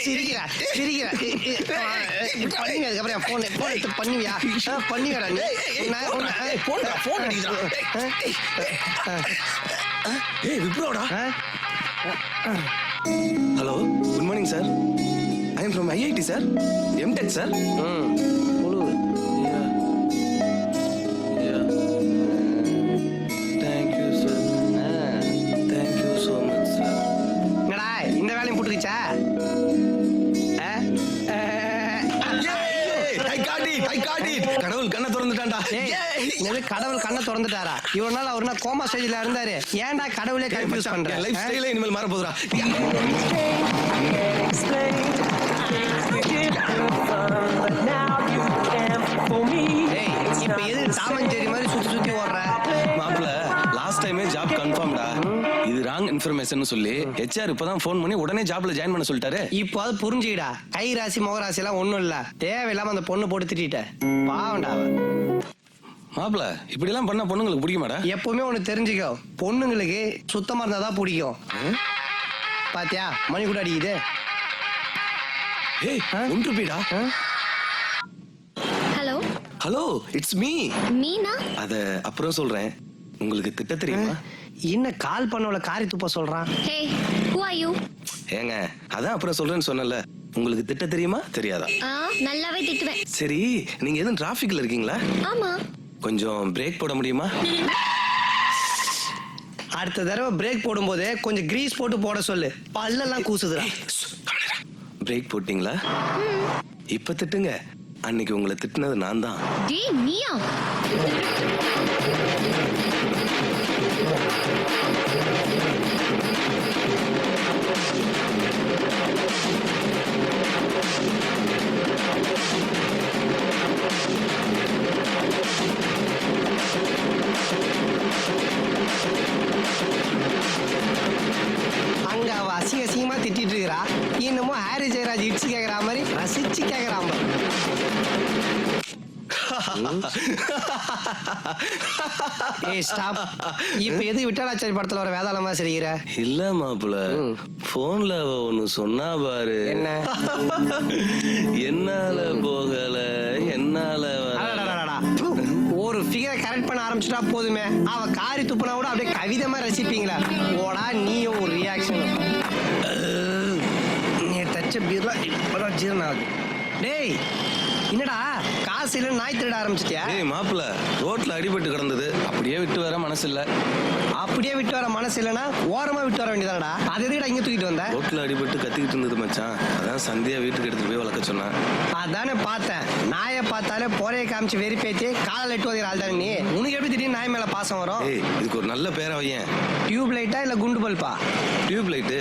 சிரிக்கிறா சிரிக்கிறா. பண்ணுங்க, அதுக்கப்புறம் போன் எடுத்து பண்ணுவியா? பண்ணுவியாடா நீ? விப்ரோடா. Hello, good morning sir. I am from IIT sir. MTech sir. Thank you sir. Thank you so much sir. என்னடா இந்த வேலையும் போட்டுருச்சா? கடவுள் கண்ணை திறந்துட்டான்டா. கடவுள் கண்ணை திறந்துட்டாரா? இவ்வளவு நாள் அவர்னா கோமா ஸ்டேஜ்ல இருந்தாரு. ஏன்டா கடவுளே கன்ஃபியூஸ் பண்ற? லைஃப் ஸ்டைலே இனிமேல் மாற போதுடா. இப்ப எது டாமஞ்சேரி மாதிரி சுத்தி சுத்தி ஓடுற? மாப்ள, லாஸ்ட் டைமே ஜாப் கன்ஃபார்ம்டா. இது ராங் இன்ஃபர்மேஷன் சொல்லி ஹெச்ஆர் இப்பதான் ஃபோன் பண்ணி உடனே ஜாப்ல ஜாயின் பண்ண சொல்லிட்டாரு. இப்போ அது புரிஞ்சுக்கிடா. கை ராசி முகராசி எல்லாம் ஒண்ணும் இல்ல. தேவையில்லாம அந்த பொண்ணு போட்டு திட்டிட்ட. பாவண்டா. மாப்ள, இப்படி எல்லாம் பண்ணா பொண்ணுங்களுக்கு பிடிக்குமாடா? எப்பவுமே ஒண்ணு தெரிஞ்சுக்கோ, பொண்ணுங்களுக்கு சுத்தமா இருந்தாதான் பிடிக்கும். பாத்தியா மணி கூட அடிக்குது. ஏய், ஒன்று போய்டா. Hello hello, it's me. Meena? அத அப்புறம் சொல்றேன். உங்களுக்கு திட்ட தெரியுமா? என்ன கால் பண்ணவள காரி துப்ப சொல்றான்? ஹே, who are you? ஏங்க, அதான் அப்புறம் சொல்றேன்னு சொன்னல. உங்களுக்கு திட்ட தெரியுமா தெரியாதா? நல்லாவே திட்டுவேன். சரி, நீங்க எதுவும் டிராபிக்ல இருக்கீங்களா? ஆமா. கொஞ்சம் பிரேக் போட முடியுமா? அடுத்த தடவை பிரேக் போடும்போது கொஞ்சம் கிரீஸ் போட்டு போட சொல்லு. பல்லெல்லாம் கூசுதுடா. பிரேக் போட்டீங்களா? இப்ப திட்டுங்க. அன்னைக்கு உங்களை திட்டுனது நான் தான். டேய் நீயா? அங்க அவ அசிங்கமா திட்டிட்டு இருக்கிறா. இன்னமும் ஹாரி ஜெயராஜ் இட்ஸ் கேக்குற மாதிரி ரசிச்சு கேக்குறான். ஏய் ஸ்டாப். இப்ப எது விட்டலாச்சாரி படத்துல வர வேதாளமா சிரிக்கிற? இல்ல மாப்பிள, போன்ல ஒண்ணு சொன்னா பாரு. என்ன? என்னால போகல, என்னால ஒரு ஃபிகரை கரெக்ட் பண்ண ஆரம்பிச்சுட்டா போதுமே. அவ காரி துப்புனா கூட அப்படியே கவிதை மாதிரி ரசிப்பீங்களா? ஓடா நீயும் ஒரு ரியாக்ஷன். நீ தச்ச பீர்ல இப்பதான் ஜீரணம் ஆகுது. டேய் என்னடா காசு இல்ல நாய் திருட ஆரம்பிச்சிட்டியா? ஏய் மாப்பிள, ரோட்ல அடிபட்டு கிடந்தது, அப்படியே விட்டு வர மனசு இல்ல. அப்படியே விட்டு வர மனசு இல்லனா ஓரமா விட்டு வர வேண்டியதானடா. அது எதுக்குடா இங்க தூக்கிட்டு வந்த? ரோட்ல அடிபட்டு கத்திக்கிட்டு இருந்தது மச்சான். அதான் சந்தியா வீட்டுக்கு எடுத்துட்டு போய் வளர்க்க சொன்னான். அதானே பார்த்தேன். நாயை பார்த்தாலே போரையை காமிச்சு வெறி பேத்தி காலில் எட்டு வதைகிற ஆள் தானே நீ. உனக்கு எப்படி திடீர்னு நாய் மேல பாசம் வரும்? ஏய், இதுக்கு ஒரு நல்ல பேரை வையேன். டியூப் லைட்டா இல்ல குண்டு பல்பா? Tube light.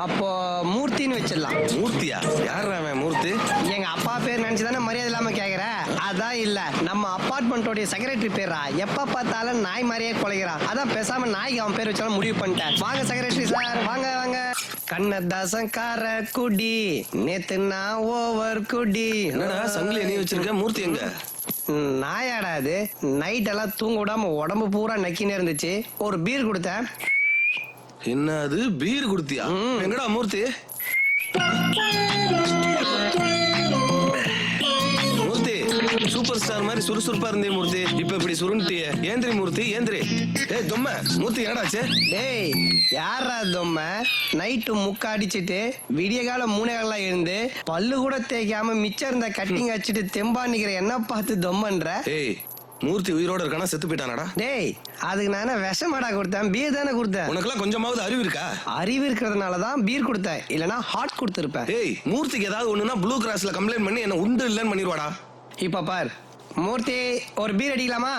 அப்போ மூர்த்தின்னு வச்சிடலாம். மூர்த்தியா? யார் அவன் மூர்த்தி? எங்க அப்பா பேர் நினைச்சுதானே மரியாதை இல்லாம கேக்குற? அதான் இல்ல, நம்ம அபார்ட்மெண்டோட செக்ரட்டரி பேரா. எப்ப பார்த்தாலும் நாய் மாதிரியே கொலைகிறான். அதான் பேசாம நாய்க்கு அவன் பேர் வச்சாலும் முடிவு பண்ணிட்டேன். வாங்க செக்ரட்டரி சார், வாங்க வாங்க. கண்ணதாசன் கார குடி நேத்து நான் ஓவர் குடி. என்னடா சங்கிலி நீ வச்சிருக்க? மூர்த்தி எங்க? நாயாடா அது. நைட் எல்லாம் தூங்க விடாம உடம்பு பூரா நக்கினே இருந்துச்சு. ஒரு பீர் கொடுத்தேன். என்ன அது பீர் குடுத்தியா? எங்கடா மூர்த்தி? மூர்த்தி சூப்பர் ஸ்டார் மாதிரி மாதிரி சுறுசுறுப்பா இருந்தே மூர்த்தி, இப்ப இப்படி சுருண்டிய. ஏந்திரி மூர்த்தி, ஏந்திரி. ஏய் தொம்ம, மூர்த்தி என்னடாச்சு? டேய் யாரா தொம்ம? நைட்டு முக்க அடிச்சிட்டு விடிய காலம் 3 காலம் இருந்து பல்லு கூட தேய்க்காம மிச்சம் இருந்த கட்டிங் அடிச்சிட்டு தெம்பா நிக்கிற என்ன பார்த்து தொம்மன்ற? ஏய் மூர்த்தி உயிரோட இருக்கானா செத்து போயிட்டானடா? டேய் அதுக்கு நானே விஷமாடா கொடுத்தேன், பீர் தானே கொடுத்தேன். உனக்கெல்லாம் கொஞ்சமாவது அறிவு இருக்கா? அறிவு இருக்கிறதுனாலதான் பீர் கொடுத்தேன், இல்லனா ஹாட் கொடுத்திருப்பேன். ஏய் மூர்த்திக்கு ஏதாவது ஒண்ணுனா ப்ளூ கிராஸ்ல கம்ப்ளைண்ட் பண்ணி என்ன உண்டு இல்லன்னு பண்ணிடுவாடா. இப்ப பார் மூர்த்தி, ஒரு பீர் அடிக்கலாமா?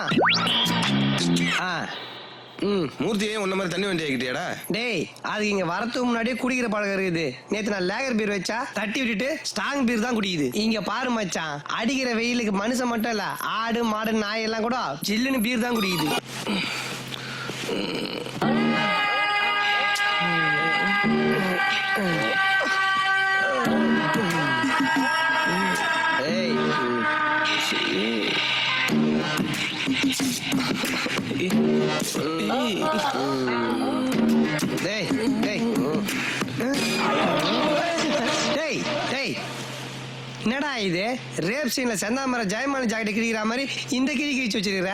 மூர்த்தியே உன்ன மாதிரி தண்ணி வண்டி ஆகிட்டியாடா? டேய் அதுக்கு இங்க வரத்துக்கு முன்னாடியே குடிக்கிற பழக்கம் இருக்குது. நேத்து நான் லேகர் பீர் வச்சா தட்டி விட்டுட்டு ஸ்ட்ராங் பீர் தான் குடிக்குது. இங்க பாரு மச்சான், அடிக்கிற வெயிலுக்கு மனுஷன் மட்டும் இல்ல, ஆடு மாடு நாய் எல்லாம் கூட ஜில்லுன்னு பீர் தான் குடிக்குது. டேய் டேய் டேய் டேய் என்னடா இது? ரேப் சீன்ல செந்தாமர ஜெயமான் ஜாக்கெட் கிழிக்கிற மாதிரி இந்த கிழி கிழிச்சு வச்சிருக்கிற?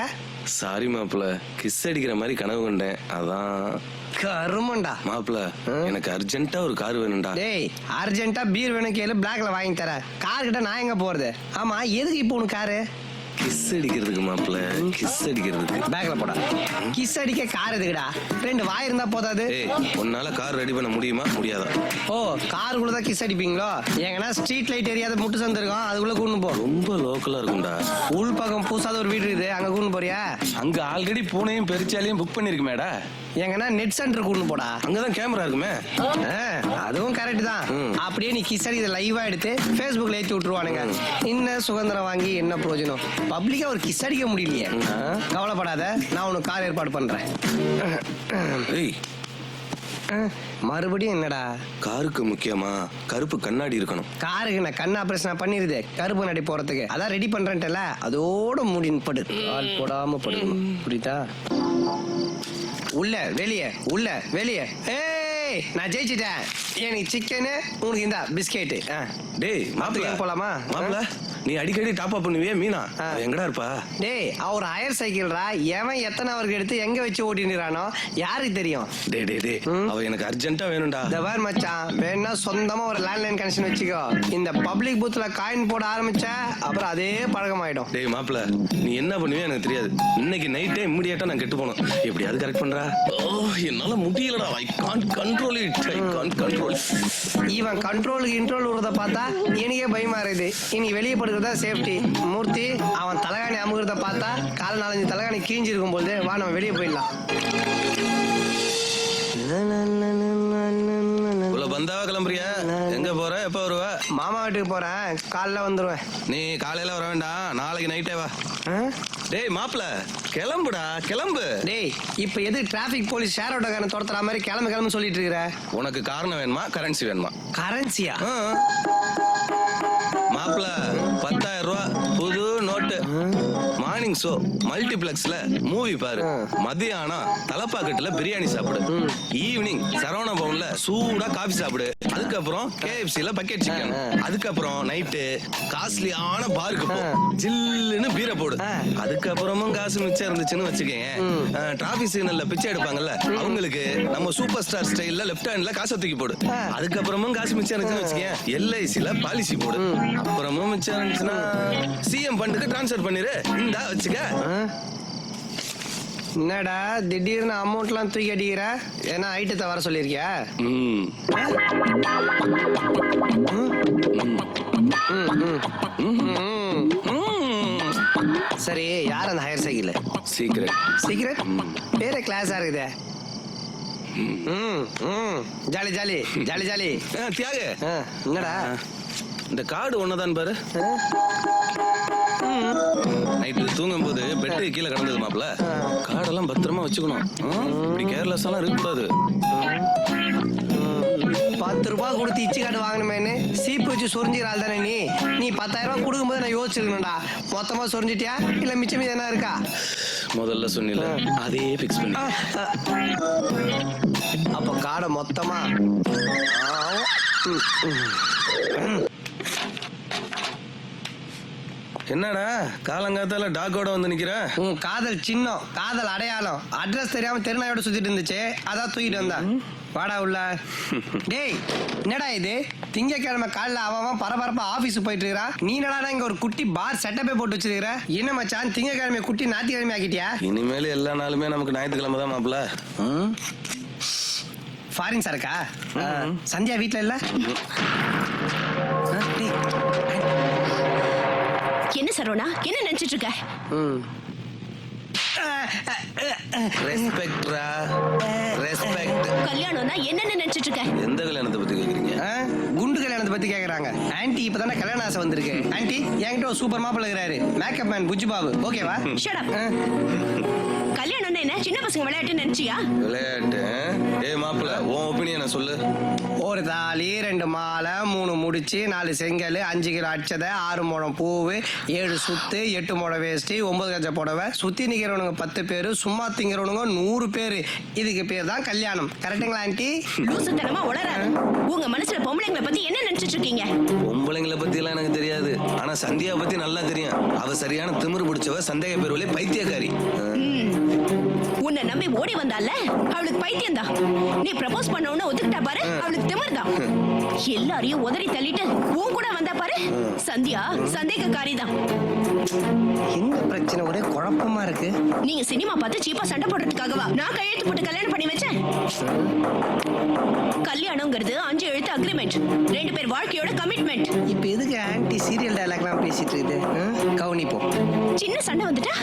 சாரி மாப்பிள்ள, கிஸ் அடிக்கிற மாதிரி கனவு கண்டேன், அதான். கருமண்டா மாப்பிள்ள, எனக்கு அர்ஜென்ட்டா ஒரு கார் வேணும்டா. டேய் அர்ஜென்ட்டா பீர் வேணும் கேளு, பிளாக்ல வாங்கி தரேன். கார் கிட்ட நான் எங்க போறது? ஆமா எதுக்கு இப்போ உனக்கு காரு? கிஸ் அடிக்கிறதுக்கு மாப்பிள்ள, கிஸ் அடிக்கிறதுக்கு. பேக்ல போடா. கிஸ் அடிக்க கார் எதுக்குடா? 2 வாய் இருந்தா போதாது? ஏய் உன்னால கார் ரெடி பண்ண முடியுமா முடியாதா? ஓ காருக்குள்ள தான் கிஸ் அடிப்பீங்களோ? எங்கன்னா ஸ்ட்ரீட் லைட் எரியாத முட்டு சந்து இருக்கும், அதுக்குள்ள கூண்டு போ. ரொம்ப லோக்கலா இருக்கும்டா. உள் பக்கம் புதுசாத ஒரு வீடு இருக்குது, அங்க கூண்டு போறியா? அங்க ஆல்ரெடி பூனையும் பெருச்சாலையும் புக் பண்ணிருக்குமேடா. எங்கன்னா நெட் சென்டர் கூண்டு போடா, அங்கதான் கேமரா இருக்குமே. அதுவும் கரெக்ட் தான். அப்படியே நீ கிஸ் அடி லைவா எடுத்து Facebookல ஏத்தி விட்டுருவானுங்க. என்ன சுதந்திரம் வாங்கி என்ன பிரயோஜனம்? பப்ளிக்கா ஒரு கிஸ் அடிக்க முடியலையே. கவலைப்படாத, நான் உனக்கு கார் ஏற்பாடு பண்றேன். மறுபடியும் என்னடா? காருக்கு முக்கியமா கருப்பு கண்ணாடி இருக்கணும். காருக்கு நான் கண் ஆபரேஷன் பண்ணிருது, கருப்பு நடி போறதுக்கு. அதான் ரெடி பண்றேன்ட்டல, அதோட முடின்னு படு, கால் போடாம படு. புரியுதா? உள்ள வெளியே, உள்ள வெளியே. ஏய் நான் ஜெயிச்சிட்டேன். எனக்கு சிக்கனு, உனக்கு இந்த பிஸ்கெட். டேய் மாப்பிள்ள போலாமா? மாப்பிள்ள நீ அடிக்கடி டாப் அப் பண்ணுவியே மீனா, எங்கடா இருப்பா? டேய் அவர் ஹையர் சைக்கிள்ரா, எவன் எத்தனை அவருக்கு எடுத்து எங்க வச்சு ஓட்டினுறானோ யாருக்கு தெரியும்? டேய் டேய் டேய் அவ எனக்கு அர்ஜென்ட்டா வேணும்டா. தபார் மச்சான், வேணா சொந்தமா ஒரு லேண்ட்லைன் கனெக்ஷன் வச்சுக்கோ. இந்த பப்ளிக் பூத்ல காயின் போட ஆரம்பிச்ச அப்புறம் அதே பழக்கமாயிடும். டேய் மாப்பிள்ள நீ என்ன பண்ணுவே எனக்கு தெரியாது. இன்னைக்கு நைட்டே இமிடியேட்டா நான் கெட்டு போணும். எப்படியாவது கரெக்ட் பண்றா. என்னால முடியலடா. I can't control it. I can't control. இவன் கண்ட்ரோலுக்கு இன்ட்ரோல் விடுறத பார்த்தா எனக்கே பயமா இருக்குது. இனி வெளியே படுக்கிறதா சேஃப்டி. மூர்த்தி அவன் தலகாணி அமுகிறத பார்த்தா கால 4-5 தலகாணி கீஞ்சிருக்கும் போது வா நம்ம வெளியே போயிடலாம். பந்தாவா கிளம்புறியா? எங்க போற? எப்ப வருவ? மாமா வீட்டுக்கு போறேன், காலைல வந்துருவேன். நீ காலையில வர வேண்டாம், நாளைக்கு நைட்டே வா. டேய் மாப்பிள்ள கிளம்புடா, கிளம்பு. டேய் இப்ப எது டிராபிக் போலீஸ் ஷேர் ஆட்டோக்காரன் துரத்துற மாதிரி கிளம்பு கிளம்பு சொல்லிட்டு இருக்கிற? உனக்கு காரணம் வேணுமா கரன்சி வேணுமா? கரன்சியா? மாப்பிள்ள 10,000 ரூபாய் புது நோட்டு. மார்னிங் ஷோ மல்டிபிளெக்ஸ்ல மூவி பாரு. மதியானம் தலப்பாக்கட்டுல பிரியாணி சாப்பிடு. ஈவினிங் சரவண பவன்ல சூடா காபி சாப்பிடு. அதுக்கப்புறம் KFCல பக்கெட் சிக்கன். அதுக்கப்புறம் நைட்டு காஸ்ட்லியான பாருக்கு போ, ஜில்லுன்னு பீரை போடு. அதுக்கப்புறமும் காசு மிச்சம் இருந்துச்சுன்னு வச்சுக்கேன், டிராபிக் சிக்னல்ல பிச்சை எடுப்பாங்கல்ல அவங்களுக்கு நம்ம சூப்பர் ஸ்டார் ஸ்டைல்ல லெஃப்ட் ஹேண்ட்ல காசை தூக்கி போடு. அதுக்கப்புறமும் காசு மிச்சம் இருந்துச்சுன்னு வச்சுக்கேன், LICல பாலிசி போடு. அப்புறமும் மிச்சம் இருந்துச்சுன்னா CM ஃபண்டுக்கு ட்ரான்ஸ்ஃபர் பண்ணிரு. இந்தா வச்சுக்க. என்னடா திடீர்னு அமௌண்ட்லாம் தூக்கி அடிக்கிற? ஏன்னா ஐட்டத்தை வர சொல்லியிருக்கியா? சரி யார் அந்த ஹையர் சைக்கிள்? சீக்கிரம் சீக்கிரம் பேரே கிளாஸா இருக்குதே. Jolly jolly jolly jolly. தியாக என்னடா இந்த கார்டு ஒன்னதான் பாரு. நைட்டு தூங்கும் போது பெட்டு கீழே கிடந்தது மாப்பிள்ள. கார்டெல்லாம் பத்திரமா வச்சுக்கணும். இப்படி கேர்லெஸ் எல்லாம் இருக்கக்கூடாது. 10 ரூபாய் கொடுத்து இச்சி கார்டு வாங்கணுமேனு சீப்பு வச்சு சொரிஞ்சிடால் தானே நீ? நீ 10,000 ரூபாய் கொடுக்கும்போது நான் யோசிச்சிருக்கணும்டா. மொத்தமா சொரிஞ்சிட்டியா இல்ல மிச்சம் மீது என்ன இருக்கா? முதல்ல சொன்னில அதே பிக்ஸ் பண்ணி. அப்போ கார்டை மொத்தமா என்னடா காலங்காத்தால டாக்கோட வந்து நிக்கிற? உன் காதல் சின்னம், காதல் அடையாளம், அட்ரஸ் தெரியாம தெருநாயோட சுத்திட்டு இருந்துச்சு, அதான் தூக்கிட்டு வந்தா. வாடா உள்ள. டேய் என்னடா இது, திங்கக்கிழமை காலைல அவன் பரபரப்பா ஆபீஸ் போயிட்டு இருக்கா, நீ என்னடா இங்க ஒரு குட்டி பார் செட்டப்பே போட்டு வச்சிருக்கிற? என்ன மச்சான், திங்கக்கிழமை குட்டி ஞாயிற்றுக்கிழமை ஆக்கிட்டியா? இனிமேல் எல்லா நாளுமே நமக்கு ஞாயிற்றுக்கிழமை தான் மாப்பிள. ஃபாரின் சாருக்கா? சந்தியா வீட்ல இல்ல? என்ன சரவணா, என்ன நினைச்சிட்டு இருக்க? ரெஸ்பெக்ட்ரா, ரெஸ்பெக்ட். கல்யாணம்னா என்னன்னு நினைச்சிட்டு இருக்க? எந்த கல்யாணத்தை பத்தி கேக்குறீங்க? குண்டு கல்யாணத்தை பத்தி கேக்குறாங்க. ஆன்ட்டி இப்பதானே கல்யாண ஆசை வந்திருக்கு. ஆன்ட்டி என்கிட்ட ஒரு சூப்பர் மாப்பிள்ள இருக்கிறாரு, மேக்கப் மேன் புஜ்ஜு பாபு. ஓகேவா? Shut up. கல்யாணம்னா என்ன, சின்ன பசங்க விளையாட்டு நினைச்சியா? விளையாட்டு? ஏய் மாப்பிள்ள, உன் ஒப்பீனியனை சொல்லு. ஒரு தாலி, 2 மாலை, 3 முடிச்சு, 4 செங்கல், 5 கிலோ அச்சதை, 6 முழம் பூவு, 7 சுத்து, 8 முழம் வேஷ்டி, 9 கஜ புடவை, சுத்தி நிக்கிறவனுங்க 10 பேரு, சும்மா திங்கிறவனுங்க 100 பேரு. இதுக்கு பேர் தான் கல்யாணம். கரெக்டுங்களா ஆன்ட்டி? லூசுத்தனமா உளறாத. உங்க மனசுல பொம்பளைங்களை பத்தி என்ன நினைச்சிட்டு இருக்கீங்க? பொம்பளைங்களை பத்தி எல்லாம் எனக்கு தெரியாது, ஆனா சந்தியா பத்தி நல்லா தெரியும். அவ சரியான திமிரு பிடிச்சவ, சந்தேக பேருவிலே பைத்தியக்காரி. உன்னை நம்பி ஓடி வந்தால, அவளுக்கு பைத்தியம் தான். நீ ப்ரப்போஸ் பண்ணவன ஒதுக்கிட்டா பாரு, அவளுக்கு திமிர் தான். எல்லாரையும் உதறி தள்ளிட்டு உன் கூட வந்தா பாரு, சந்தியா சந்தேகக்காரி தான். என்ன பிரச்சனை, ஒரே குழப்பமா இருக்கு. நீங்க சினிமா பார்த்து சீப்பா சண்டை போடுறதுக்காகவா நான் கையெழுத்து போட்டு கல்யாணம் பண்ணி வச்சேன்? கல்யாணம்ங்கிறது 5 எழுத்து அக்ரிமெண்ட், 2 பேர் வாழ்க்கையோட கமிட்மெண்ட். இப்ப எதுக்கு ஆன்ட்டி சீரியல் டயலாக்லாம் பேசிட்டு இருக்குது? கவனிப்போம். சின்ன சண்டை வந்துட்டா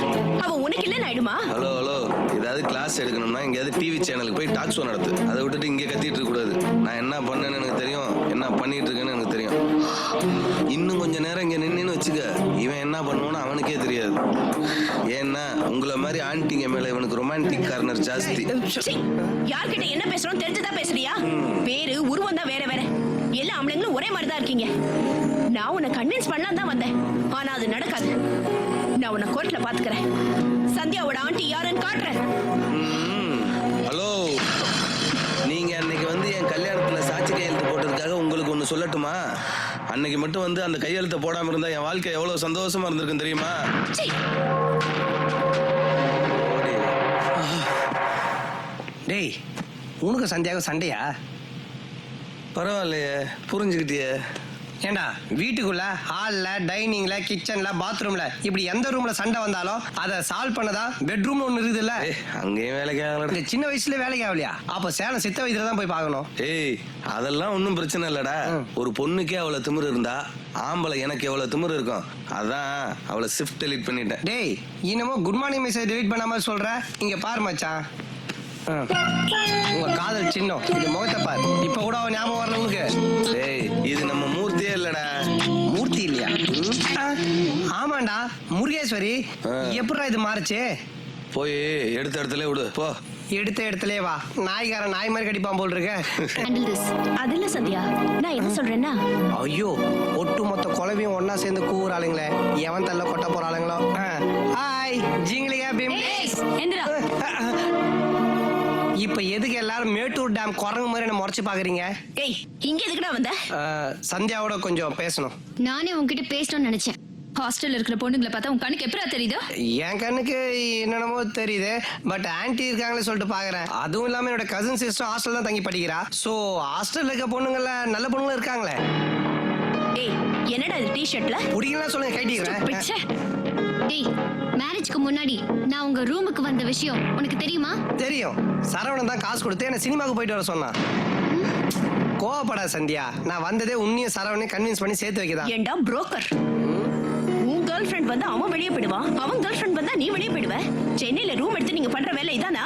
அவ உனக்கு இல்லன்னு ஆயிடுமா? ஹலோ ஹலோ, ஏதாவது கிளாஸ் எடுக்கணும்னா எங்கேயாவது டிவி சேனலுக்கு போய் டாக் ஷோ நடத்து. அதை விட்டுட்டு இங்கே கத்திட்டு இருக்க கூடாது. நான் என்ன பண்ணேன்னு எனக்கு தெரியும், என்ன பண்ணிட்டு இருக்கேன்னு எனக்கு தெரியும். இன்னும் கொஞ்ச நேரம் இங்க நின்னு வச்சுக்க, இவன் என்ன பண்ணுவான்னு அவனுக்கே தெரியாது. ஏன்னா உங்களை மாதிரி ஆன்ட்டிங்க மேல இவனுக்கு ரொமான்டிக் கார்னர் ஜாஸ்தி. யார்கிட்ட என்ன பேசுறோம் தெரிஞ்சுதான் பேசுறியா? பேரு உருவம் தான் வேற வேற, எல்லா ஆம்பளைங்களும் ஒரே மாதிரி தான் இருக்கீங்க. நான் உன்னை கன்வின்ஸ் பண்ணலாம் தான் வந்தேன், ஆனா அது நடக்காது. நான் உன்னை கோர்ட்ல பாத்துக்கிறேன். சந்தியாவோட ஆண்டி யாருன்னு காட்டுறேன். ஹலோ, நீங்க அன்னைக்கு வந்து என் கல்யாணத்துல சாட்சி கையெழுத்து போட்டதுக்காக உங்களுக்கு ஒண்ணு சொல்லட்டுமா? அன்னைக்கு மட்டும் வந்து அந்த கையெழுத்தை போடாம இருந்தா என் வாழ்க்கை எவ்வளவு சந்தோஷமா இருந்திருக்கும் தெரியுமா? டேய், உனக்கு சந்தியாக சண்டையா? பரவாயில்லையே, புரிஞ்சுக்கிட்டியே. ஏண்டா வீட்டுக்குள்ள, ஹால்ல, டைனிங்ல, கிச்சன்ல, பாத்ரூம்ல, இப்படி எந்த ரூம்ல சண்டை வந்தாலும் அதை சால்வ் பண்ணதா பெட்ரூம்னு ஒண்ணு இருக்குது இல்ல? அங்கேயும் வேலைக்கு ஆகல. சின்ன வயசுல வேலைக்கு ஆகலையா? அப்ப சேலம் சித்த வைத்தியரை தான் போய் பார்க்கணும். ஏய், அதெல்லாம் ஒன்றும் பிரச்சனை இல்லடா. ஒரு பொண்ணுக்கே அவ்வளவு திமிரு இருந்தா ஆம்பளை எனக்கு எவ்வளவு திமிரு இருக்கும். அதான் அவளை ஷிஃப்ட் டெலீட் பண்ணிட்டேன். டேய், இன்னமும் குட் மார்னிங் மெசேஜ் டெலீட் பண்ணாம சொல்ற? இங்க பாரு மச்சான், உங்க காதல் சின்னம், இது முகத்தை பாரு. இப்ப கூட அவன் ஞாபகம் வரல உனக்கு? டேய், இது நம்ம மூர்த்தியே இல்லடா. மூர்த்தி இல்லையா? ஆமாண்டா, முருகேஸ்வரி. எப்படா இது மாறுச்சு? போய் எடுத்த இடத்துல விடு போ. எடுத்த இடத்துலயே வா, நாய்க்காரன் நாய் மாதிரி கடிப்பான் போல் இருக்க. அது இல்ல சந்தியா, நான் என்ன சொல்றேன்னா, ஐயோ, ஒட்டு மொத்த குழவையும் ஒன்னா சேர்ந்து கூவுறாளுங்களே, எவன் தள்ள கொட்ட போறாளுங்களோ. Hi ஜிங்கிலியா beam. இப்ப எதுக்கு எல்லாரும் மேட்டூர் டேம் குரங்கு மாதிரி என்ன முறைச்சு பாக்குறீங்க? ஏய், இங்க எதுக்குடா வந்த? சந்தியாவோட கொஞ்சம் பேசணும். நானே உன்கிட்ட பேசணும்னு நினைச்சேன். ஹாஸ்டல்ல இருக்கிற பொண்ணுங்களை பார்த்தா உன் கண்ணுக்கு எப்பரா தெரியுது? என் கண்ணுக்கு என்னென்னமோ தெரியுது, பட் ஆன்ட்டி இருக்காங்களே சொல்லிட்டு பாக்குறேன். அதுவும் இல்லாம என்னோட கசின் சிஸ்டர் ஹாஸ்டல் தான் தங்கி படிக்கிறா. சோ ஹாஸ்டல்ல இருக்க பொண்ணுங்கள நல்ல பொண்ணுங்களும் இருக்காங்களே. ஏய், என்னடா இது டி-ஷர்ட்ல? புடிக்கலாம் சொல்லுங்க, கைட்டிக்கிறேன். டேய், மேரேஜ்க்கு முன்னாடி நான் உங்க ரூமுக்கு வந்த விஷயம் உனக்கு தெரியுமா? தெரியும். சரவணன் தான் காசு கொடுத்து என்ன சினிமாக்கு போயிட்டு வர சொன்னான். கோவப்படா சந்தியா, நான் வந்ததே உன்னையும் சரவணையும் கன்வின்ஸ் பண்ணி சேர்த்து வைக்கதான். ஏண்டா புரோக்கர், உன் கேர்ள் ஃப்ரெண்ட் வந்து அவன் வெளியே போயிடுவான், அவன் கேர்ள் ஃப்ரெண்ட் வந்தா நீ வெளியே போயிடுவ. சென்னையில ரூம் எடுத்து நீங்க பண்ற வேலை இதானா?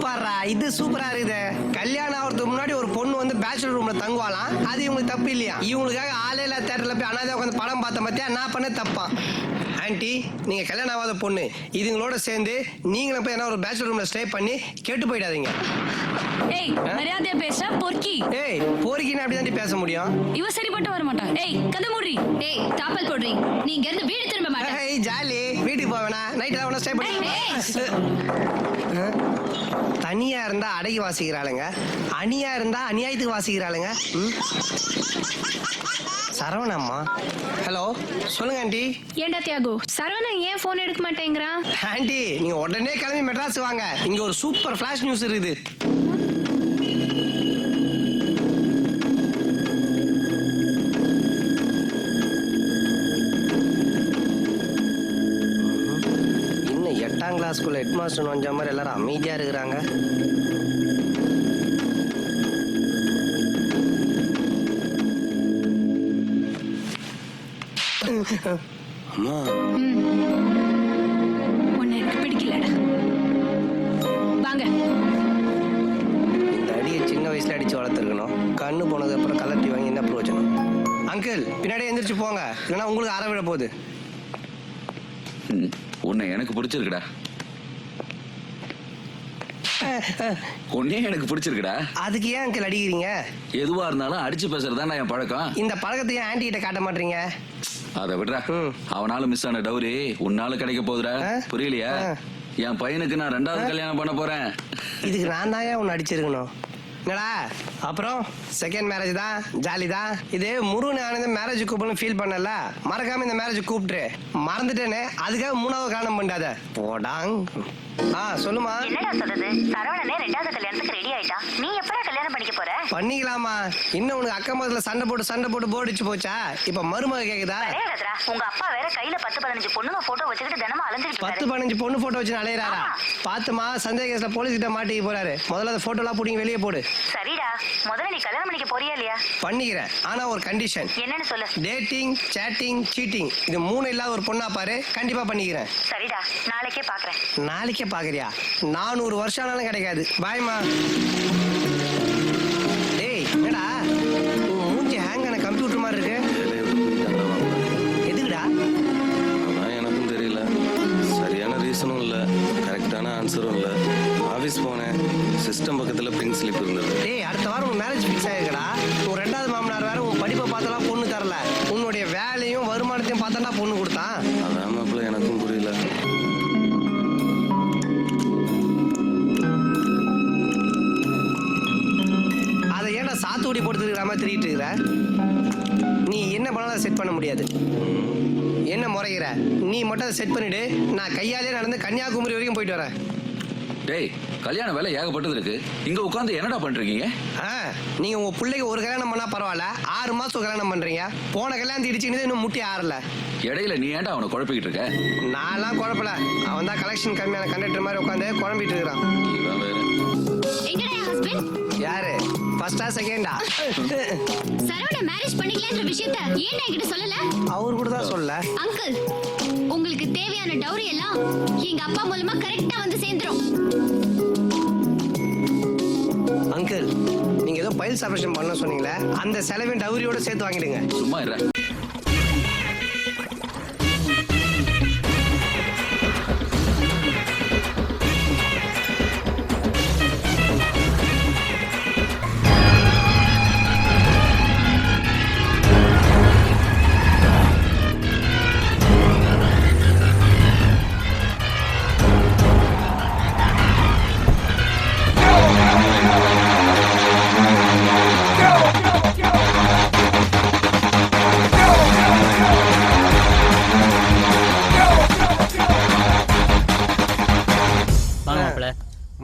பாரா, இது சூப்பரா இருக்குது. கல்யாணம் ஆகிறதுக்கு முன்னாடி ஒரு பொண்ணு வந்து பேச்சுலர் ரூம்ல தங்குவாளாம், அது இவங்களுக்கு தப்பு இல்லையா? இவங்களுக்காக ஆலையில தேட்டர்ல போய் அனாதை உட்காந்து படம் பார்த்த பத்தியா நான் பண்ண தப்பான். ஆன்ட்டி, நீங்க கல்யாணம் ஆகாத பொண்ணு, இதுங்களோட சேர்ந்து நீங்களும் போய் என்ன ஒரு பேச்சுலர் ரூம்ல ஸ்டே பண்ணி கெட்டு போயிடாதீங்க. ஏய், மரியாதையா பேச பொறுக்கி. ஏய், பொறுக்கினா அப்படிதான் பேச முடியும். இவ சரிப்பட்டு வர மாட்டா. ஏய், கதை மூடி. ஏய், தாப்பல் போடுறீ. நீங்க இருந்து வீடு திரும்ப மாட்டே. ஏய், ஜாலி, வீட்டுக்கு போவேனா? நைட் எல்லாம் ஸ்டே பண்ணி. தனியா இருந்தா அடகி வாசிக்கிறாளுங்க, அணியா இருந்தா அநியாயத்துக்கு வாசிக்கிறாளுங்க. சரவணம்மா. ஹலோ, சொல்லுங்க ஆண்டி. ஏண்டா தியாகு, சரவணன் ஏன் போன் எடுக்க மாட்டேங்கிறான்? ஆண்டி நீங்க உடனே கிளம்பி மெட்ராஸ் வாங்க, இங்க ஒரு சூப்பர் ஃபிளாஷ் நியூஸ் இருக்குது. இன்னும் 8ஆம் கிளாஸ்க்குள்ள ஹெட் மாஸ்டர் வந்த மாதிரி எல்லாரும் அமைதியா இருக்கிறாங்க. அம்மா உன்னை எனக்கு பிடிக்கலடா. வாங்க. இந்த அடியை சின்ன வயசுல அடிச்சு வளர்த்துருக்கணும். கண்ணு போனது அப்புறம் கலட்டி வாங்கி என்ன பிரயோஜனம்? அங்கிள் பின்னாடி எந்திரிச்சு போங்க, இல்லைன்னா உங்களுக்கு அற விட போகுது. உன்னை எனக்கு பிடிச்சிருக்குடா. உன்னே எனக்கு பிடிச்சிருக்குடா. அதுக்கு ஏன் அங்கிள் அடிக்கிறீங்க? எதுவா இருந்தாலும் அடிச்சு பேசுறதுதான் என் பழக்கம். இந்த பழக்கத்தை ஏன் ஆன்டி கிட்ட காட்ட மாட்டீங்க? அதை விடுறா. அவனால மிஸ் ஆன டவுரி உன்னால கிடைக்க போகுதுடா. புரியலையா? என் பையனுக்கு நான் 2வது கல்யாணம் பண்ண போறேன். இதுக்கு நான் தான் ஏன் உன்னை அடிச்சிருக்கணும்? என்னடா அப்புறம் செகண்ட் மேரேஜ் தான், ஜாலி தான். இது முருகன் ஆனந்த மேரேஜ் கூப்பிடணும் ஃபீல் பண்ணல, மறக்காம இந்த மேரேஜ் கூப்பிட்டுரு. மறந்துட்டேன்னு அதுக்காக 3வது கல்யாணம் பண்ணாத போடாங். சொல்லுமா. என்னடா சொல்றது? சரவணனே 2வது கல்யாணத்துக்கு ரெடி ஆயிட்டான். நீ எப்படா கல்யாணம் பண்ணிக்க போற? பண்ணிக்கலாமா? இன்னும் உனக்கு அக்கம் பக்கத்துல சண்டை போட்டு போடிச்சு போச்சா? இப்ப மருமக கேக்குதா? உங்க அப்பா வேற கையில 10-15 பொண்ணுங்க போட்டோ வச்சுக்கிட்டு தினமும் அலைஞ்சிட்டு 10-15 பொண்ணு போட்டோ வச்சு அலையறாரா? பாத்துமா, சந்தேக கேஸ்ல போலீஸ் கிட்ட மாட்டிக்க போறாரு. முதல்ல அந்த போட்டோ எல்லாம் புடிங்க வெளியே போடு. சரிடா, முதல்ல நீ கல்யாணம் பண்ணிக்க போறியா இல்லையா? பண்ணிக்கிறேன், ஆனா ஒரு கண்டிஷன். என்னன்னு சொல்லு. டேட்டிங், சேட்டிங், சீட்டிங் இது 3 இல்லாத ஒரு பொண்ணா பாரு, கண்டிப்பா பண்ணிக்கிறேன். சரிடா, நாளைக்கே பாக்குறேன். நாளைக்கே பாக்குறியா? 400 வருஷம் ஆனாலும் கிடைக்காது. பாய்மா. டேய் என்னடா மூஞ்சி ஹேங் ஆன கம்ப்யூட்டர் மாதிரி இருக்கு? எதுக்குடா? அதான் எனக்கும் தெரியல. சரியான ரீசனும் இல்ல, கரெக்டான ஆன்சரும் இல்ல. ஆபீஸ் போனேன், சிஸ்டம் பக்கத்துல பிங்க் ஸ்லிப் இருந்தது. டேய் அடுத்த வாரம் உன் மேரேஜ் ஃபிக்ஸ் ஆயிருக்கடா. உன் 2வது மாமனார் வேற உன் படிப்பை பார்த்தலாம் பொண்ணு தரல, உன்னுடைய வேலையும் வருமானத்தையும் பார்த்தா பொண்ணு கொடுத்தான். அதான் மாப்பிள்ள எனக்கும் புரியல. அதை ஏன்டா சாத்துக்குடி போட்டுக்கிற மாதிரி திரிகிட்டு இருக்கிற? நீ என்ன பண்ணாலும் செட் பண்ண முடியாது. என்ன முறைகிற? நீ மட்டும் அதை செட் பண்ணிடு, நான் கையாலே நடந்து கன்னியாகுமரி வரைக்கும் போயிட்டு வரேன். டேய் கல்யாண வேலை ஏகப்பட்டது இருக்கு, இங்க உட்கார்ந்து என்னடா பண்றீங்க? நீங்க உங்க பிள்ளைக்கு ஒரு கல்யாணம் பண்ணா பரவாயில்ல, 6 மாசம் கல்யாணம் பண்றீங்க. போன கல்யாணத்தை இடிச்சுக்கிட்டு இன்னும் முட்டி ஆறல. இடையில நீ ஏன்டா அவனை குழப்பிக்கிட்டு இருக்க? நான்லாம் குழப்பல, அவன் தான் கலெக்ஷன் கம்மியான கண்டக்டர் மாதிரி உட்காந்து குழம்பிட்டு இருக்கிறான். எங்கடா ஹஸ்பண்ட்? யாரு? ஃபர்ஸ்டா செகண்டா? சரவண மேரேஜ் பண்ணிக்கலாம்ன்ற விஷயத்தை ஏன் என்கிட்ட சொல்லல? அவர் கூட தான் சொல்ல. அங்கிள், உங்களுக்கு தேவையான டவுரி எல்லாம் எங்க அப்பா மூலமா கரெக்டா வந்து சேர்ந்துரும். அங்கிள், நீங்க ஏதோ பைல்ஸ் ஆபரேஷன் பண்ண சொன்னீங்களே, அந்த செலவின் டவுரியோட சேர்த்து வாங்கிடுங்க. சும்மா இரு.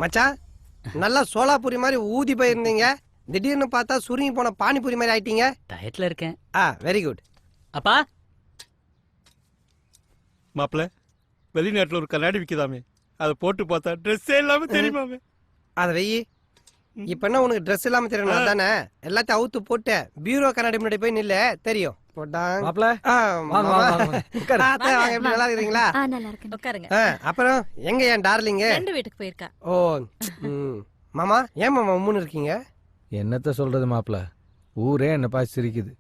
மச்சான், நல்லா சோலாபுரி மாதிரி ஊதி போயிருந்தீங்க, திடீர்னு பார்த்தா சுருங்கி போன பானிபூரி மாதிரி ஆயிட்டீங்க. டயட்ல இருக்கேன். Very good. அப்பா மாப்பிள்ள, வெளிநாட்டுல ஒரு கண்ணாடி விக்குதாமே, அதை போட்டு பார்த்தா ட்ரெஸ்ஸே இல்லாம தெரியுமாமே. அதை வெயி. இப்ப என்ன உனக்கு ட்ரெஸ் இல்லாம தெரியணும் தானே? எல்லாத்தையும் அவுத்து போட்டு பீரோ கண்ணாடி முன்னாடி போய் நில்ல, தெரியும். நல்லா இருக்கீங்களா? அப்புறம் எங்க என் டார்லிங்க? வீட்டுக்கு போயிருக்கா. ஓ மாமா, ஏன் மாமா உம்முன்னு இருக்கீங்க? என்னத்த சொல்றது மாப்பிள்ள, ஊரே என்ன பார்த்து சிரிக்குது.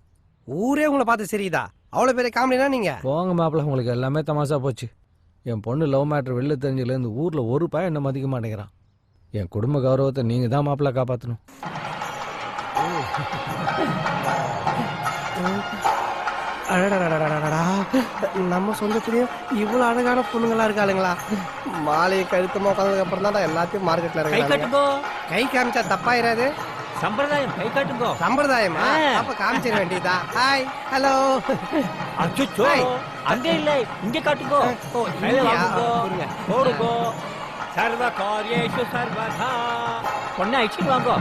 ஊரே உங்களை பார்த்து சிரிக்குதா? அவ்வளவு பெரிய காமெடினா நீங்க? போங்க மாப்பிள்ள, உங்களுக்கு எல்லாமே தமாசா போச்சு. என் பொண்ணு லவ் மேட்டர் வெளில தெரிஞ்சதுல இருந்து ஊர்ல ஒரு பையன் என்ன மதிக்க மாட்டேங்கிறான். என் குடும்ப கௌரவத்தை நீங்க தான் மாப்பிள்ள காப்பாற்றணும். நம்ம சொந்தத்திலயும் இவ்வளவு அழகான பொண்ணுங்களா இருக்காளுங்களா? மாலையை கழுத்தமா உட்காந்ததுக்கு அப்புறம் தான் எல்லாத்தையும் மார்க்கெட்ல இருக்காங்க. கை காமிச்சா தப்பாயிராது. சம்பிரதாயம் கை காட்டுங்கோ. சம்பிரதாயமா? அப்ப காமிச்சிட வேண்டியதா. Hi, hello. அச்சோ, அங்கே இல்ல, இங்க காட்டுங்கோ. போடுங்கோ. சர்வ காரியேஷு சர்வதா. பொண்ணை அழிச்சிட்டு வாங்கோ.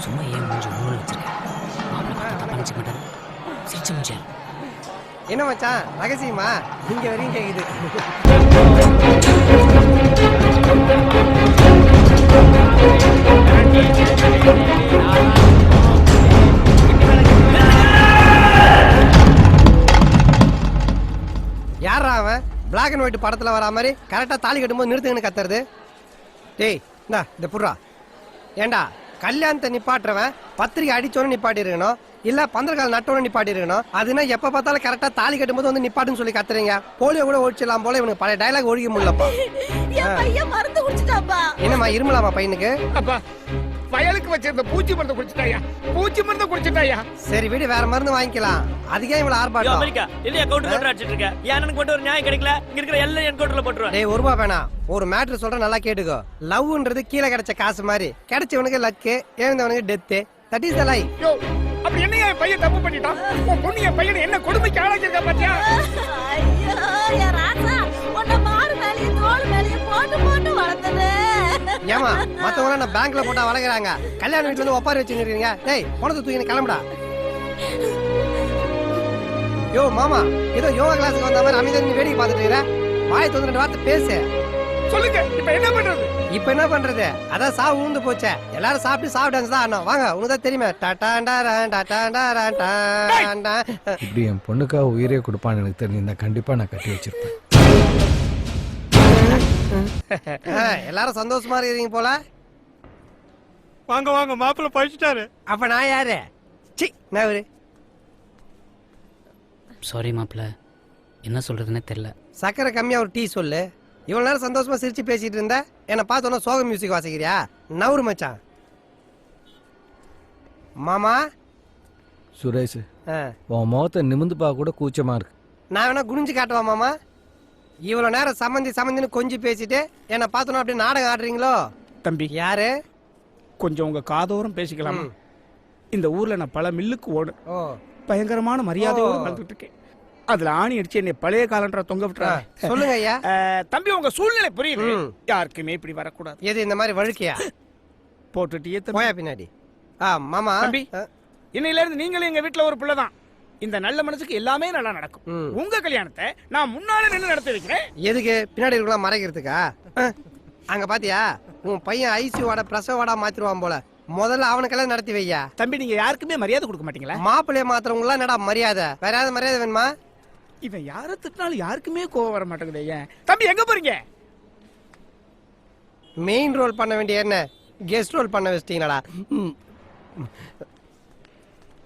சும்மா ஏன் மூஞ்சி மூணு வச்சிருக்கேன். பண்ணிச்சு மாட்டாரு, சிரிச்ச மூஞ்சியா. என்ன மச்சான் ரகசியமா இங்க வரையும் கேக்குது. யாரா அவன் பிளாக் அண்ட் ஒயிட் படத்துல வரா மாதிரி கரெக்டா தாலி கட்டும்போது நிறுத்துங்கன்னு கத்துறது? டேய் இந்தா இந்த புர்ரா. ஏண்டா கல்யாணத்தை நிப்பாட்டுறவன் பத்திரிக்கை அடிச்சோன்னு நிப்பாட்டி இருக்கணும், இல்ல பந்தர்கால் நட்டோன்னு நிப்பாட்டி இருக்கணும். அதுனா எப்ப பார்த்தாலும் கரெக்டா தாலி கட்டும்போது வந்து நிப்பாட்டுன்னு சொல்லி கத்துறீங்க. போலியோ கூட ஒழிச்சிடலாம் போல இவனுக்கு பழைய டயலாக் ஒழிக்க முடியலப்பா. மருந்து குடிச்சிட்டாப்பா. என்னம்மா இருமலாமா பையனுக்கு? அப்பா வயலுக்கு வச்சிருந்த பூச்சி மருந்து குடிச்சிட்டாயா, பூச்சி மருந்து குடிச்சிட்டாயா. சரி வீடு வேற மருந்து வாங்கிக்கலாம். அதுக்கே இவ்வளவு ஆர்ப்பாட்டம். அமெரிக்கா இல்லையா கவுண்டர் கவுண்டர் அடிச்சிட்டு இருக்க. எனக்கு போட்டு ஒரு நியாயம் கிடைக்கல, இங்க இருக்கிற எல்லாம் என் கவுண்டர்ல போட்டுருவேன். டேய் ஒரு ரூபா வேணாம், ஒரு மேட்டர் சொல்ற நல்லா கேட்டுக்கோ. லவ்ன்றது கீழே கிடைச்ச காசு மாதிரி, கிடைச்சவனுக்கு லக்கு, எழுந்தவனுக்கு death. That is the life. Yo அப்படி என்ன என் பையன் தப்பு பண்ணிட்டான்? உன் பொண்ணு என் பையனை என்ன கொடுமைக்கு ஆளாக்கிருக்கா பாத்தியா? ஐயோ என் ராசா, உன்னை மாறு மேலேயும் தோல் மேலேயும் போட்டு போட்டு வளர்த்தது. ஏமா மத்தவங்க நான் பேங்க்ல போட்டா வளர்க்குறாங்க, கல்யாண வீட்டுல வந்து ஒப்பாரி வச்சுருக்கீங்க. டேய் பணத்தை தூக்கி கிளம்புடா. யோ மாமா ஏதோ யோகா கிளாஸுக்கு வந்த மாதிரி அமைதியா நீ வேடிக்கை பார்த்துட்டு இருக்கிற. வாயை தொந்து 2 வார்த்தை பேசு. சொல்லுங்க இப்ப என்ன பண்றது? இப்ப என்ன பண்றது? அதான் சாவு ஊந்து போச்சே. எல்லாரும் சாப்பிட்டு சாவு டான்ஸ் தான் ஆடணும். வாங்க உனக்கு தான் தெரியுமே. இப்படி என் பொண்ணுக்காக உயிரே கொடுப்பான்னு எனக்கு தெரிஞ்சிருந்தா கண்டிப்பா நான் கட்டி வச்சிருப்பேன். எல்லாரும் சந்தோஷமா இருக்கீங்க போல. வாங்க வாங்க மாப்பிள்ள பழிச்சிட்டாரு. அப்ப நான் யாரு? சி நான் ஒரு சாரி மாப்பிள்ள, என்ன சொல்றதுன்னே தெரியல. சக்கரை கம்மியா ஒரு டீ சொல்லு. இவ்வளவு நேரம் சந்தோஷமா சிரிச்சு பேசிட்டு இருந்த, என்ன பார்த்தோன்னா சோக மியூசிக் வாசிக்கிறியா? நவுறு மச்சான். மாமா சுரேஷ் உன் முகத்தை நிமிந்து பார்க்க கூட கூச்சமா இருக்கு. நான் வேணா குனிஞ்சு காட்டுவா மாமா? இவ்வளவு நேரம் சம்மந்தின்னு கொஞ்சம் பேசிட்டு என்ன பார்த்தோன்னா அப்படியே நாடகம் ஆடுறீங்களோ? தம்பி யாரு? கொஞ்சம் உங்க காதோரம் பேசிக்கலாமா? இந்த ஊர்ல நான் பல மில்லுக்கு ஓடு ஓ பயங்கரமான மரியாதையோட வளர்ந்துட்டு இருக்கேன். அதுல ஆணி அடிச்சு என்னை பழைய காலன்ற தொங்க விட்டுறா. சொல்லுங்க ஐயா. தம்பி உங்க சூழ்நிலை புரியுது, யாருக்குமே இப்படி வரக்கூடாது. எது இந்த மாதிரி வழுக்கையா போட்டுட்டியே போயா பின்னாடி. மாமா தம்பி இன்னையில இருந்து நீங்களும் எங்க வீட்டுல ஒரு பிள்ளைதான். இந்த நல்ல மனசுக்கு எல்லாமே நல்லா நடக்கும். உங்க கல்யாணத்தை நான் முன்னால நின்று நடத்தி வைக்கிறேன். எதுக்கு? பின்னாடி இருக்கலாம் மறைக்கிறதுக்கா? அங்க பாத்தியா உன் பையன் ஐசி வாட பிரசவ வாடா மாத்திருவான் போல. முதல்ல அவனுக்கெல்லாம் நடத்தி வையா. தம்பி நீங்க யாருக்குமே மரியாதை கொடுக்க மாட்டீங்களா? மாப்பிள்ளைய மாத்திரவங்களா என்னடா மரியாதை? வேற யாராவது மரியாதை வேணுமா? இவன் யார திட்டினாலும் யாருக்குமே கோவம் வர மாட்டேங்குது. ஏன் தம்பி எங்க போறீங்க? மெயின் ரோல் பண்ண வேண்டிய என்ன கெஸ்ட் ரோல் பண்ண வச்சிட்டீங்களாடா?